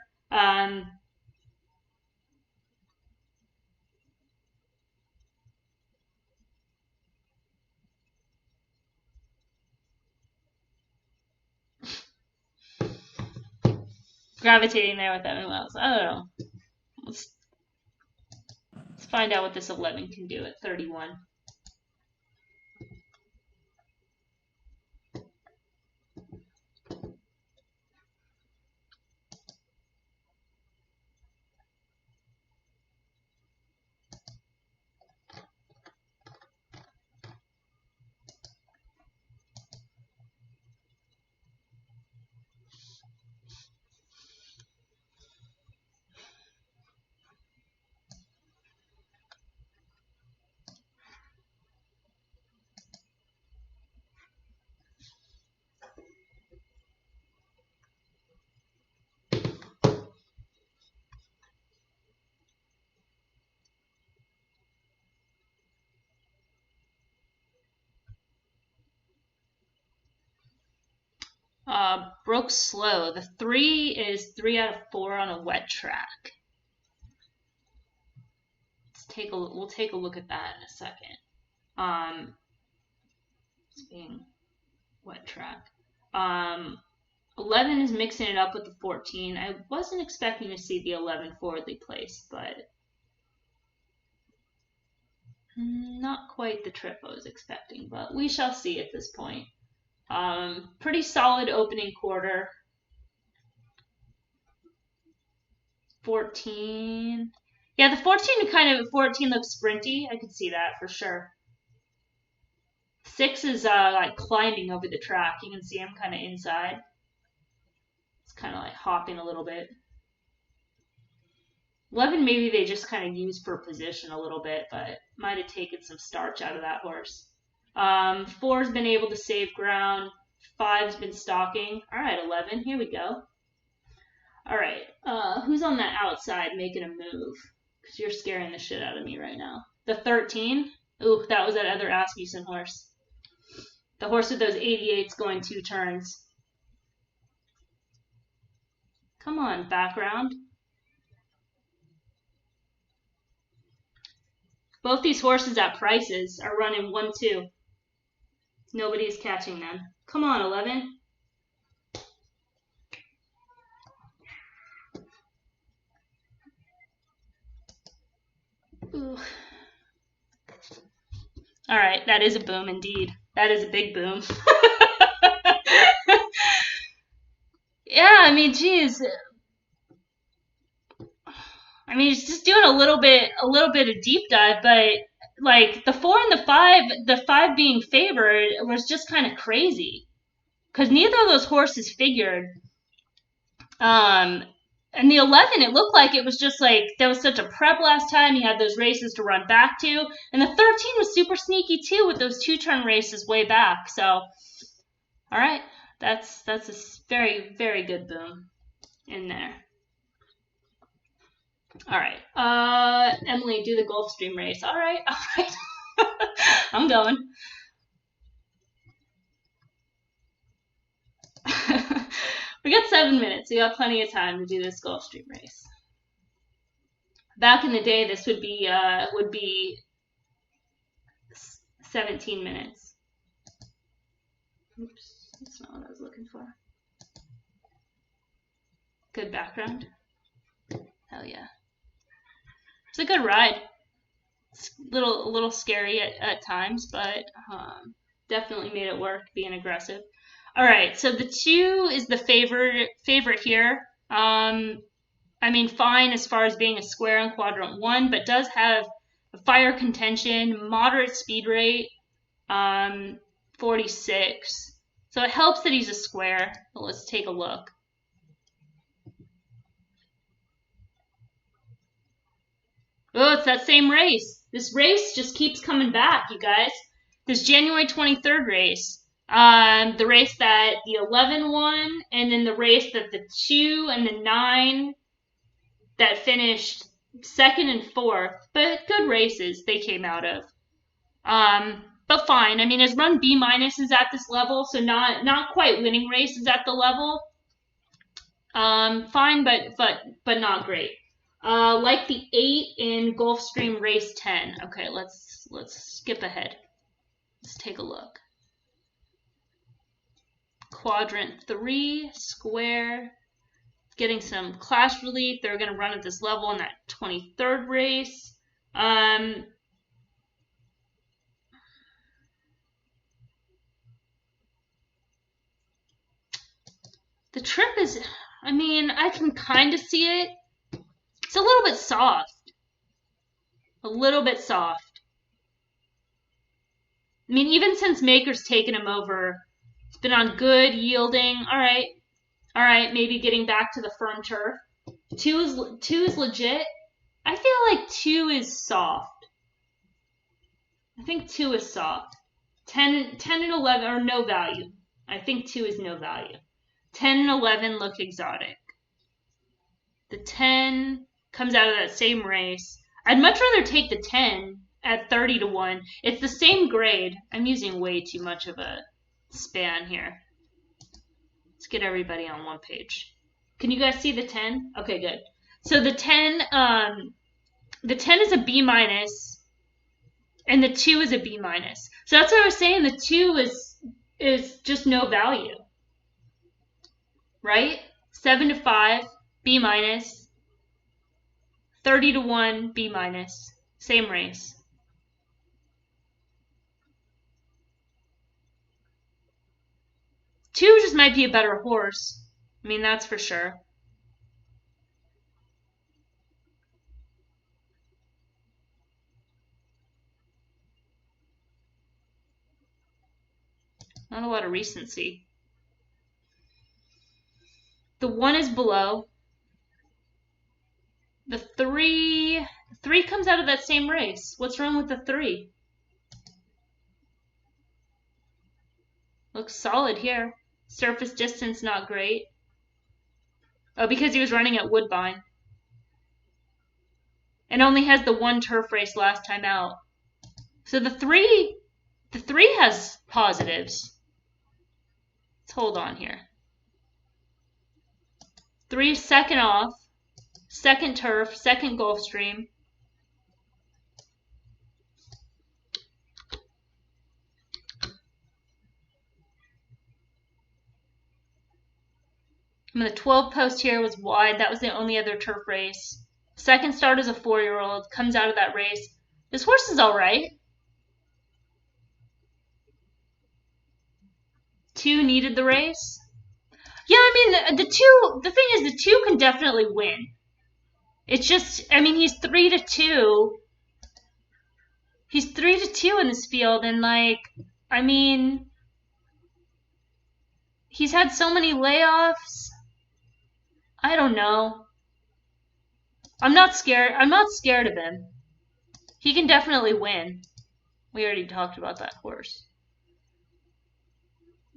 Gravitating there with everyone else. I don't know. Let's find out what this 11 can do at 31. Broke slow. The 3 is 3 out of 4 on a wet track. We'll take a look at that in a second. It's being wet track. 11 is mixing it up with the 14. I wasn't expecting to see the 11 forwardly placed, but not quite the trip I was expecting, but we shall see at this point. Pretty solid opening quarter. 14. Yeah, the 14 looks sprinty. I could see that for sure. 6 is like climbing over the track. You can see him kind of inside. It's kind of like hopping a little bit. 11 maybe they just kind of use for position a little bit, but might have taken some starch out of that horse. 4's been able to save ground. 5's been stalking. All right, 11, here we go. All right, who's on the outside making a move? Because you're scaring the shit out of me right now. The 13? Ooh, that was that other Asmussen horse. The horse with those 88s going 2 turns. Come on, background. Both these horses at prices are running 1-2. Nobody's catching them. Come on, 11. Ooh. All right, that is a boom indeed. That is a big boom. Yeah, I mean, geez. I mean, it's just doing a little bit of deep dive, but like the 4 and the 5 being favored was just kind of crazy because neither of those horses figured. And the 11, it looked like it was just like there was such a prep last time. He had those races to run back to, and the 13 was super sneaky too with those 2-turn races way back. So, all right, that's a very, very good boom in there. All right, Emily, do the Gulfstream race. All right. I'm going. We got 7 minutes. We got plenty of time to do this Gulfstream race. Back in the day, this would be 17 minutes. Oops, that's not what I was looking for. Good background. Hell yeah. It's a good ride. It's a little scary at times, but definitely made it work being aggressive. All right, so the 2 is the favorite here. I mean, fine as far as being a square in quadrant 1, but does have a fire contention, moderate speed rate, 46. So it helps that he's a square. But let's take a look. Oh, it's that same race. This race just keeps coming back, you guys. This January 23rd race. The race that the 11 won, and then the race that the 2 and the 9 that finished 2nd and 4th. But good races they came out of. But fine. I mean, his run B- is at this level, so not quite winning races at the level. Fine, but not great. Like the 8 in Gulfstream race 10. Okay, let's skip ahead. Let's take a look. Quadrant 3, square. Getting some clash relief. They're going to run at this level in that 23rd race. The trip is, I mean, I can kind of see it. It's a little bit soft. A little bit soft. I mean, even since Maker's taken him over, it's been on good, yielding. All right, maybe getting back to the firm turf. 2 is legit. I feel like 2 is soft. I think 2 is soft. 10 and 11 are no value. I think 2 is no value. 10 and 11 look exotic. The 10 comes out of that same race. I'd much rather take the 10 at 30-1. It's the same grade. I'm using way too much of a span here. Let's get everybody on one page. Can you guys see the 10? Okay, good. So the 10 is a B minus, and the 2 is a B minus. So that's what I was saying. The 2 is just no value, right? 7 to 5, B minus. 30 to 1, B minus. Same race. Two just might be a better horse. I mean, that's for sure. Not a lot of recency. The 1 is below. The 3 comes out of that same race. What's wrong with the 3? Looks solid here. Surface distance not great. Oh, because he was running at Woodbine. And only has the 1 turf race last time out. So the 3 has positives. Let's hold on here. 3 second off, second turf, second Gulfstream. I mean, the 12 post here was wide. That was the only other turf race. Second start as a 4-year-old. Comes out of that race. This horse is all right. 2 needed the race. Yeah, I mean, the thing is, the 2 can definitely win. It's just, I mean, he's 3 to 2. He's 3 to 2 in this field, and like, I mean, he's had so many layoffs. I don't know. I'm not scared. I'm not scared of him. He can definitely win. We already talked about that horse.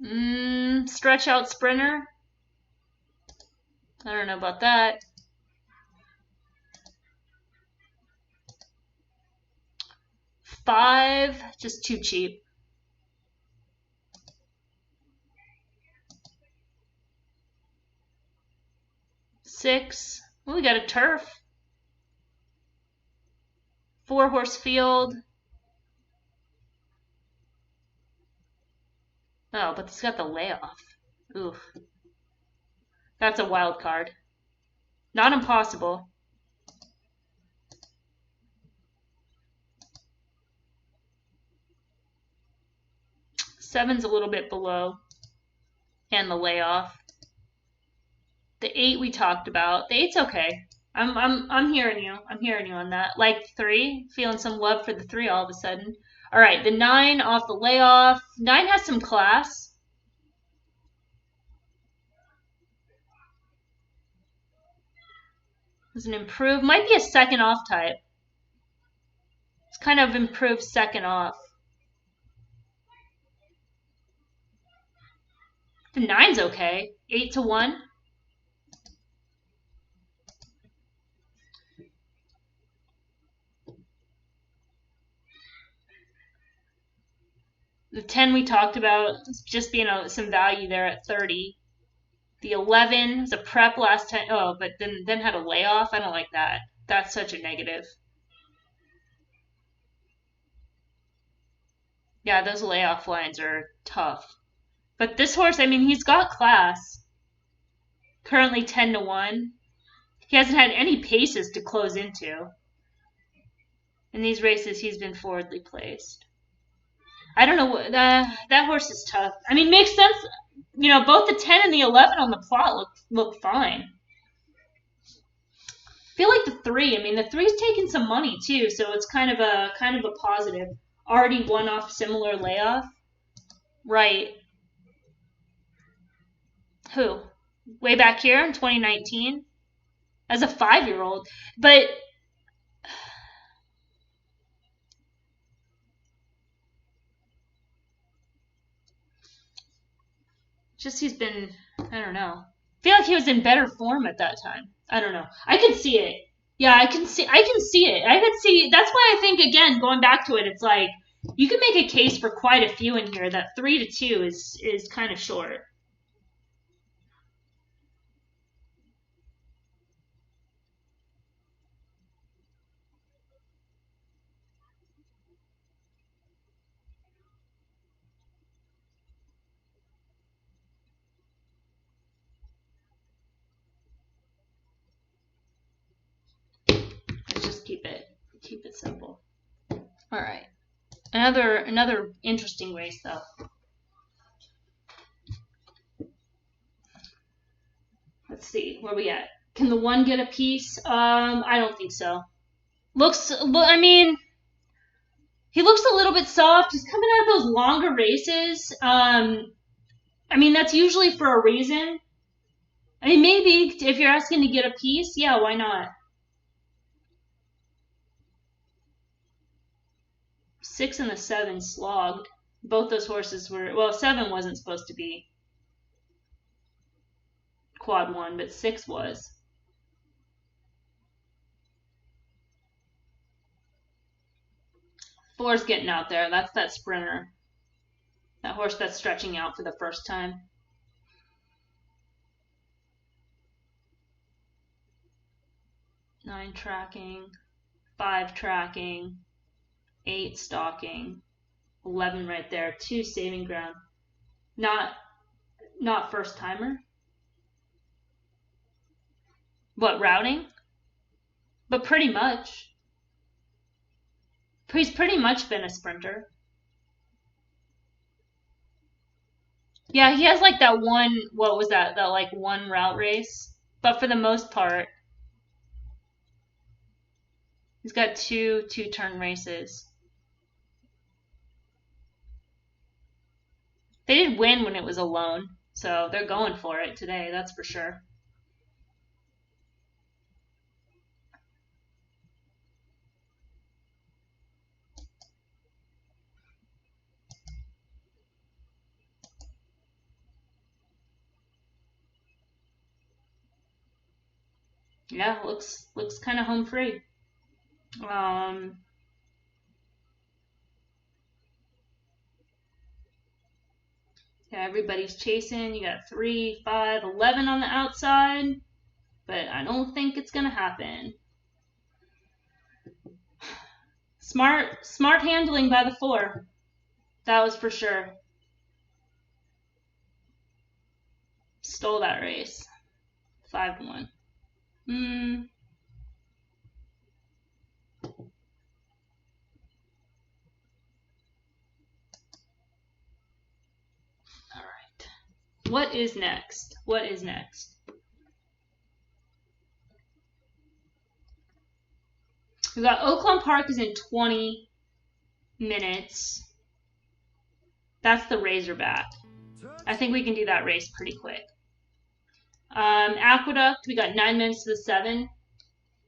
Stretch out sprinter. I don't know about that. $5, just too cheap. $6, well, we got a turf. 4-horse field. Oh, but it's got the layoff. Oof. That's a wild card. Not impossible. Seven's a little bit below. And the layoff. The 8 we talked about. The 8's okay. I'm hearing you. I'm hearing you on that. Like 3, feeling some love for the 3 all of a sudden. All right, the 9 off the layoff. 9 has some class. It's an improved, might be a second off type. It's kind of improved second off. The 9's okay. 8 to 1. The 10 we talked about, just being some value there at 30. The 11 was a prep last time. Oh, but then had a layoff. I don't like that. That's such a negative. Yeah, those layoff lines are tough. But this horse, I mean, he's got class. Currently 10 to 1. He hasn't had any paces to close into. In these races, he's been forwardly placed. I don't know. That horse is tough. I mean, makes sense. You know, both the 10 and the 11 on the plot look fine. I feel like the 3. I mean, the 3's taking some money too, so it's kind of a positive. Already one off similar layoff. Right. Who? Way back here in 2019 as a 5-year-old, but just he's been, I don't know. I feel like he was in better form at that time. I don't know. I can see it. Yeah, I can see it. I could see. That's why I think, again, going back to it, it's like you can make a case for quite a few in here. That 3 to 2 is kind of short. keep it simple. All right. Another interesting race though. Let's see, where we at? Can the one get a piece? I don't think so. I mean, he looks a little bit soft. He's coming out of those longer races. I mean, that's usually for a reason. I mean, maybe if you're asking to get a piece, yeah, why not? 6 and the 7 slogged. Both those horses were, well, 7 wasn't supposed to be quad 1, but 6 was. Four's getting out there. That's that sprinter. That horse that's stretching out for the first time. Nine tracking, 5 tracking, 8 stalking, 11 right there, 2 saving ground. Not first timer. What, routing? But pretty much. He's pretty much been a sprinter. Yeah, he has like that one, what was that like one route race? But for the most part, he's got two turn races. They did win when it was alone, so they're going for it today, that's for sure. Yeah, looks kind of home free. Yeah, everybody's chasing. You got 3, 5, 11 on the outside, but I don't think it's gonna happen. Smart handling by the 4. That was for sure. Stole that race. 5-1. All right. What is next? We got Oaklawn Park is in 20 minutes. That's the Razorback. I think we can do that race pretty quick. Aqueduct, we got 9 minutes to the 7.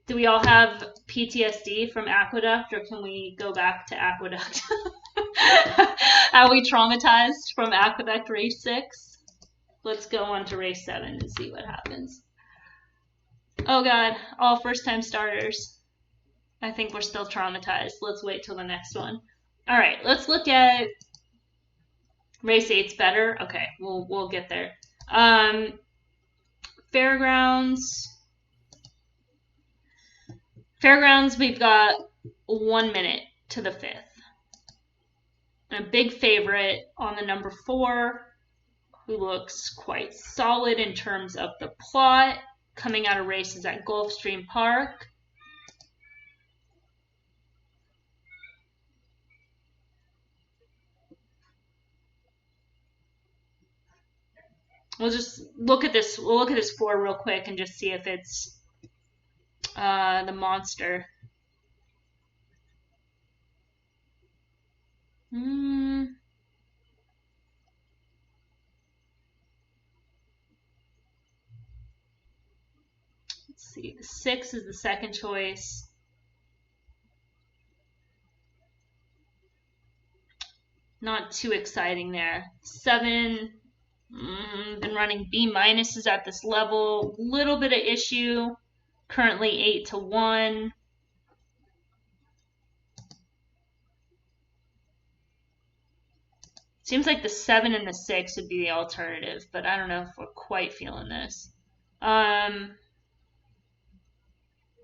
Do we all have PTSD from Aqueduct, or can we go back to Aqueduct? Are we traumatized from Aqueduct race 6? Let's go on to race 7 and see what happens. Oh god, all first-time starters. I think we're still traumatized. Let's wait till the next one. All right, let's look at race 8's better. Okay, we'll get there. Fairgrounds, we've got 1 minute to the 5th. And a big favorite on the number 4, who looks quite solid in terms of the plot, coming out of races at Gulfstream Park. We'll just look at this. We'll look at this 4 real quick and just see if it's the monster. Let's see. The 6 is the second choice. Not too exciting there. 7. Been running B- is at this level. Little bit of issue. Currently 8-1. Seems like the 7 and the 6 would be the alternative, but I don't know if we're quite feeling this. A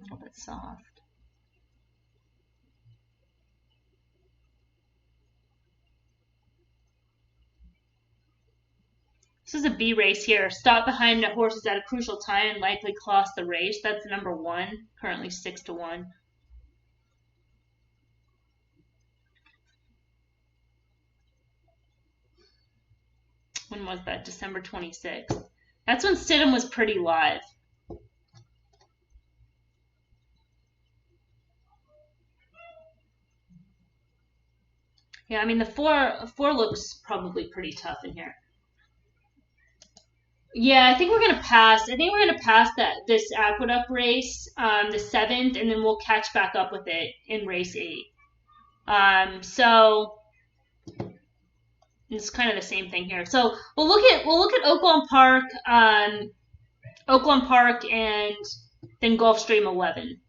little bit soft. This is a B race here. Stop behind the horses at a crucial time and likely cost the race. That's number 1, currently 6-1. When was that? December 26th. That's when Stidham was pretty live. Yeah, I mean the four looks probably pretty tough in here. Yeah, I think we're gonna pass. I think we're gonna pass this Aqueduct race, the 7th, and then we'll catch back up with it in race 8. So it's kind of the same thing here. So we'll look at Oaklawn Park, and then Gulfstream 11.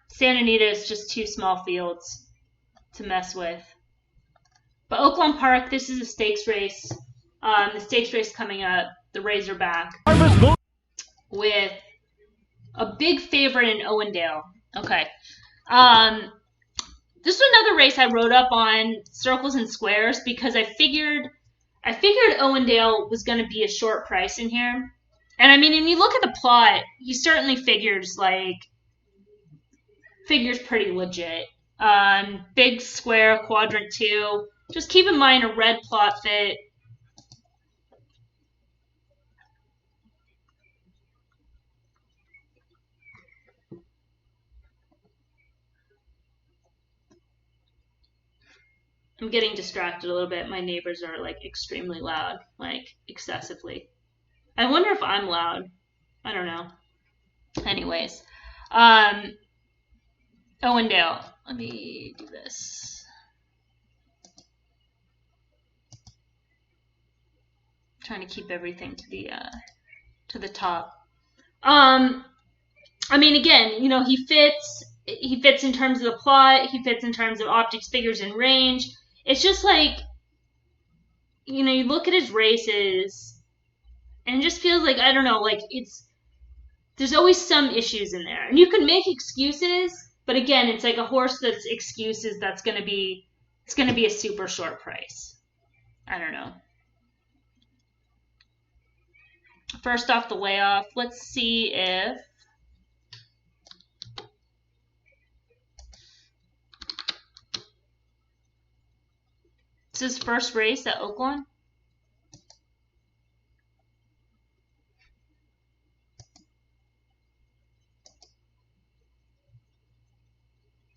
Santa Anita is just too small fields to mess with. But Oaklawn Park, this is a stakes race. The stakes race coming up, the Razorback, with a big favorite in Owendale. Okay. This was another race I wrote up on Circles and Squares because I figured Owendale was going to be a short price in here. And I mean, when you look at the plot, he certainly figures pretty legit. Big square, quadrant 2. Just keep in mind a red plot fit. I'm getting distracted a little bit. My neighbors are extremely loud, excessively. I wonder if I'm loud. I don't know. Anyways, Owendale. Let me do this. I'm trying to keep everything to the top. I mean, again, he fits in terms of the plot. He fits in terms of optics, figures, and range. It's just you look at his races and it just feels I don't know, there's always some issues in there. And you can make excuses, but again, it's like a horse that's excuses it's going to be a super short price. I don't know. First off the layoff, let's see if it's his first race at Oaklawn.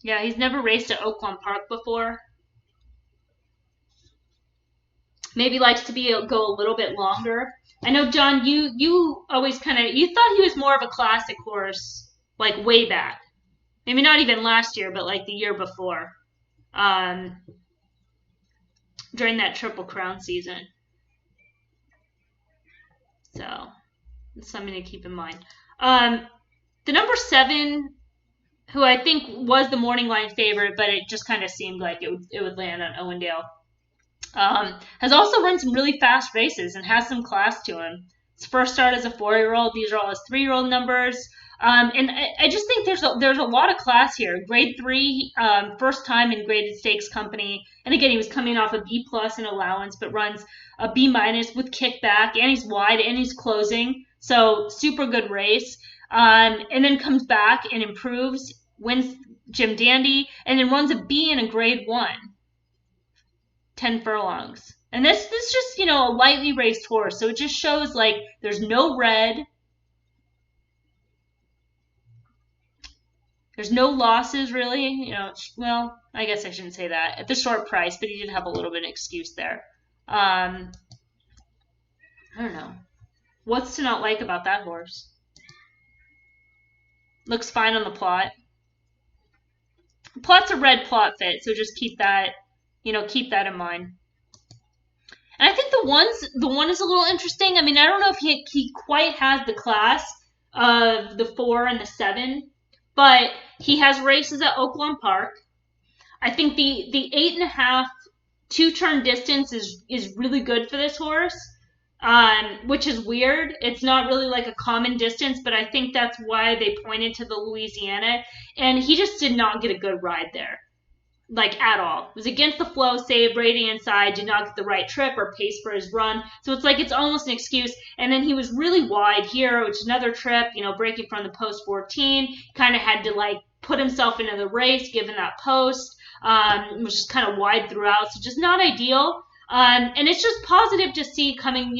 Yeah, he's never raced at Oaklawn Park before. Maybe likes to go a little bit longer. I know, John, you always you thought he was more of a classic horse, way back. Maybe not even last year, but the year before. During that Triple Crown season. So, that's something to keep in mind. The number 7, who I think was the morning line favorite, but it just kind of seemed like it would land on Owendale, has also run some really fast races and has some class to him. His first start as a 4-year-old. These are all his 3-year-old numbers. And I just think there's a lot of class here. Grade 3, first time in graded stakes company. And again, he was coming off a B+ in allowance, but runs a B- with kickback, and he's wide, and he's closing. So super good race. And then comes back and improves, wins Jim Dandy, and then runs a B in a grade 1. 10 furlongs. And this just, a lightly raced horse. So it just shows there's no red. There's no losses, really. Well, I guess I shouldn't say that. At the short price, but he did have a little bit of an excuse there. I don't know. What's to not like about that horse? Looks fine on the plot. The plot's a red plot fit, so just keep that, keep that in mind. And I think the one is a little interesting. I mean, I don't know if he quite has the class of the 4 and the 7, but he has races at Oaklawn Park. I think the 8.5 2-turn distance is really good for this horse, which is weird. It's not really a common distance, but I think that's why they pointed to the Louisiana. And he just did not get a good ride there, at all. It was against the flow, saved, rating inside, did not get the right trip or pace for his run. So it's almost an excuse. And then he was really wide here, which is another trip, breaking from the post 14. Kind of had to put himself into the race given that post, which is kind of wide throughout. So just not ideal. And it's just positive to see coming,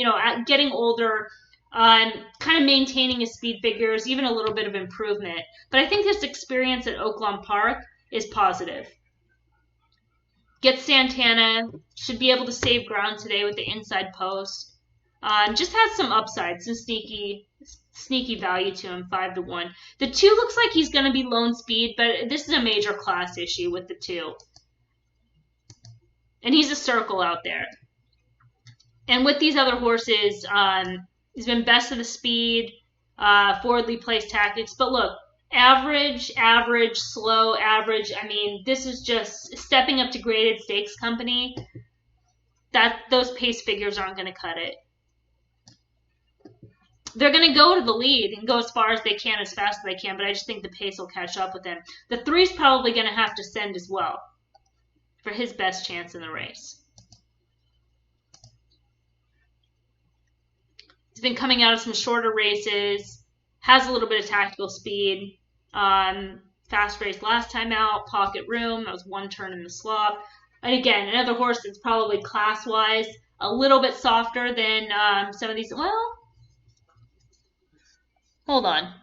getting older, kind of maintaining his speed figures, even a little bit of improvement. But I think this experience at Oaklawn Park is positive. Get Santana, should be able to save ground today with the inside post. Just has some upside, some sneaky value to him, 5-1. The 2 looks like he's going to be lone speed, but this is a major class issue with the 2. And he's a circle out there. And with these other horses, he's been best of the speed, forwardly placed tactics. But look, average, slow, average. I mean, this is just stepping up to graded stakes company. Those pace figures aren't going to cut it. They're going to go to the lead and go as far as they can, as fast as they can, but I just think the pace will catch up with them. The 3's probably going to have to send as well for his best chance in the race. He's been coming out of some shorter races, has a little bit of tactical speed. Fast race last time out, pocket room, that was 1 turn in the slop. And again, another horse that's probably class-wise a little bit softer than some of these. Well, hold on.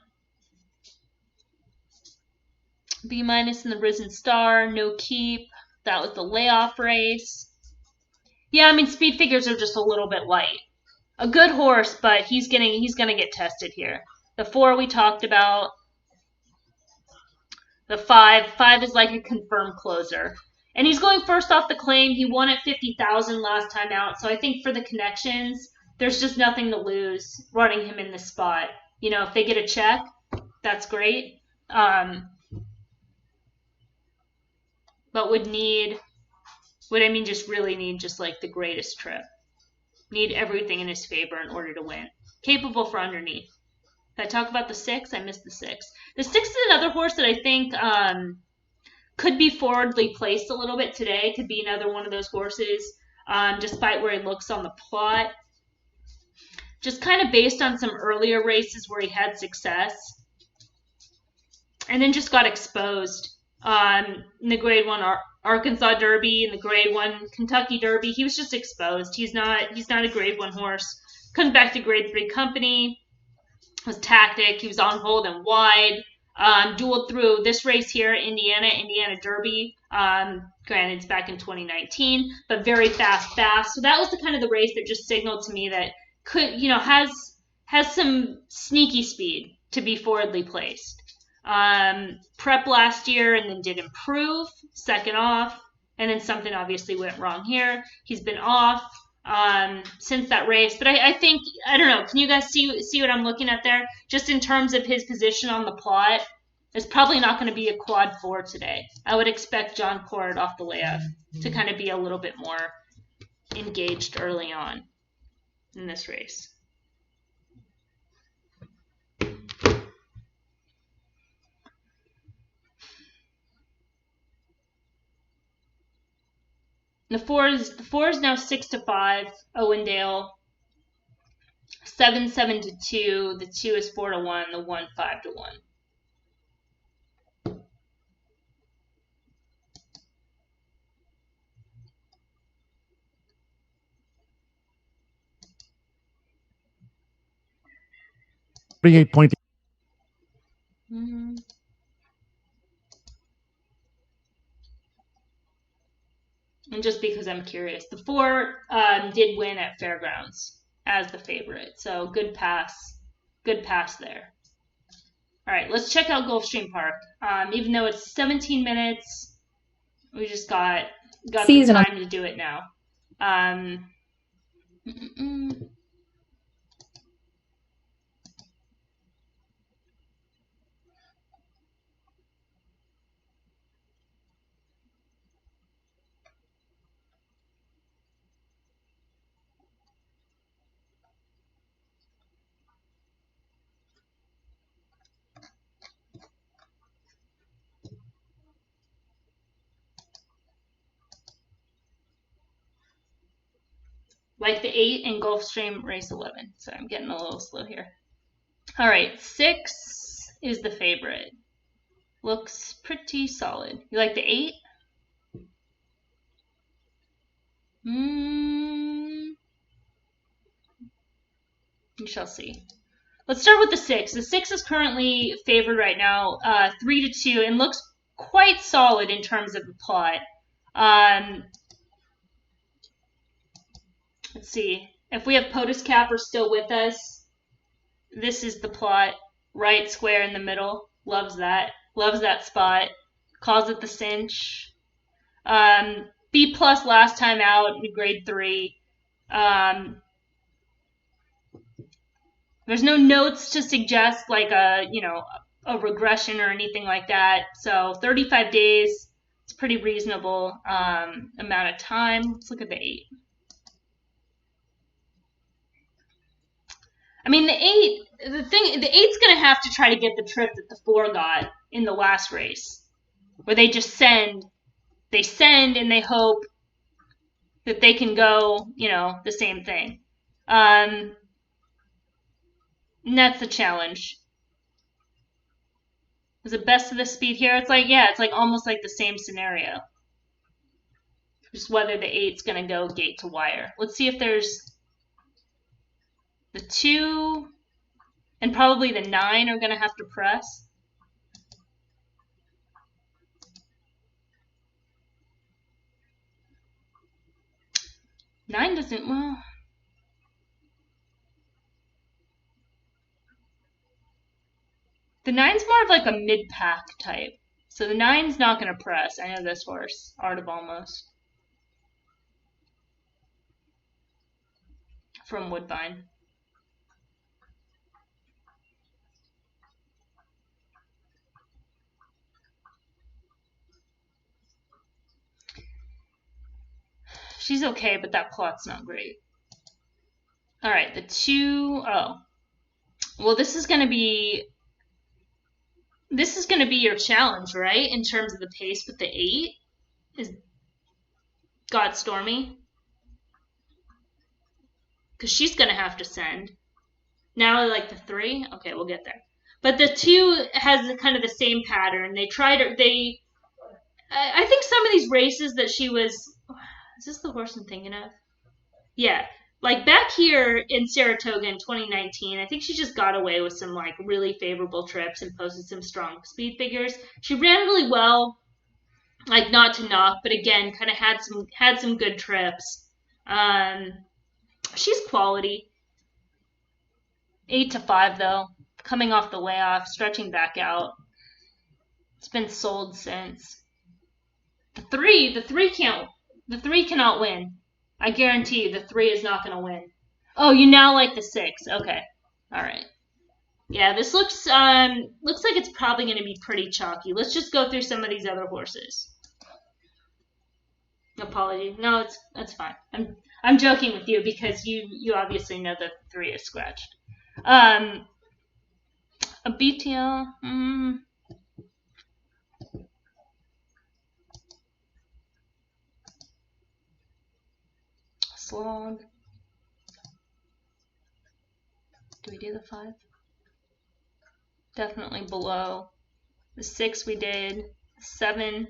B- in the Risen Star, no keep. That was the layoff race. Yeah, I mean, speed figures are just a little bit light. A good horse, but he's gonna get tested here. The 4 we talked about. The 5 is like a confirmed closer. And he's going first off the claim. He won at 50,000 last time out. So I think for the connections, there's just nothing to lose running him in this spot. If they get a check, that's great. But just really need just like the greatest trip. Need everything in his favor in order to win. Capable for underneath. Did I talk about the 6? I missed the 6. The 6 is another horse that I think could be forwardly placed a little bit today. Could be another one of those horses, despite where he looks on the plot. Just kind of based on some earlier races where he had success. And then just got exposed in the Grade 1 Arkansas Derby and the Grade 1 Kentucky Derby. He was just exposed. He's not a Grade 1 horse. Comes back to Grade 3 company. Was tactic. He was on hold and wide. Dueled through this race here, Indiana Derby. Granted, it's back in 2019, but very fast. So that was the kind of the race that just signaled to me that could, has some sneaky speed to be forwardly placed. Prep last year and then did improve, second off, and then something obviously went wrong here. He's been off since that race, but I think, I don't know, can you guys see what I'm looking at there? Just in terms of his position on the plot, it's probably not going to be a quad 4 today. I would expect John Cord off the layoff to kind of be a little bit more engaged early on in this race. The 4 is now 6-5. Owendale 7-2. The 2 is 4-1. The 1 5-1. $38.8. Mm-hmm. And just because I'm curious, the 4 did win at Fairgrounds as the favorite. So good pass there. All right, let's check out Gulfstream Park. Even though it's 17 minutes, we just got the time to do it now. Like the 8 in Gulfstream Race 11. So I'm getting a little slow here. All right, 6 is the favorite. Looks pretty solid. You like the 8? We shall see. Let's start with the 6. The 6 is currently favored right now, 3-2, and looks quite solid in terms of the plot. Let's see. If we have POTUS Capper still with us, this is the plot. Right square in the middle. Loves that. Loves that spot. Calls it the cinch. B plus last time out in grade 3. There's no notes to suggest like a regression or anything like that. So 35 days, it's pretty reasonable amount of time. Let's look at the 8. I mean, the 8's gonna have to try to get the trip that the 4 got in the last race, where they just send and they hope that they can go, the same thing. And that's the challenge. Is it best of the speed here? It's like almost like the same scenario. Just whether the 8's gonna go gate to wire. Let's see if there's the 2 and probably the 9 are gonna have to press. Nine doesn't, well. The 9's more of like a mid-pack type. So the 9's not going to press. I know this horse. Art of Almost. From Woodbine. She's okay, but that plot's not great. Alright, the 2... Oh. Well, this is going to be your challenge, right? In terms of the pace, but the 8 is God Stormy. Because she's going to have to send. Now, like the 3? Okay, we'll get there. But the 2 has kind of the same pattern. I think some of these races that she was... Is this the horse I'm thinking of? Yeah. Like back here in Saratoga in 2019, I think she just got away with some like really favorable trips and posted some strong speed figures. She ran really well, like not to knock, but again, kind of had some good trips. She's quality. 8-5 though, coming off the layoff, stretching back out. It's been sold since. The 3 cannot win. I guarantee you the 3 is not going to win. Oh, you now like the 6. Okay. All right. Yeah, this looks like it's probably going to be pretty chalky. Let's just go through some of these other horses. Apology. No, that's fine. I'm joking with you because you obviously know that the 3 is scratched. A BTL. Slog. Do we do the 5? Definitely below. The 6 we did. 7.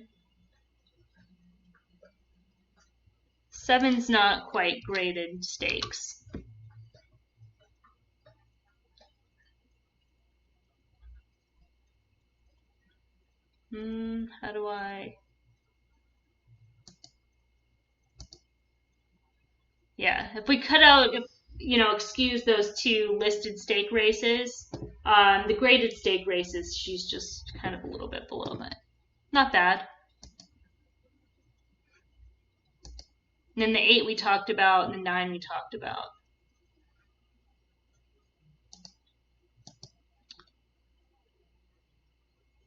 7's not quite graded stakes. How do I... Yeah, if we cut out, excuse those 2 listed stake races, the graded stake races, she's just kind of a little bit below that. Not bad. And then the 8 we talked about, and the 9 we talked about.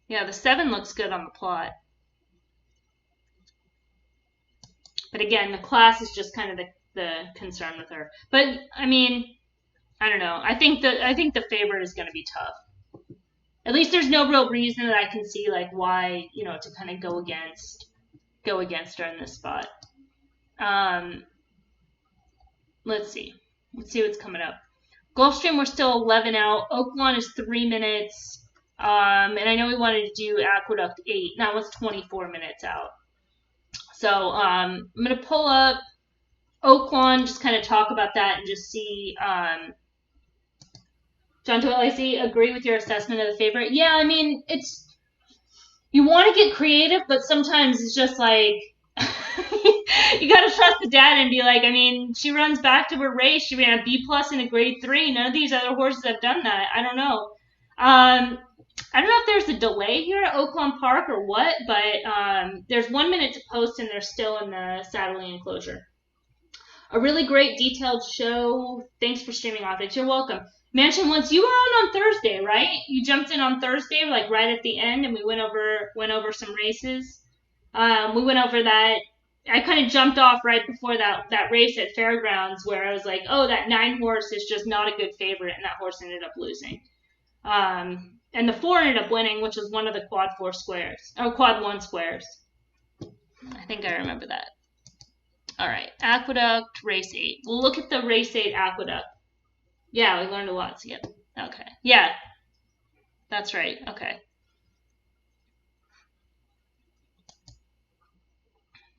Yeah, the 7 looks good on the plot. But again, the class is just kind of the concern with her. But I mean, I don't know. I think the favorite is going to be tough. At least there's no real reason that I can see like why to kind of go against her in this spot. Let's see what's coming up. Gulfstream, we're still 11 out. Oaklawn is 3 minutes. And I know we wanted to do Aqueduct 8. Now it's 24 minutes out. So I'm going to pull up Oaklawn, just kind of talk about that and just see John Doyle, I see, agree with your assessment of the favorite. Yeah, I mean, you want to get creative, but sometimes it's just like, you got to trust the data and be like, I mean, she runs back to her race. She ran a B+ in a grade 3. None of these other horses have done that. I don't know. I don't know if there's a delay here at Oaklawn Park or what, but there's 1 minute to post and they're still in the saddling enclosure. A really great detailed show. Thanks for streaming off it. You're welcome. Mansion, once you were on Thursday, right? You jumped in on Thursday, like right at the end, and we went over some races. We went over that. I kind of jumped off right before that race at Fairgrounds where I was like, oh, that 9 horse is just not a good favorite, and that horse ended up losing. And the 4 ended up winning, which was one of the quad 4 squares, or quad 1 squares. I think I remember that. All right, Aqueduct, race 8. We'll look at the race 8 Aqueduct. Yeah, we learned a lot. So, yep. Okay. Yeah, that's right. Okay.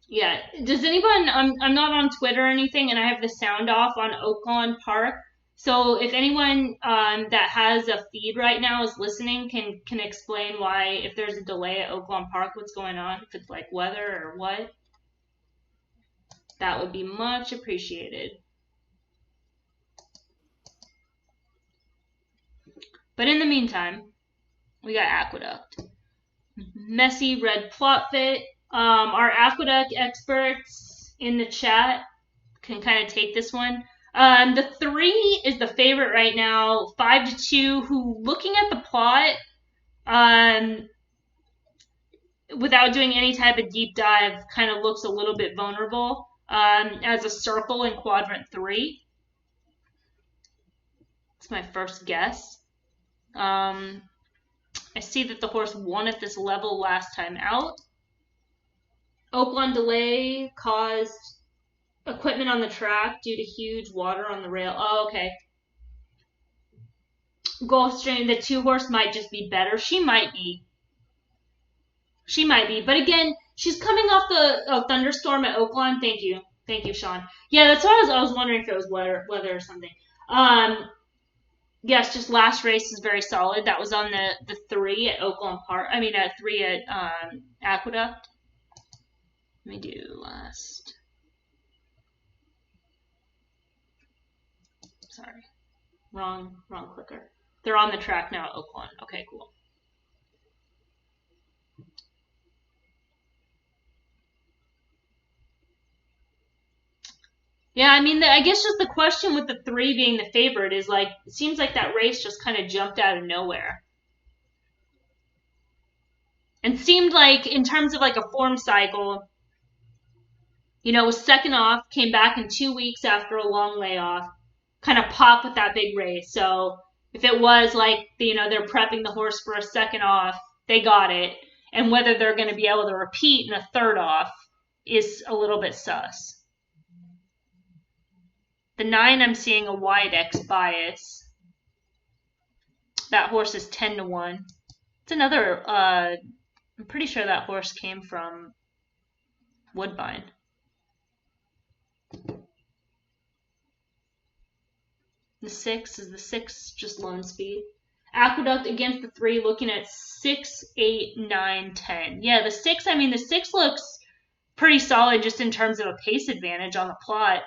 Yeah. Does anyone? I'm not on Twitter or anything, and I have the sound off on Oaklawn Park. So if anyone that has a feed right now is listening, can explain why, if there's a delay at Oaklawn Park, what's going on? If it's like weather or what, that would be much appreciated. But in the meantime, we got Aqueduct. Messy red plot fit. Our Aqueduct experts in the chat can kind of take this one. The 3 is the favorite right now, 5-2, who, looking at the plot, without doing any type of deep dive, kind of looks a little bit vulnerable as a circle in quadrant 3. It's my first guess. I see that the horse won at this level last time out. Oaklawn delay caused equipment on the track due to huge water on the rail. Oh, okay. Gulfstream, the 2 horse might just be better. She might be. But again, she's coming off the thunderstorm at Oaklawn. Thank you, Sean. Yeah, that's what I was wondering if it was weather or something. Yes, just last race is very solid. That was on the 3 at Oaklawn Park. I mean, 3 at Aqueduct. Let me do last. Sorry, wrong clicker. They're on the track now at Oaklawn. Okay, cool. Yeah, I mean, I guess just the question with the 3 being the favorite is like, it seems like that race just kind of jumped out of nowhere. And seemed like, in terms of like a form cycle, was second off, came back in 2 weeks after a long layoff, kind of popped with that big race. So if it was like, they're prepping the horse for a second off, they got it. And whether they're going to be able to repeat in a third off is a little bit sus. The 9, I'm seeing a wide X bias. That horse is 10-1. It's another, I'm pretty sure that horse came from Woodbine. The 6 is the 6, just lone speed. Aqueduct against the 3, looking at 6, 8, 9, 10. Yeah, the 6, the 6 looks pretty solid just in terms of a pace advantage on the plot.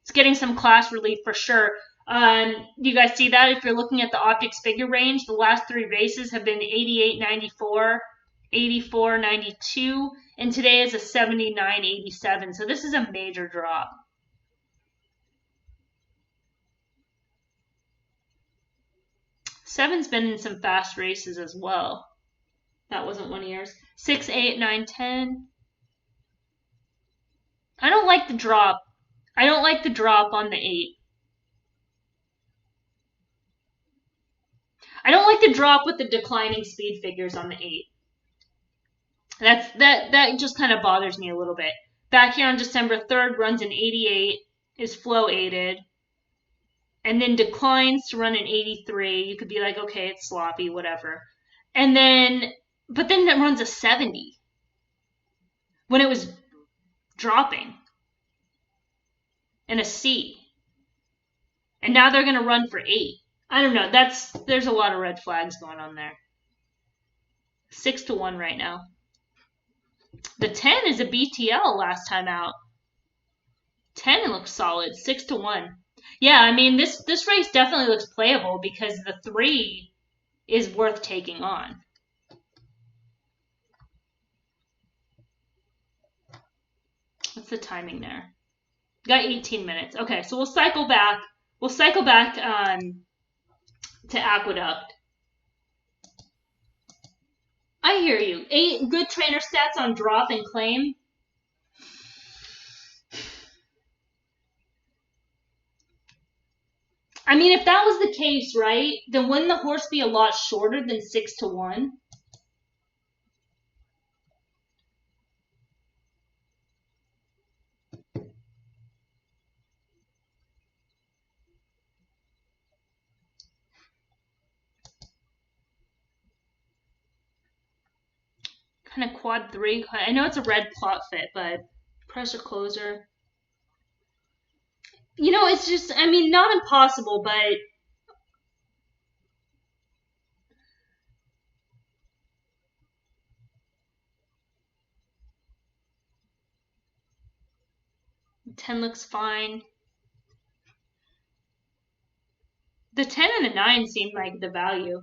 It's getting some class relief for sure. You guys see that? If you're looking at the optics figure range, the last 3 races have been 88, 94, 84, 92, and today is a 79, 87. So this is a major drop. Seven's been in some fast races as well. That wasn't one of yours. 6, 8, 9, 10. I don't like the drop. I don't like the drop on the 8. I don't like the drop with the declining speed figures on the 8. That just kind of bothers me a little bit. Back here on December 3rd, runs an 88, is flow aided, and then declines to run an 83. You could be like, okay, it's sloppy, whatever. And then, but then it runs a 70 when it was dropping. And a C. And now they're going to run for 8. I don't know. There's a lot of red flags going on there. 6-1 right now. The 10 is a BTL last time out. 10 looks solid. 6-1. Yeah, I mean this race definitely looks playable because the 3 is worth taking on. What's the timing there? Got 18 minutes. Okay, so we'll cycle back. We'll cycle back to Aqueduct. I hear you. 8 good trainer stats on drop and claim. I mean, if that was the case, right, then wouldn't the horse be a lot shorter than 6-1? Kind of quad 3. I know it's a red plot fit, but pressure closer. You know, it's just, I mean, not impossible, but ten looks fine. The 10 and the 9 seem like the value.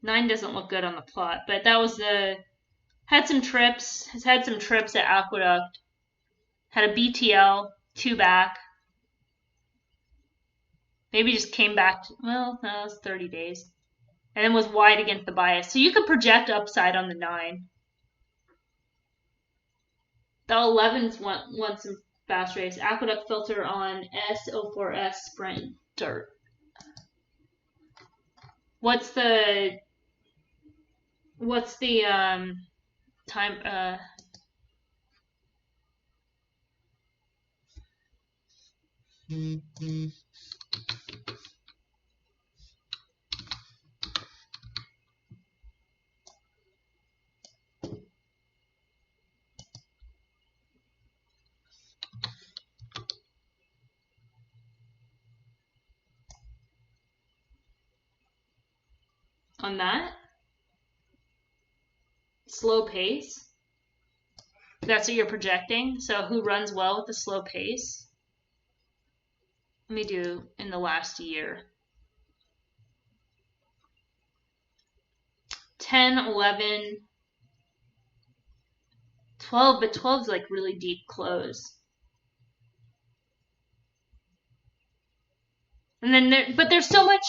Nine doesn't look good on the plot, but that was had some trips. Has had some trips at Aqueduct. Had a BTL, 2 back. Maybe just came back. Well, no, it was 30 days. And then was wide against the bias. So you could project upside on the 9. The 11s want some fast race. Aqueduct filter on S04S Sprint Dirt. What's the time? On that slow pace. That's what you're projecting. So who runs well with the slow pace? Let me do in the last year. 10, 11, 12, but 12 is like really deep close. And then there's so much.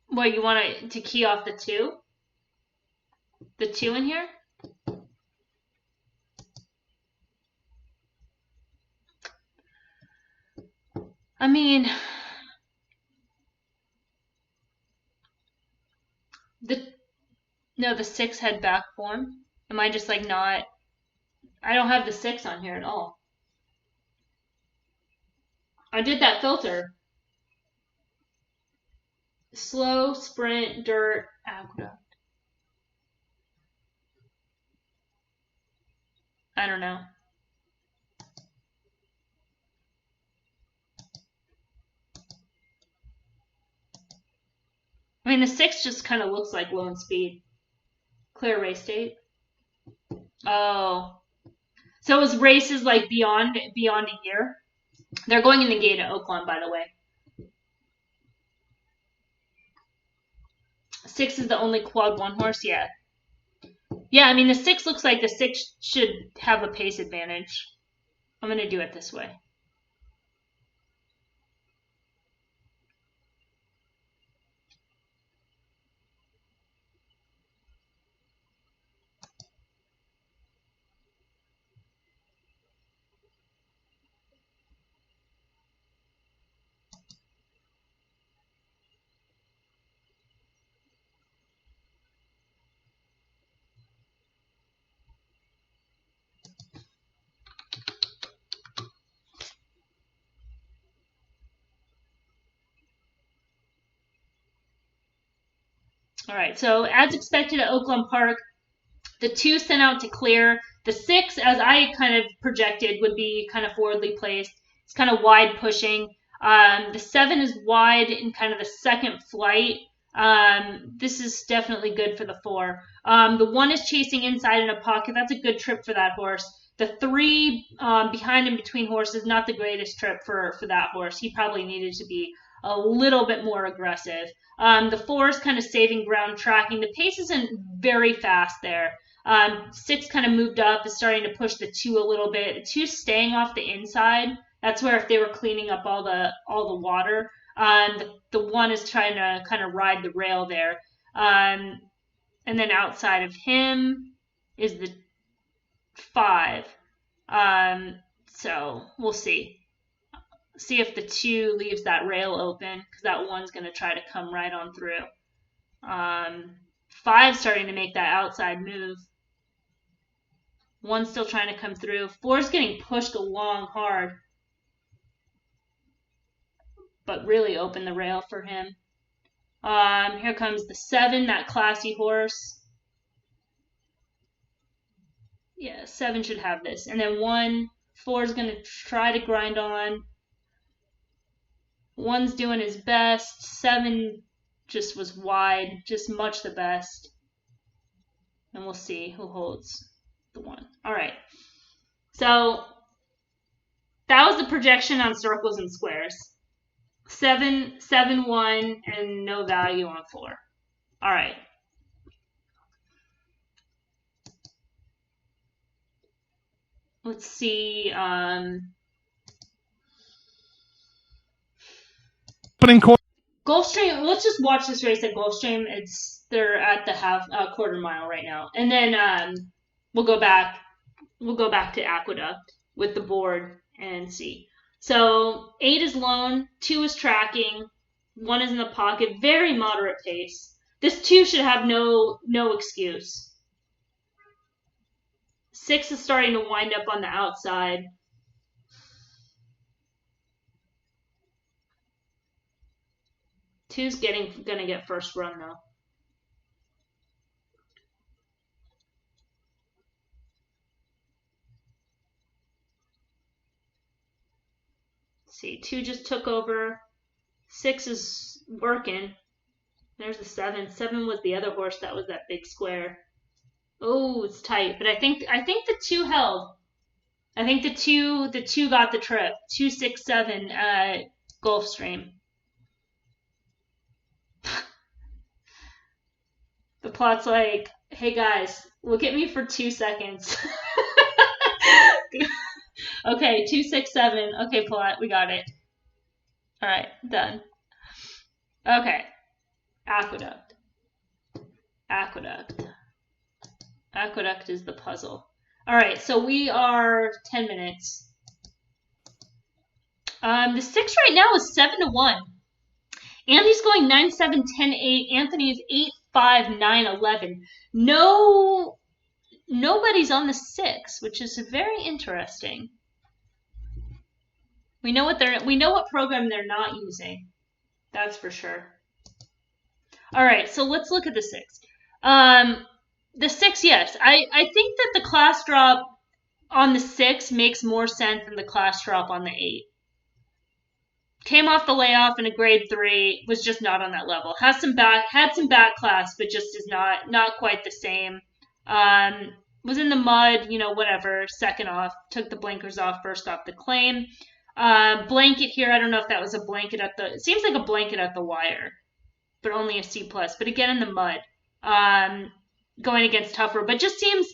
What, you want to key off the 2? The 2 in here? I mean, the 6 had back form. Am I just like not? I don't have the 6 on here at all. I did that filter. Slow, sprint, dirt, aqueduct. I don't know. I mean, the 6 just kind of looks like lone speed. Clear race date. Oh. So it was races like beyond a year? They're going in the gate at Oaklawn, by the way. 6 is the only quad 1 horse? Yeah. Yeah, I mean, the 6 looks like the 6 should have a pace advantage. I'm going to do it this way. All right, so as expected at Oaklawn Park, the 2 sent out to clear. The 6, as I kind of projected, would be kind of forwardly placed. It's kind of wide pushing. The 7 is wide in kind of the second flight. This is definitely good for the 4. The 1 is chasing inside in a pocket. That's a good trip for that horse. The 3 behind and between horses, not the greatest trip for that horse. He probably needed to be a little bit more aggressive. The 4 is kind of saving ground, tracking. The pace isn't very fast there. 6 kind of moved up, is starting to push the 2 a little bit. The 2 staying off the inside. That's where if they were cleaning up all the water, the 1 is trying to kind of ride the rail there. And then outside of him is the 5. So we'll see. See if the 2 leaves that rail open, because that 1's going to try to come right on through. 5 starting to make that outside move. 1's still trying to come through. 4's getting pushed along hard, but really open the rail for him. Here comes the 7, that classy horse. Yeah, 7 should have this. And then 4's going to try to grind on. 1's doing his best. 7 just was wide, just much the best. And we'll see who holds the 1. All right. So that was the projection on circles and squares. 7, 7, 1, and no value on 4. All right. Let's see. Gulfstream. Let's just watch this race at Gulfstream. They're at the quarter mile right now, and then we'll go back. We'll go back to Aqueduct with the board and see. So 8 is lone, 2 is tracking, 1 is in the pocket. Very moderate pace. This 2 should have no excuse. 6 is starting to wind up on the outside. Two's gonna get first run though. Let's see, 2 just took over. 6 is working. There's the 7. 7 was the other horse that was that big square. Oh, it's tight, but I think the 2 held. I think the two got the trip. 2, 6, 7 at Gulfstream. The plot's like, hey guys, look at me for 2 seconds. Okay, 2, 6, 7. Okay, plot, we got it. All right, done. Okay, Aqueduct. Aqueduct. Aqueduct is the puzzle. All right, so we are 10 minutes. The 6 right now is 7-1. Andy's going 9, 7, 10, 8. Anthony is 8, 5, 9, 11. Nobody's on the 6, which is very interesting. We know what program they're not using. That's for sure. All right, so let's look at the 6. The 6, yes. I think that the class drop on the 6 makes more sense than the class drop on the 8. Came off the layoff in a grade 3, was just not on that level. Had some back class, but just is not quite the same. Was in the mud, whatever. Second off, took the blinkers off, first off the claim. Blanket here, I don't know if that was a blanket it seems like a blanket at the wire, but only a C+. But again, in the mud, going against tougher, but just seems,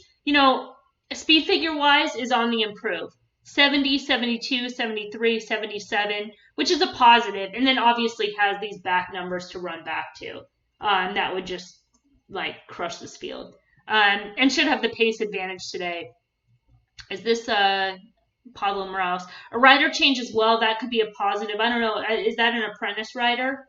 speed figure wise is on the improve. 70, 72, 73, 77, which is a positive, and then obviously has these back numbers to run back to. That would just crush this field. And should have the pace advantage today. Is this Pablo Morales? A rider change as well, that could be a positive. I don't know, is that an apprentice rider?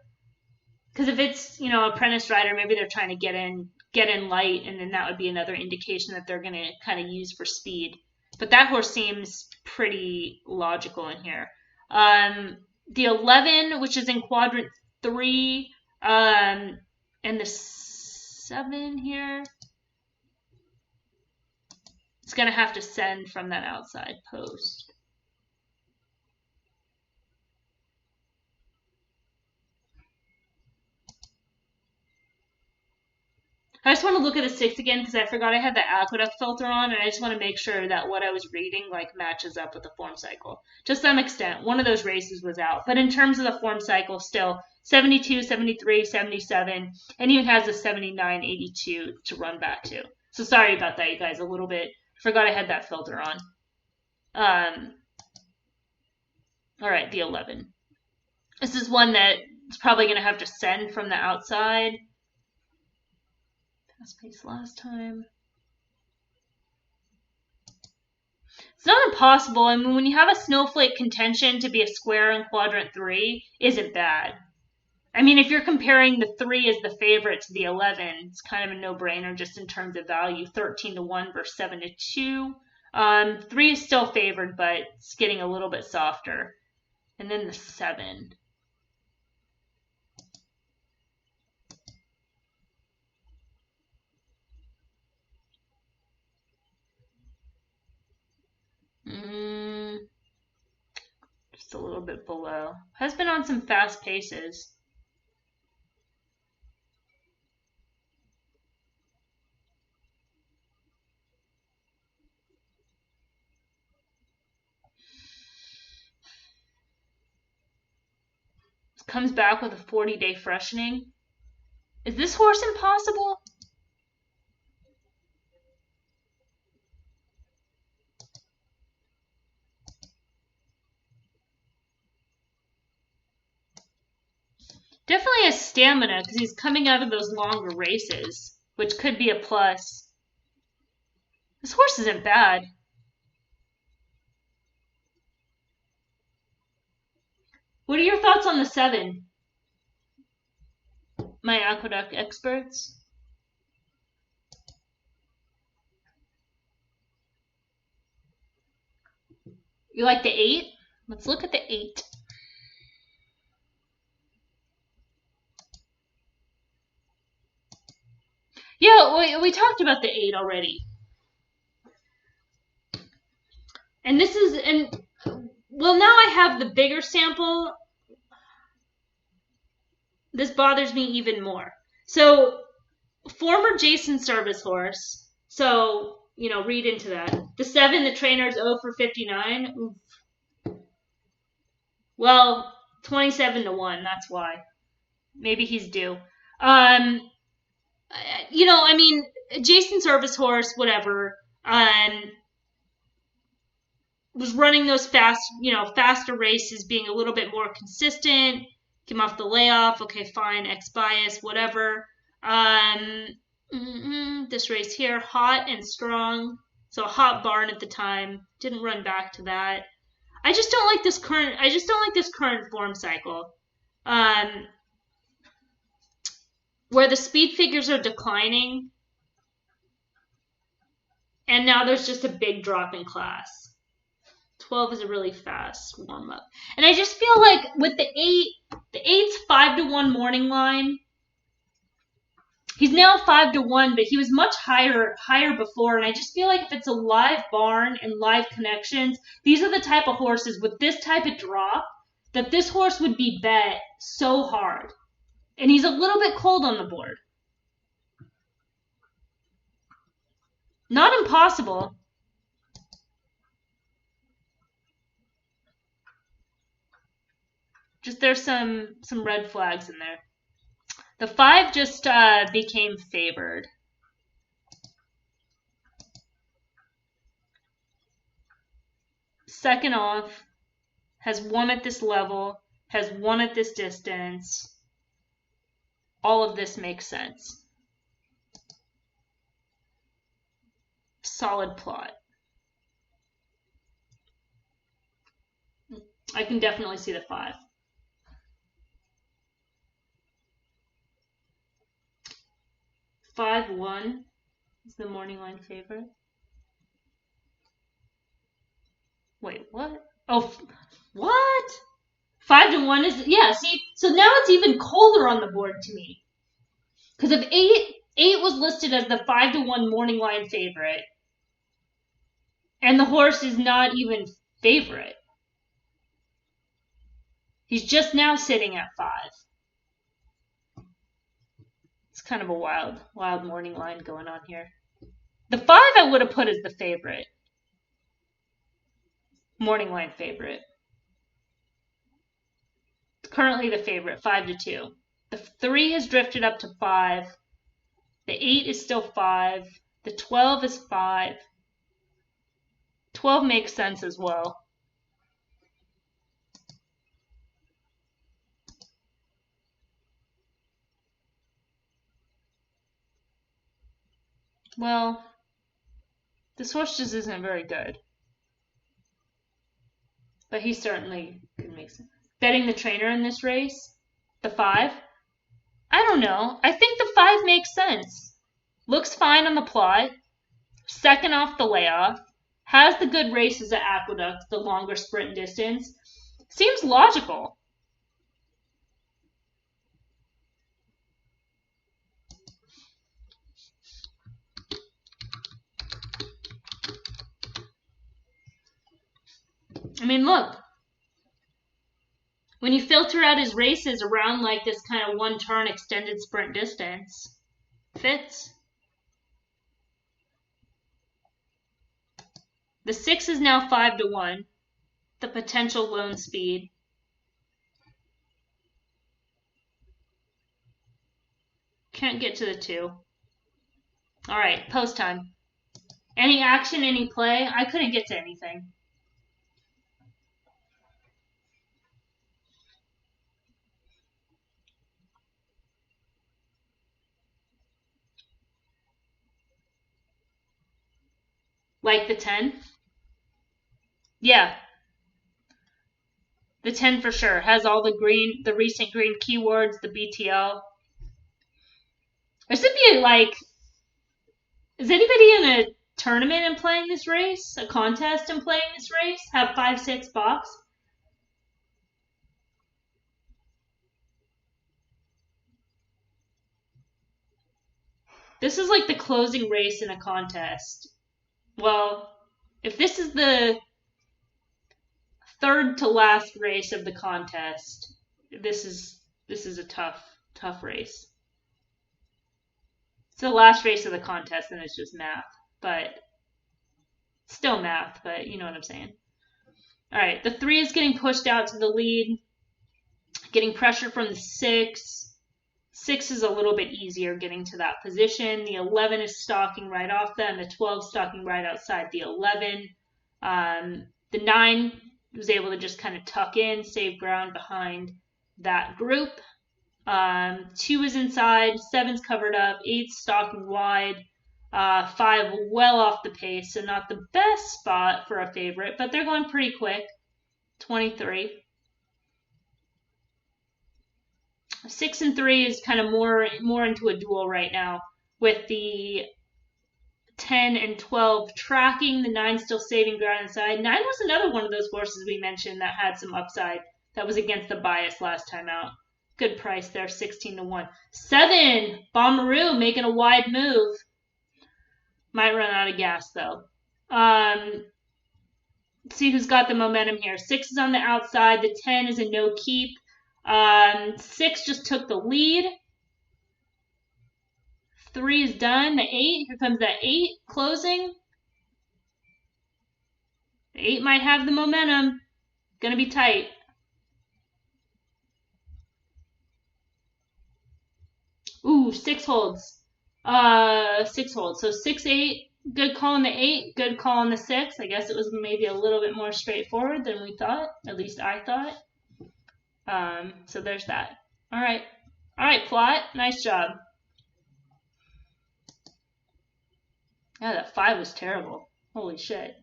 Because if it's, apprentice rider, maybe they're trying to get in light, and then that would be another indication that they're going to kind of use for speed. But that horse seems pretty logical in here. The 11, which is in quadrant 3, and the 7 here. It's going to have to send from that outside post. I just want to look at the 6 again because I forgot I had the aqueduct filter on, and I just want to make sure that what I was reading like matches up with the form cycle. To some extent, one of those races was out. But in terms of the form cycle, still 72, 73, 77, and even has a 79, 82 to run back to. So sorry about that, you guys, a little bit. I forgot I had that filter on. All right, the 11. This is one that is probably going to have to send from the outside. Fast pace last time. It's not impossible. I mean, when you have a snowflake contention, to be a square in quadrant 3 isn't bad. I mean, if you're comparing the 3 as the favorite to the 11, it's kind of a no-brainer just in terms of value. 13 to 1 versus 7 to 2. 3 is still favored, but it's getting a little bit softer. And then the 7. Just a little bit below. Has been on some fast paces. Comes back with a 40-day freshening. Is this horse impossible? Definitely has stamina because he's coming out of those longer races, which could be a plus. This horse isn't bad. What are your thoughts on the 7? My aqueduct experts. You like the 8? Let's look at the 8. Yeah, we talked about the 8 already. And this is, well, now I have the bigger sample. This bothers me even more. So, former Jason service horse. So, read into that. The 7, the trainer's 0 for 59. Oof. Well, 27 to 1, that's why. Maybe he's due. I mean, Jason service horse, whatever, was running those faster races, being a little bit more consistent. Came off the layoff. Okay, fine. X bias, whatever. This race here, hot and strong. So a hot barn at the time. Didn't run back to that. I just don't like this current form cycle. Where the speed figures are declining. And now there's just a big drop in class. 12 is a really fast warm-up. And I just feel like with the 8's 5 to 1 morning line. He's now 5 to 1, but he was much higher before. And I just feel like if it's a live barn and live connections, these are the type of horses with this type of drop that this horse would be bet so hard. And he's a little bit cold on the board. Not impossible. Just there's some red flags in there. The 5 just became favored. Second off, has won at this level, has won at this distance. All of this makes sense. Solid plot. I can definitely see the 5. 5-1 is the morning line favorite. Wait, what? Oh, what? 5 to 1 is, yeah, see, so now it's even colder on the board to me. Because if 8 8 was listed as the 5-1 morning line favorite. And the horse is not even favorite. He's just now sitting at 5. It's kind of a wild morning line going on here. The 5 I would have put as the favorite. Morning line favorite. Currently the favorite, 5-2. The 3 has drifted up to 5. The 8 is still 5. The 12 is 5. 12 makes sense as well. Well, this horse just isn't very good. But he certainly could make sense. Betting the trainer in this race? The 5? I don't know. I think the 5 makes sense. Looks fine on the plot. Second off the layoff. Has the good races at Aqueduct, the longer sprint distance. Seems logical. I mean, look. When you filter out his races around like this kind of one-turn extended sprint distance, fits. The 6 is now 5-1. The potential lone speed. Can't get to the 2. All right, post time. Any action, any play? I couldn't get to anything. Like the 10? Yeah. The 10 for sure. Has all the recent green keywords, the BTL. There should be like, is anybody in a tournament and playing this race? A contest and playing this race? Have 5-6 box? This is like the closing race in a contest. Well, if this is the third to last race of the contest, this is a tough race. It's the last race of the contest, and it's just math, but still math. But you know what I'm saying. All right, the 3 is getting pushed out to the lead, getting pressure from the 6. 6 is a little bit easier getting to that position. The 11 is stalking right off them. The 12 stalking right outside the 11. The 9 was able to just kind of tuck in, save ground behind that group. 2 is inside. 7's covered up. 8's stalking wide. 5 well off the pace, so not the best spot for a favorite, but they're going pretty quick. 23. 6 and 3 is kind of more into a duel right now, with the 10 and 12 tracking, the 9 still saving ground inside. 9 was another one of those horses we mentioned that had some upside, that was against the bias last time out. Good price there, 16-1. 7, Bombaroo making a wide move. Might run out of gas though. Let's see who's got the momentum here. 6 is on the outside. The 10 is a no keep. 6 just took the lead. 3 is done. The 8, here comes that 8 closing. The 8 might have the momentum. Gonna be tight. Ooh, 6 holds. 6 holds. So 6-8. Good call on the 8. Good call on the 6. I guess it was maybe a little bit more straightforward than we thought. At least I thought. So there's that. All right, plot. Nice job. Yeah, that 5 was terrible. Holy shit.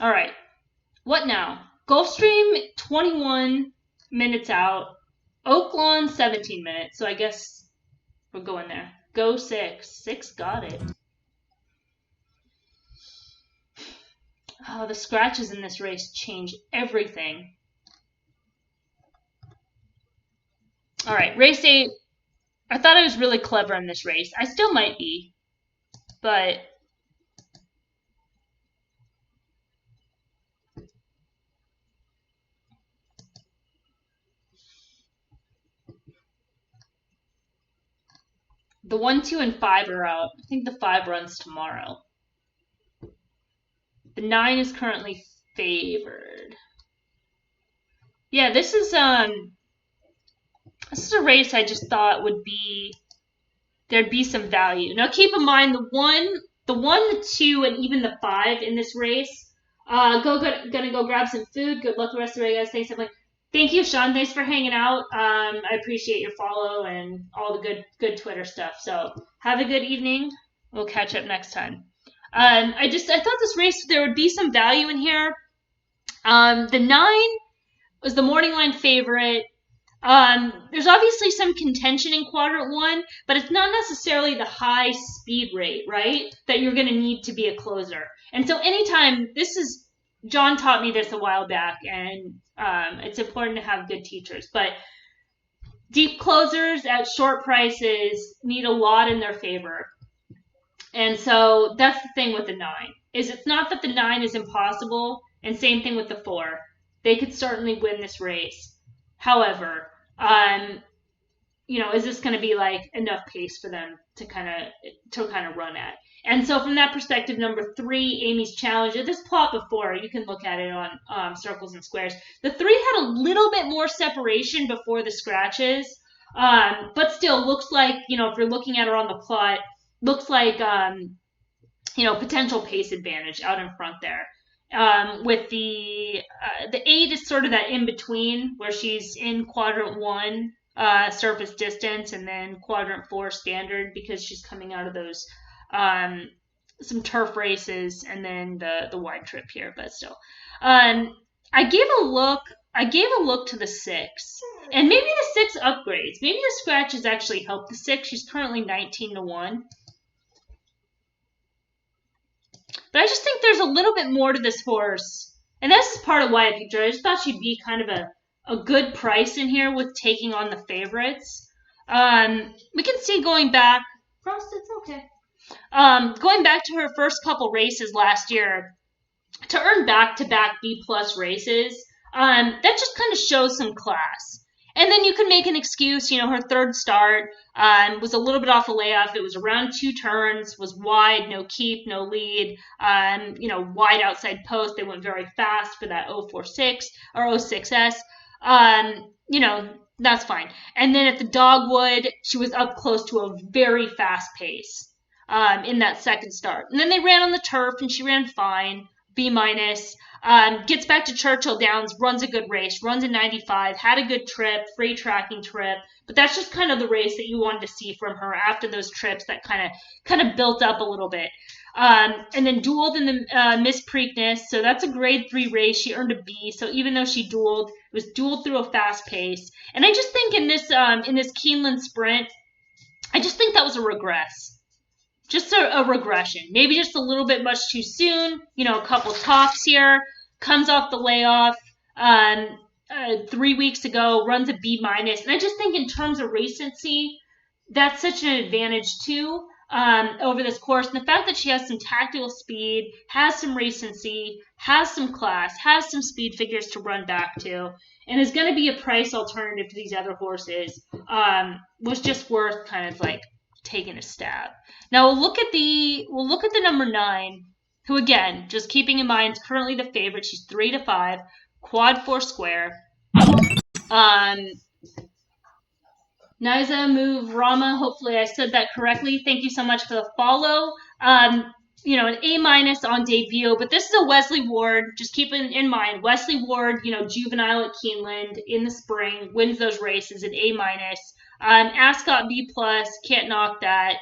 All right. What now? Gulfstream 21 minutes out. Oaklawn 17 minutes. So I guess we're going there. Go 6. 6 got it. Oh, the scratches in this race change everything. All right, race 8. I thought I was really clever in this race. I still might be, but the 1, 2, and 5 are out. I think the 5 runs tomorrow. The 9 is currently favored. Yeah, this is a race I just thought there'd be some value. Now keep in mind the 1, the 2, and even the 5 in this race. Gonna go grab some food. Good luck the rest of the day, guys. Thanks, everyone. Thank you, Sean. Thanks for hanging out. I appreciate your follow and all the good Twitter stuff. So have a good evening. We'll catch up next time. I thought this race there would be some value in here. The 9 was the morning line favorite. There's obviously some contention in quadrant 1, but it's not necessarily the high speed rate, right? That you're going to need to be a closer. And so anytime, John taught me this a while back, and it's important to have good teachers. But deep closers at short prices need a lot in their favor. And so that's the thing with the 9, is it's not that the 9 is impossible, and same thing with the 4. They could certainly win this race. However, is this going to be like enough pace for them to kind of run at? And so from that perspective, number 3, Amy's Challenge. This plot before, you can look at it on Circles and Squares. The 3 had a little bit more separation before the scratches, but still looks like, if you're looking at her on the plot, looks like, potential pace advantage out in front there. With the 8 is sort of that in between where she's in quadrant 1 surface distance and then quadrant 4 standard because she's coming out of those some turf races and then the wide trip here, but still. I gave a look to the 6, and maybe the 6 upgrades. Maybe the scratches actually help the 6. She's currently 19-1. But I just think there's a little bit more to this horse. And this is part of why I picked her. I just thought she'd be kind of a good price in here with taking on the favorites. We can see going back. Frost, it's okay. Going back to her first couple races last year, to earn back-to-back B-plus races, that just kind of shows some class. And then you can make an excuse, her third start was a little bit off a layoff. It was around 2 turns, was wide, no keep, no lead, wide outside post. They went very fast for that 046 or 06S. That's fine. And then at the Dogwood, she was up close to a very fast pace in that second start. And then they ran on the turf, and she ran fine. B-. Gets back to Churchill Downs, runs a good race, runs a 95, had a good trip, free tracking trip, but that's just kind of the race that you wanted to see from her after those trips that kind of built up a little bit. And then dueled in the Miss Preakness, so that's a grade 3 race. She earned a B, so even though she dueled, it was dueled through a fast pace. And I just think in this Keeneland Sprint, I just think that was a regress. Just a regression. Maybe just a little bit much too soon. A couple tops here. Comes off the layoff 3 weeks ago. Runs a B-. And I just think in terms of recency, that's such an advantage too over this course. And the fact that she has some tactical speed, has some recency, has some class, has some speed figures to run back to, and is going to be a price alternative to these other horses, was just worth kind of like taking a stab. Now we'll look at the number 9, who again, just keeping in mind, is currently the favorite. She's 3-5, quad 4 square. Niza Move Rama, hopefully I said that correctly. Thank you so much for the follow. An A- on debut, but this is a Wesley Ward. Just keep in mind, Wesley Ward, juvenile at Keeneland in the spring, wins those races, an A-. Ascot B+, can't knock that.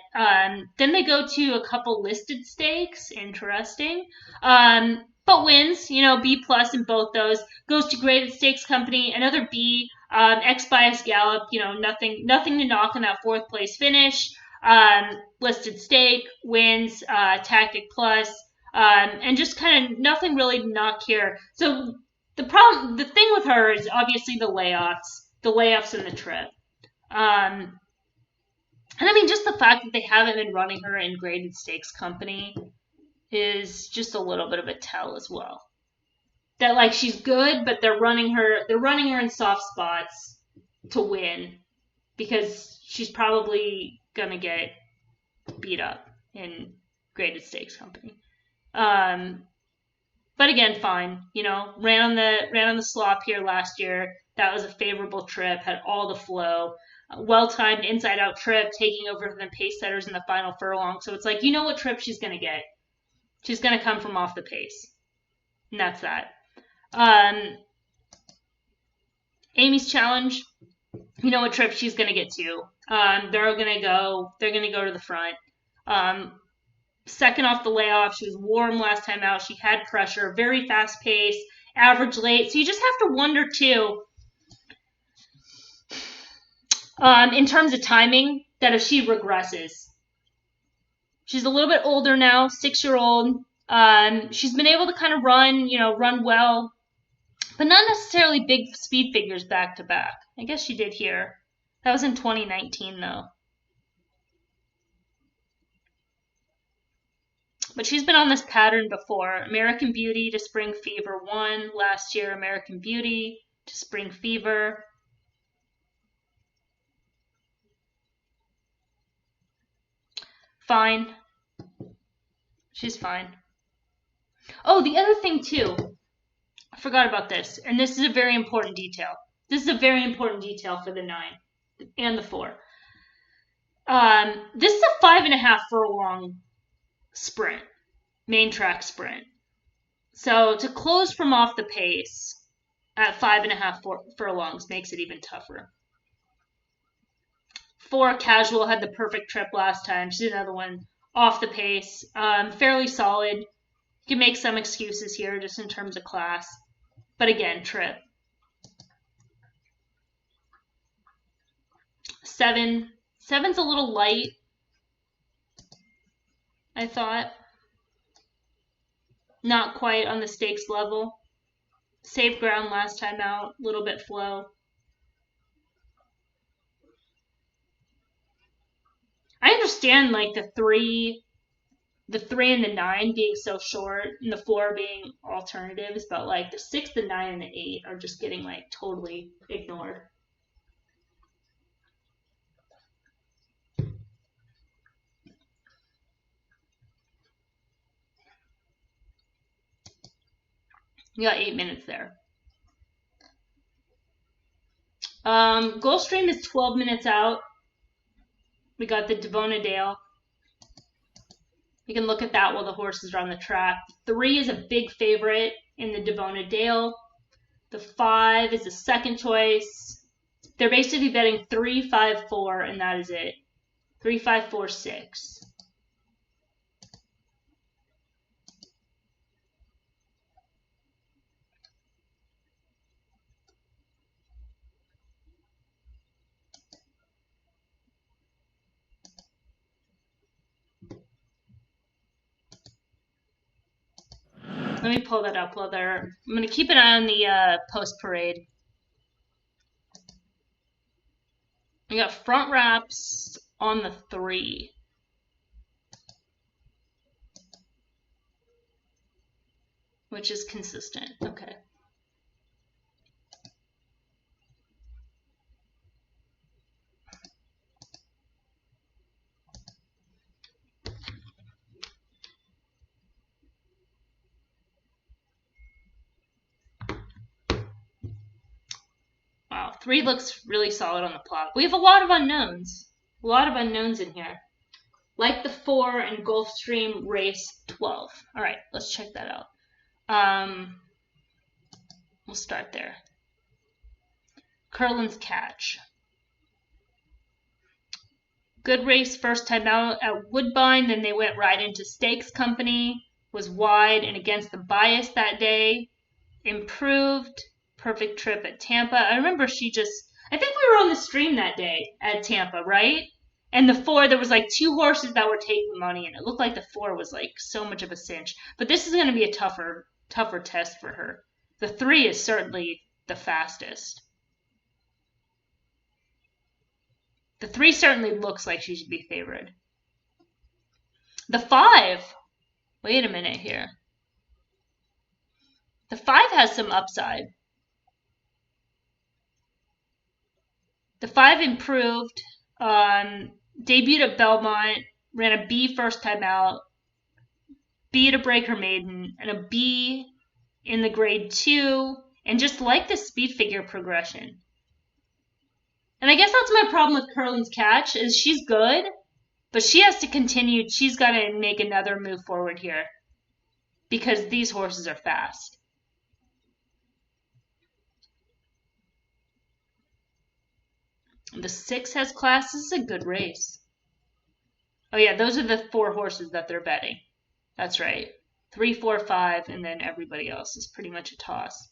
Then they go to a couple listed stakes, interesting. But wins, B+ in both those. Goes to Graded Stakes Company, another B. X-Bias Gallop, nothing to knock on that 4th place finish. Listed stake, wins, Tactic Plus, and just kind of nothing really to knock here. So the thing with her is obviously the layoffs and the trip. And I mean, just the fact that they haven't been running her in graded stakes company is just a little bit of a tell as well. That like she's good, but they're running her in soft spots to win because she's probably gonna get beat up in graded stakes company. But again, fine. You know, ran on the slop here last year. That was a favorable trip. Had all the flow. Well-timed inside-out trip, taking over the pace setters in the final furlong. So it's like, you know what trip she's going to get. She's going to come from off the pace. And that's that. Amy's challenge, you know what trip she's going to get to. They're going to go to the front. Second off the layoff, she was warm last time out. She had pressure, very fast pace, average late. So you just have to wonder too, in terms of timing, that if she regresses. She's a little bit older now, 6-year-old. She's been able to kind of run well, but not necessarily big speed figures back to back. I guess she did here. That was in 2019 though. But she's been on this pattern before. American Beauty to Spring Fever 1 last year. American Beauty to Spring Fever. Fine. She's fine. Oh, the other thing too. I forgot about this. And this is a very important detail. This is a very important detail for the 9 and the 4. This is a 5.5 furlong sprint, main track sprint. So to close from off the pace at 5.5 furlongs makes it even tougher. 4 casual had the perfect trip last time. She's another one off the pace, fairly solid. You can make some excuses here just in terms of class, but again, trip. 7. 7's a little light, I thought. Not quite on the stakes level. Saved ground last time out, a little bit flow. I understand like the 3 and the 9 being so short and the 4 being alternatives, but like the 6, the 9, and the 8 are just getting like totally ignored. You got 8 minutes there. Gulfstream is 12 minutes out. We got the Devona Dale. You can look at that while the horses are on the track. 3 is a big favorite in the Devona Dale. The 5 is a second choice. They're basically betting 3, 5, 4, and that is it. 3, 5, 4, 6. Let me pull that up while I'm going to keep an eye on the post-parade. We got front wraps on the 3. Which is consistent. Okay. Wow, 3 looks really solid on the plot. We have a lot of unknowns. A lot of unknowns in here. Like the 4 and Gulfstream race 12. All right, let's check that out. We'll start there. Curlin's Catch. Good race first time out at Woodbine. Then they went right into Stakes Company. Was wide and against the bias that day. Improved. Perfect trip at Tampa. I remember I think we were on the stream that day at Tampa, right? And the 4, there was like 2 horses that were taking money, and it looked like the 4 was like so much of a cinch. But this is going to be a tougher test for her. The 3 is certainly the fastest. The 3 certainly looks like she should be favored. The 5. Wait a minute here. The 5 has some upside. The 5 improved, debuted at Belmont, ran a B first time out, B to break her maiden, and a B in the grade 2, and just like the speed figure progression. And I guess that's my problem with Curlin's Catch, is she's good, but she has to continue. She's got to make another move forward here because these horses are fast. The 6 has class. This is a good race. Oh yeah, those are the 4 horses that they're betting. That's right. 3, 4, 5, and then everybody else is pretty much a toss.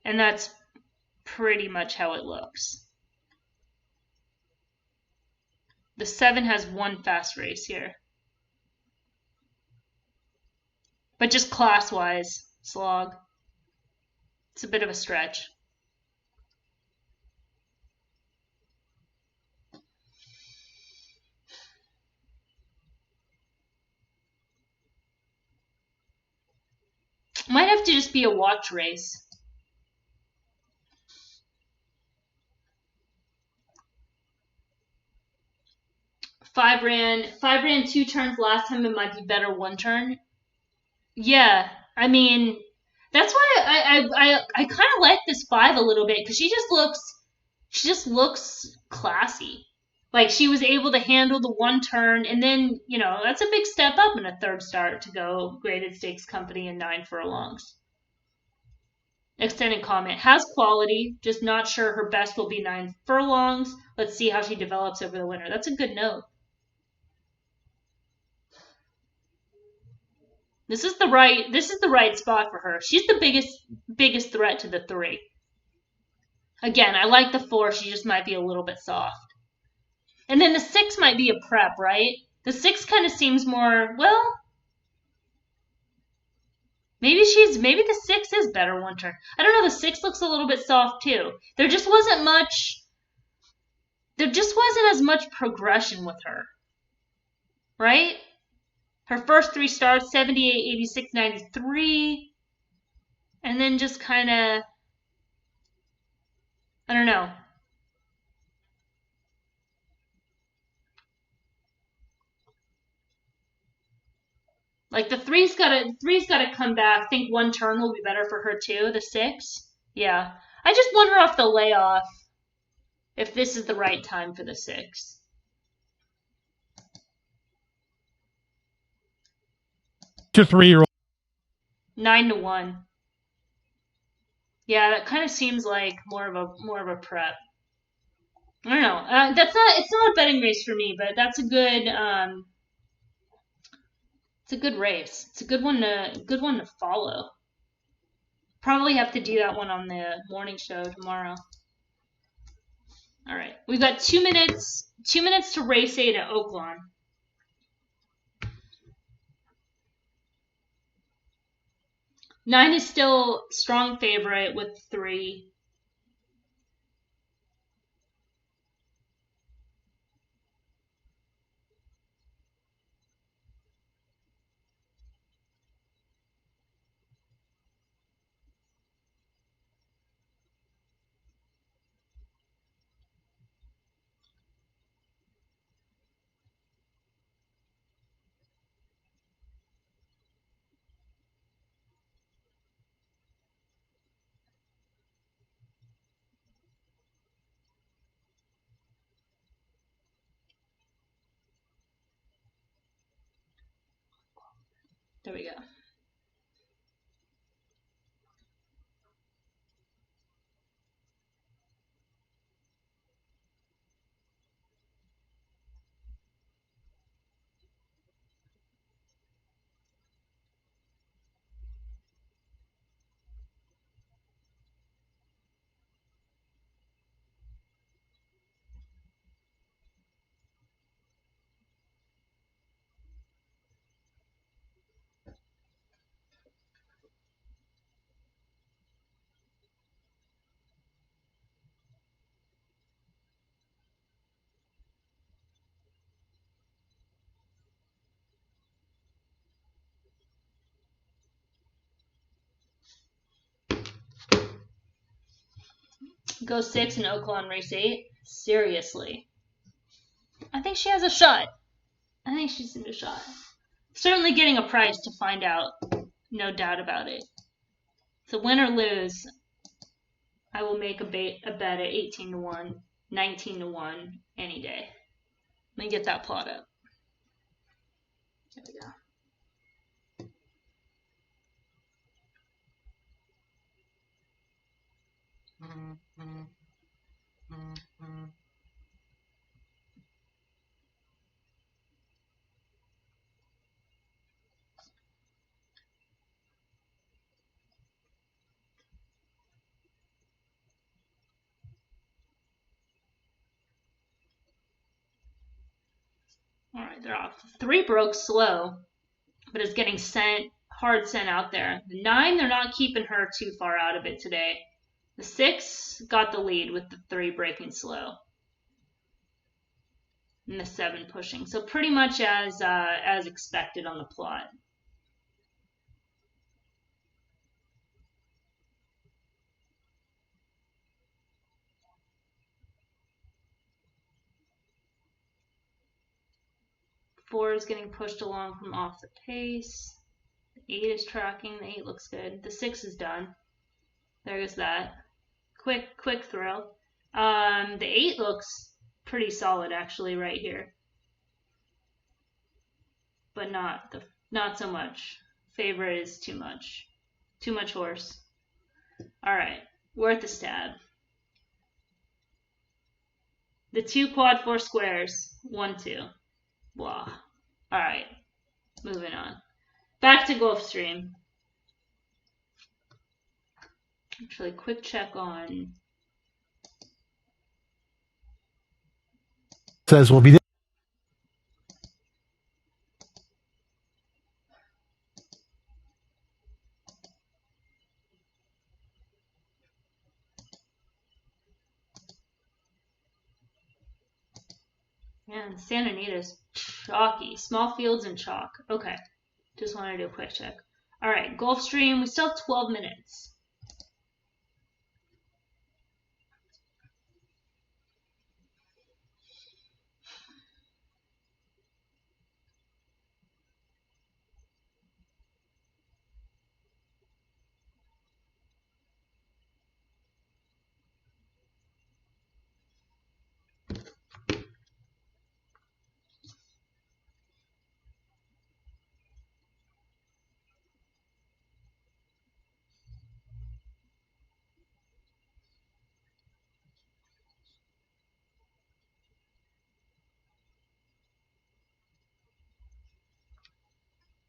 And that's pretty much how it looks. The 7 has 1 fast race here. But just class-wise, slog. It's a bit of a stretch. Might have to just be a watch race. Five ran 2 turns last time. It might be better 1 turn. Yeah, I mean, that's why I kind of like this 5 a little bit because she just looks classy. Like she was able to handle the 1 turn, and then that's a big step up in a 3rd start to go graded stakes company and 9 furlongs. Extended comment, has quality, just not sure her best will be 9 furlongs. Let's see how she develops over the winter. That's a good note. This is the right spot for her. She's the biggest threat to the 3. Again, I like the 4. She just might be a little bit soft. And then the 6 might be a prep, right? The 6 kind of seems more, well, maybe the 6 is better 1 turn. I don't know, the 6 looks a little bit soft too. There just wasn't as much progression with her. Right? Her first 3 starts, 78, 86, 93. And then just kind of, I don't know. Like the three's gotta come back. I think 1 turn will be better for her too. The 6, yeah. I just wonder off the layoff if this is the right time for the 6. To 3-year-old. 9-1. Yeah, that kind of seems like more of a prep. I don't know. It's not a betting race for me, but that's a good. It's a good race. It's a good one to follow. Probably have to do that one on the morning show tomorrow. All right, we've got 2 minutes. 2 minutes to race 8 at Oaklawn. Nine is still strong favorite with 3. There we go. Go 6 in Oaklawn race 8. Seriously. I think she has a shot. I think she's in a shot. Certainly getting a price to find out. No doubt about it. So win or lose, I will make a bet at 18 to 1, 19 to 1 any day. Let me get that plot up. There we go. All right, they're off. 3 broke slow, but is getting hard sent out there. The 9, they're not keeping her too far out of it today. The 6 got the lead with the 3 breaking slow. And the 7 pushing. So pretty much as expected on the plot. Four is getting pushed along from off the pace. The 8 is tracking. The 8 looks good. The 6 is done. There goes that. Quick throw. The 8 looks pretty solid actually right here. But not so much. Favorite is too much. Too much horse. Alright. Worth a stab. The 2 quad 4 squares. 1, 2. Blah. Alright. Moving on. Back to Gulfstream. Actually, quick check on. Says we'll be there. Man, Santa Anita's chalky. Small fields and chalk. Okay. Just wanted to do a quick check. Alright, Gulfstream. We still have 12 minutes.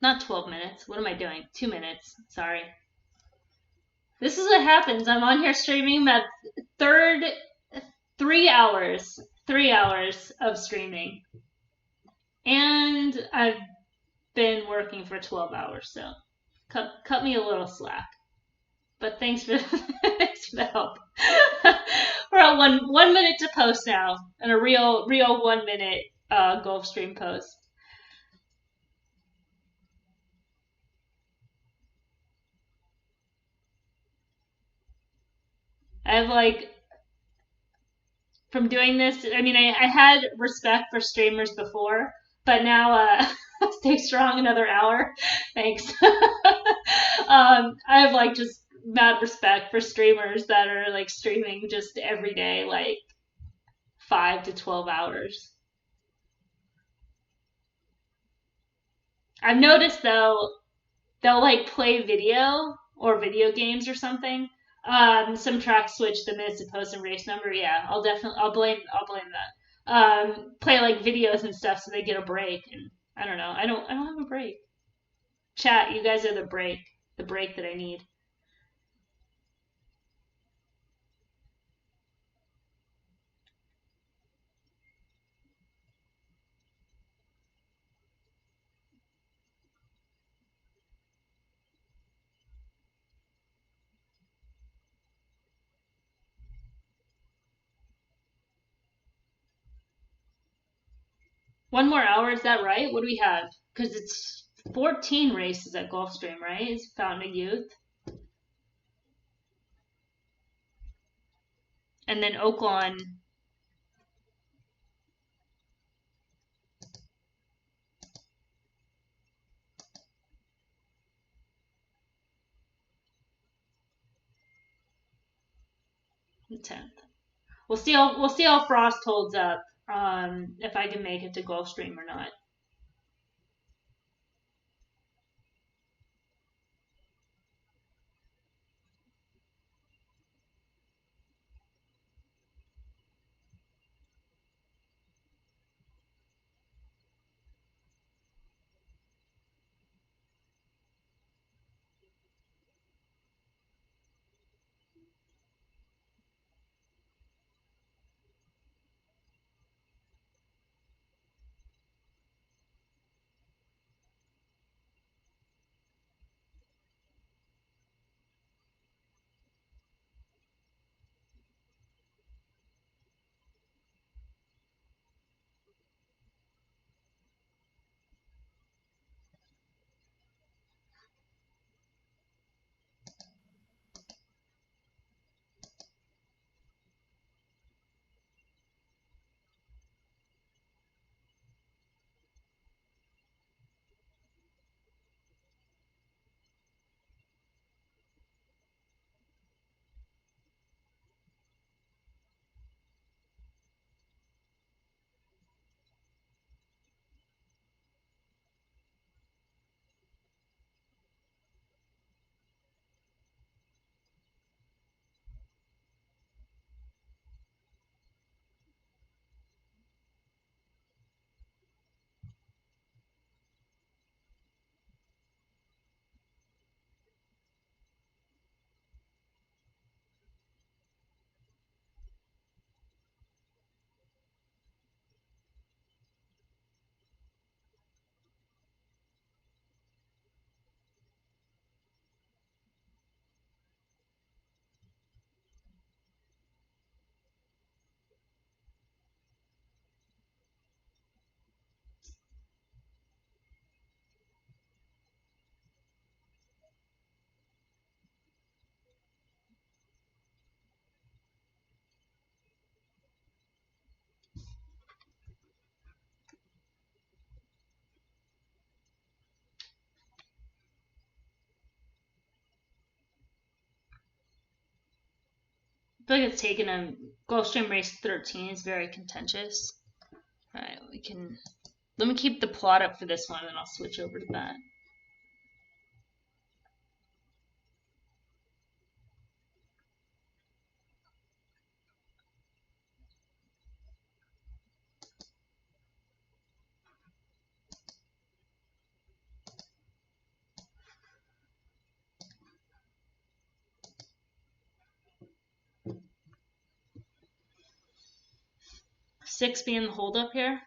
Not 12 minutes. What am I doing? 2 minutes. Sorry. This is what happens. I'm on here streaming my third 3 hours. 3 hours of streaming. And I've been working for 12 hours, so cut me a little slack. But thanks for the help. We're at one minute to post now, and a real 1 minute Gulfstream post. I've from doing this, I mean, I had respect for streamers before, but now stay strong another hour. Thanks. I have just mad respect for streamers that are streaming just every day, 5 to 12 hours. I've noticed though, they'll play video or video games or something. Some tracks switch the minutes to post and race number. Yeah, I'll blame that. Play videos and stuff so they get a break. And I don't know. I don't have a break. Chat, you guys are the break that I need. One more hour, is that right? What do we have? Because it's 14 races at Gulfstream, right? It's Fountain of Youth. And then Oaklawn. The 10th. We'll see how Frost holds up. If I can make it to Gulfstream or not. I feel like it's taken a Gulfstream race 13 is very contentious. All right, let me keep the plot up for this one, and I'll switch over to that. Six being the holdup here.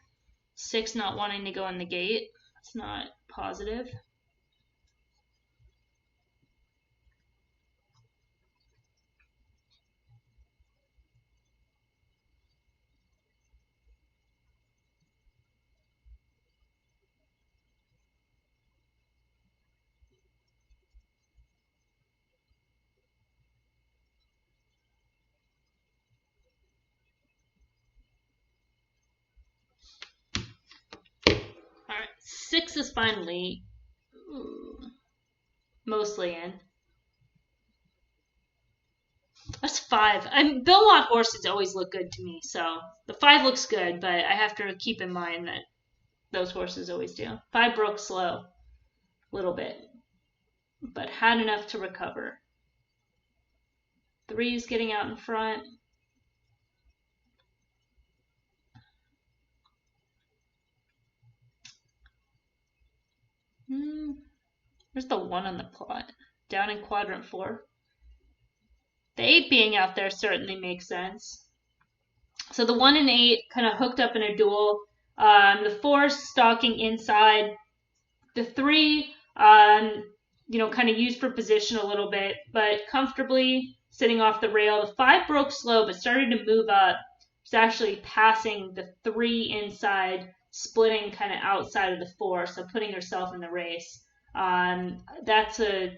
6 not wanting to go in the gate. It's not positive. All right, 6 is finally mostly in. That's 5. Bill Lock horses always look good to me, so the 5 looks good, but I have to keep in mind that those horses always do. 5 broke slow, a little bit, but had enough to recover. 3's getting out in front. Where's the 1 on the plot? Down in quadrant 4. The 8 being out there certainly makes sense. So the 1 and 8 kind of hooked up in a duel. The 4 stalking inside. The 3, kind of used for position a little bit, but comfortably sitting off the rail. The 5 broke slow, but started to move up. It's actually passing the 3 inside, splitting kind of outside of the 4, so putting herself in the race. That's a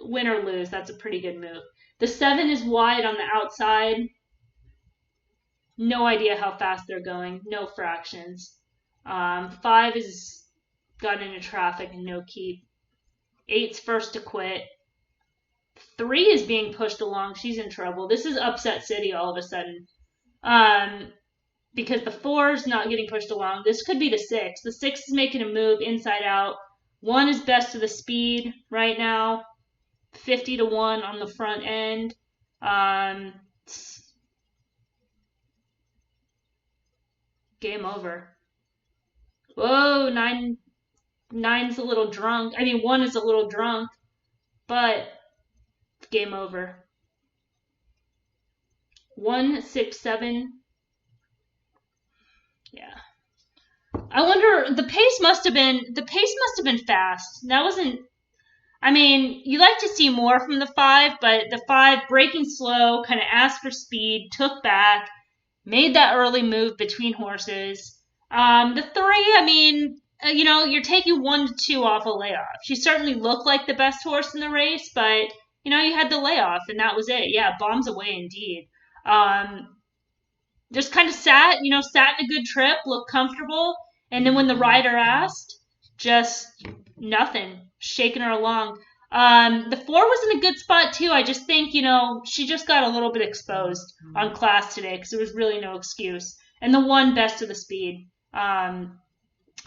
win or lose. That's a pretty good move. The 7 is wide on the outside. No idea how fast they're going. No fractions. 5 is got into traffic and no keep. 8's first to quit. 3 is being pushed along. She's in trouble. This is upset city all of a sudden. Because the 4 is not getting pushed along. This could be the 6. The 6 is making a move inside out. 1 is best of the speed right now. 50 to 1 on the front end. Game over. Whoa, 9's a little drunk. I mean, 1 is a little drunk, but game over. 1, 6, 7. Yeah. I wonder, the pace must have been fast. That wasn't, I mean, you like to see more from the 5, but the 5 breaking slow, kind of asked for speed, took back, made that early move between horses. The 3, I mean, you're taking 1 to 2 off a layoff. She certainly looked like the best horse in the race, but, you had the layoff, and that was it. Yeah, bombs away indeed. Just kind of sat in a good trip, looked comfortable, and then when the rider asked, just nothing, shaking her along. The 4 was in a good spot too. I just think, she just got a little bit exposed on class today because there was really no excuse. And the 1 best of the speed.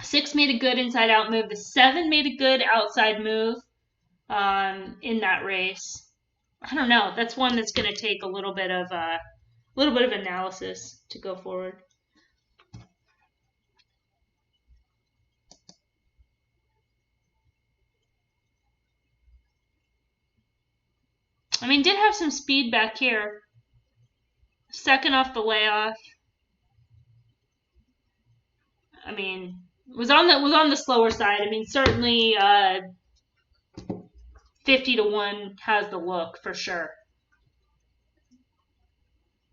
6 made a good inside out move. The 7 made a good outside move in that race. I don't know. That's one that's going to take a little bit of analysis to go forward. I mean, did have some speed back here. Second off the layoff. I mean, was on the slower side. I mean, certainly 50 to 1 has the look for sure.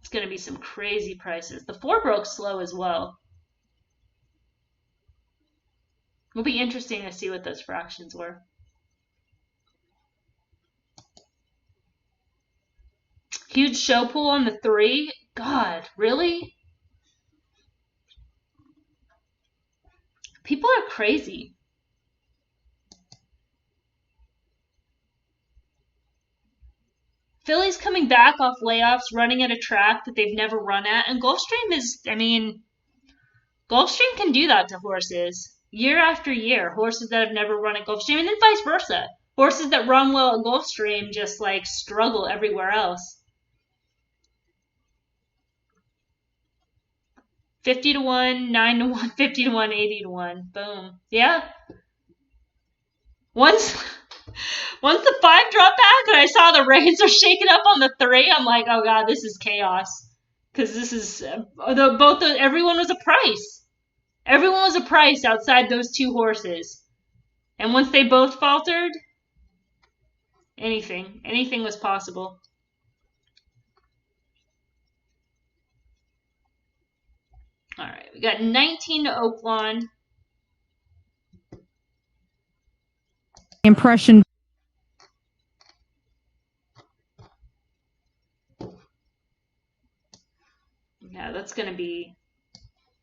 It's going to be some crazy prices. The 4 broke slow as well. It'll be interesting to see what those fractions were. Huge show pool on the 3. God, really? People are crazy. Philly's coming back off layoffs, running at a track that they've never run at, and Gulfstream can do that to horses. Year after year, horses that have never run at Gulfstream, and then vice versa. Horses that run well at Gulfstream just struggle everywhere else. 50 to 1, 9 to 1, 50 to 1, 80 to 1. Boom. Yeah. Once the 5 dropped back and I saw the reins are shaking up on the 3, I'm like, oh god, this is chaos. Because this is everyone was a price. Everyone was a price outside those 2 horses. And once they both faltered, anything was possible. All right, we got 19 to Oaklawn. Impression. Yeah, that's going to be...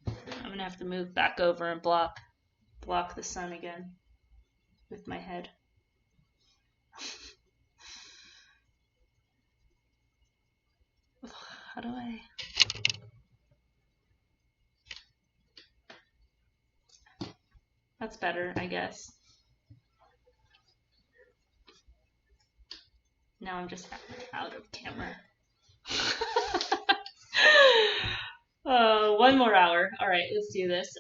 I'm going to have to move back over and block the sun again with my head. How do I... That's better, I guess. Now I'm just out of camera. One more hour. All right, let's do this.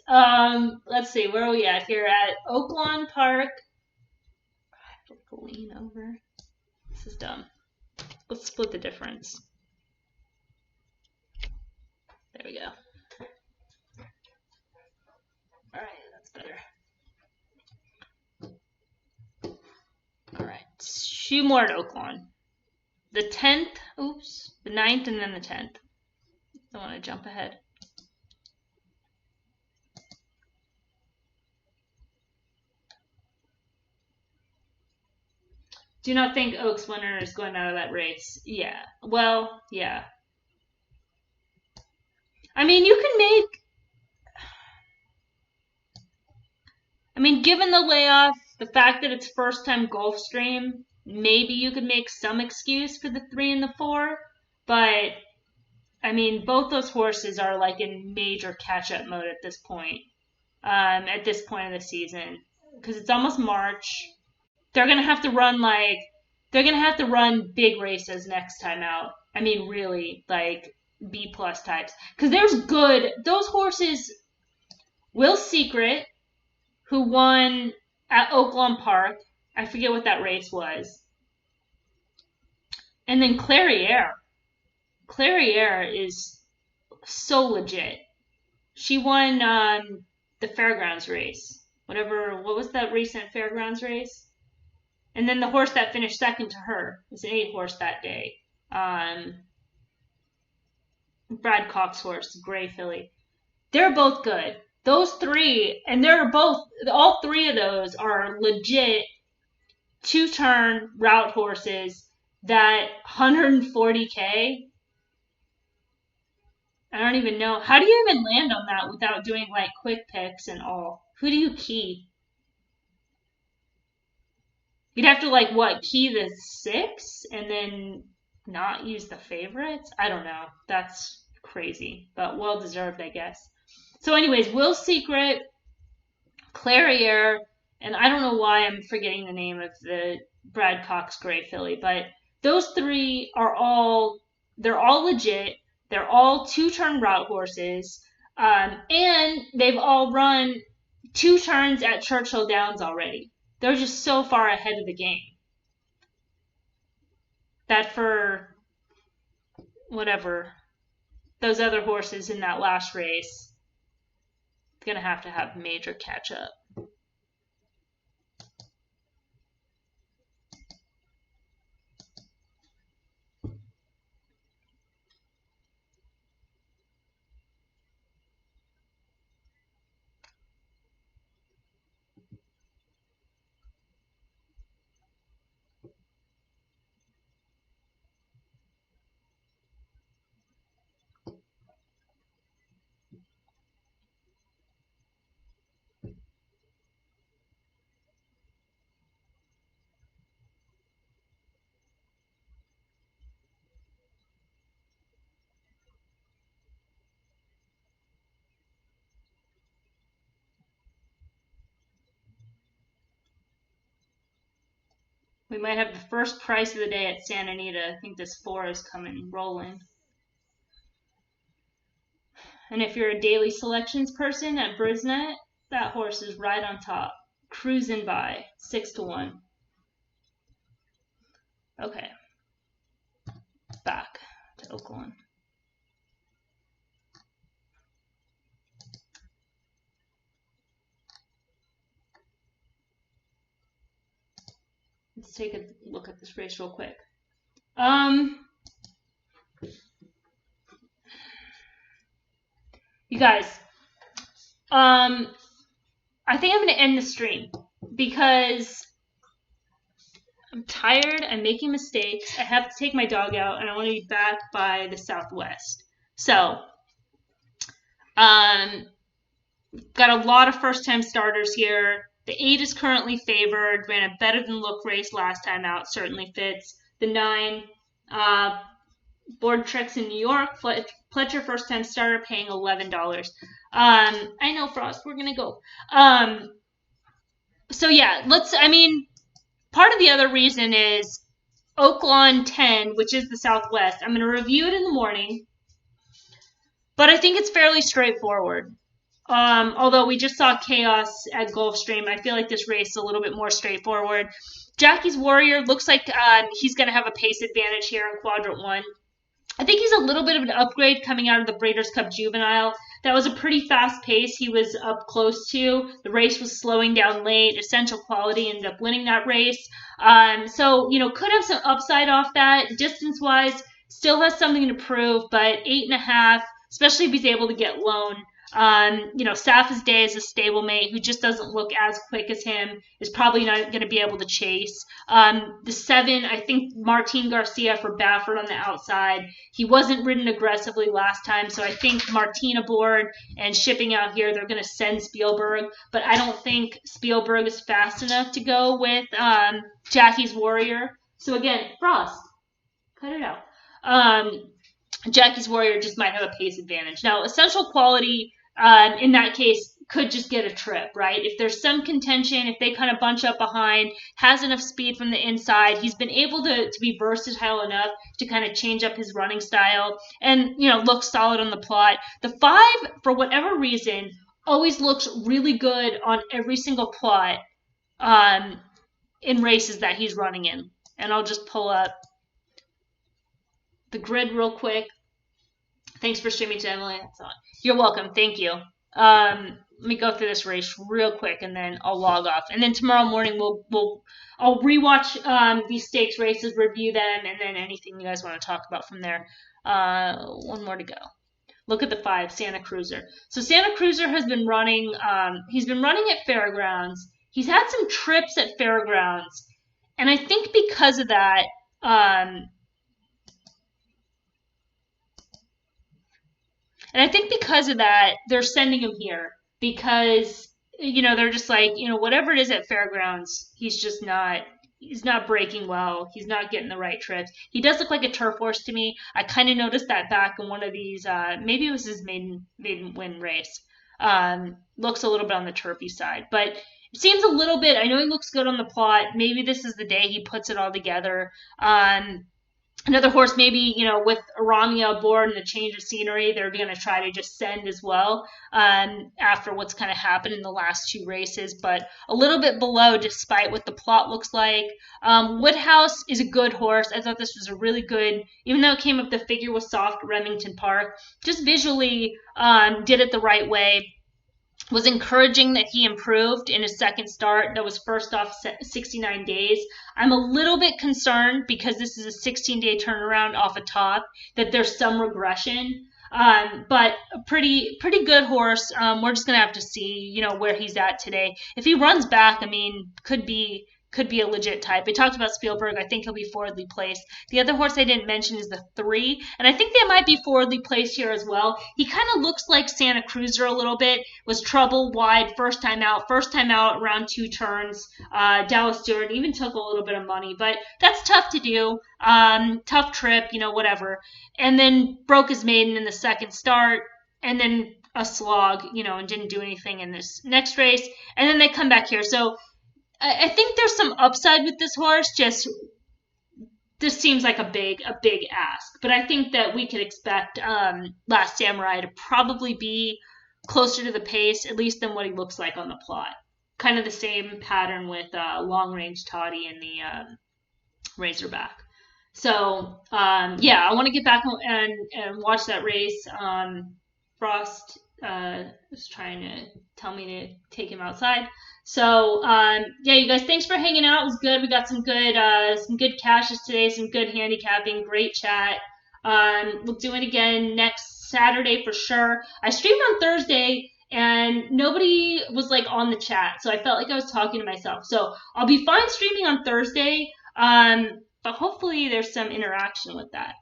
Let's see, where are we at here? At Oaklawn Park. I have to lean over. This is dumb. Let's split the difference. There we go. All right, that's better. All right, 2 more at Oaklawn. The 10th, the 9th, and then the 10th. I want to jump ahead. Do not think Oaks winner is going out of that race. Yeah. Well, yeah. I mean, you can make. I mean, given the layoff, the fact that it's first time Gulfstream, maybe you could make some excuse for the 3 and the 4. But I mean, both those horses are like in major catch up mode at this point. At this point of the season, because it's almost March. They're gonna have to run big races next time out. I mean, really, like B+ types, because there's those horses. Will Secret, who won at Oaklawn Park, I forget what that race was, and then Clairiere. Clairiere is so legit. She won the Fairgrounds race. What was that recent Fairgrounds race? And then the horse that finished second to her was an 8 horse that day. Brad Cox's horse, Gray Filly. They're both good. Those 3, and all 3 of those are legit 2-turn route horses that 140K. I don't even know. How do you even land on that without doing like quick picks and all? Who do you key? You'd have to key the 6 and then not use the favorites? I don't know. That's crazy, but well deserved, I guess. So anyways, Will Secret, Clairiere, and I don't know why I'm forgetting the name of the Brad Cox Gray Filly, but those 3 they're all legit. They're all 2-turn route horses, and they've all run 2 turns at Churchill Downs already. They're just so far ahead of the game that for whatever those other horses in that last race, going to have major catch up. We might have the first price of the day at Santa Anita. I think this 4 is coming rolling. And if you're a daily selections person at Brisnet, that horse is right on top, cruising by 6-1. Okay, back to Oaklawn. Let's take a look at this race real quick. You guys, I think I'm going to end the stream because I'm tired. I'm making mistakes. I have to take my dog out, and I want to be back by the Southwest. So, got a lot of first-time starters here. The 8 is currently favored. Ran a better than look race last time out. Certainly fits. The 9, Board Tricks in New York. Pletcher first-time starter paying $11. I know, Frost. We're gonna go. So yeah, part of the other reason is Oaklawn 10, which is the Southwest. I'm gonna review it in the morning, but I think it's fairly straightforward. Although we just saw chaos at Gulfstream, I feel like this race is a little bit more straightforward. Jackie's Warrior looks like he's going to have a pace advantage here in Quadrant 1. I think he's a little bit of an upgrade coming out of the Breeders' Cup Juvenile. That was a pretty fast pace he was up close to. The race was slowing down late. Essential Quality ended up winning that race. So, could have some upside off that. Distance-wise, still has something to prove, but 8.5, especially if he's able to get loan. Safa's Day is a stablemate who just doesn't look as quick as him, is probably not going to be able to chase. The 7, I think Martin Garcia for Baffert on the outside. He wasn't ridden aggressively last time, so I think Martin aboard and shipping out here, they're going to send Spielberg, but I don't think Spielberg is fast enough to go with Jackie's Warrior. So again, Frost, cut it out. Jackie's Warrior just might have a pace advantage. Now, Essential Quality, in that case, could just get a trip, right? If there's some contention, if they kind of bunch up behind, has enough speed from the inside, he's been able to be versatile enough to kind of change up his running style and, look solid on the plot. The 5, for whatever reason, always looks really good on every single plot in races that he's running in. And I'll just pull up the grid real quick. Thanks for streaming to Emily. You're welcome. Thank you. Let me go through this race real quick, and then I'll log off. And then tomorrow morning I'll rewatch these stakes races, review them, and then anything you guys want to talk about from there. One more to go. Look at the 5, Santa Cruiser. So Santa Cruiser has been running. He's been running at Fairgrounds. He's had some trips at Fairgrounds, and I think because of that. And I think because of that, they're sending him here because, they're just like, whatever it is at Fairgrounds, he's not breaking well. He's not getting the right trips. He does look like a turf horse to me. I kind of noticed that back in one of these, maybe it was his maiden win race. Looks a little bit on the turfy side, but it seems a little bit, I know he looks good on the plot. Maybe this is the day he puts it all together. Another horse, maybe, with Aramia aboard and the change of scenery, they're going to try to just send as well after what's kind of happened in the last 2 races, but a little bit below despite what the plot looks like. Woodhouse is a good horse. I thought this was a really good, even though it came up the figure was soft, Remington Park, just visually did it the right way. Was encouraging that he improved in his second start. That was first off 69 days. I'm a little bit concerned because this is a 16-day turnaround off a top that there's some regression. But a pretty good horse. We're just gonna have to see, where he's at today. If he runs back, could be a legit type. We talked about Spielberg. I think he'll be forwardly placed. The other horse I didn't mention is the 3, and I think they might be forwardly placed here as well. He kind of looks like Santa Cruiser a little bit. Was trouble wide first time out around 2 turns. Dallas Stewart even took a little bit of money, but that's tough to do. Tough trip, whatever. And then broke his maiden in the second start, and then a slog, and didn't do anything in this next race. And then they come back here. So I think there's some upside with this horse. Just this seems like a big ask, but I think that we could expect Last Samurai to probably be closer to the pace, at least than what he looks like on the plot. Kind of the same pattern with Long Range Toddy and the Razorback. So I want to get back and watch that race. Frost was trying to tell me to take him outside. So you guys, thanks for hanging out. It was good. We got some good caches today, some good handicapping, great chat. We'll do it again next Saturday for sure. I streamed on Thursday and nobody was on the chat, so I felt like I was talking to myself. So I'll be fine streaming on Thursday, but hopefully there's some interaction with that.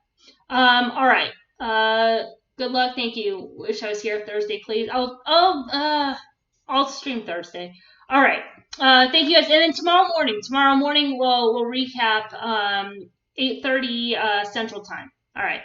All right. Good luck. Thank you. Wish I was here Thursday, please. I'll stream Thursday. All right. Thank you guys. And then tomorrow morning we'll recap 8:30 Central Time. All right.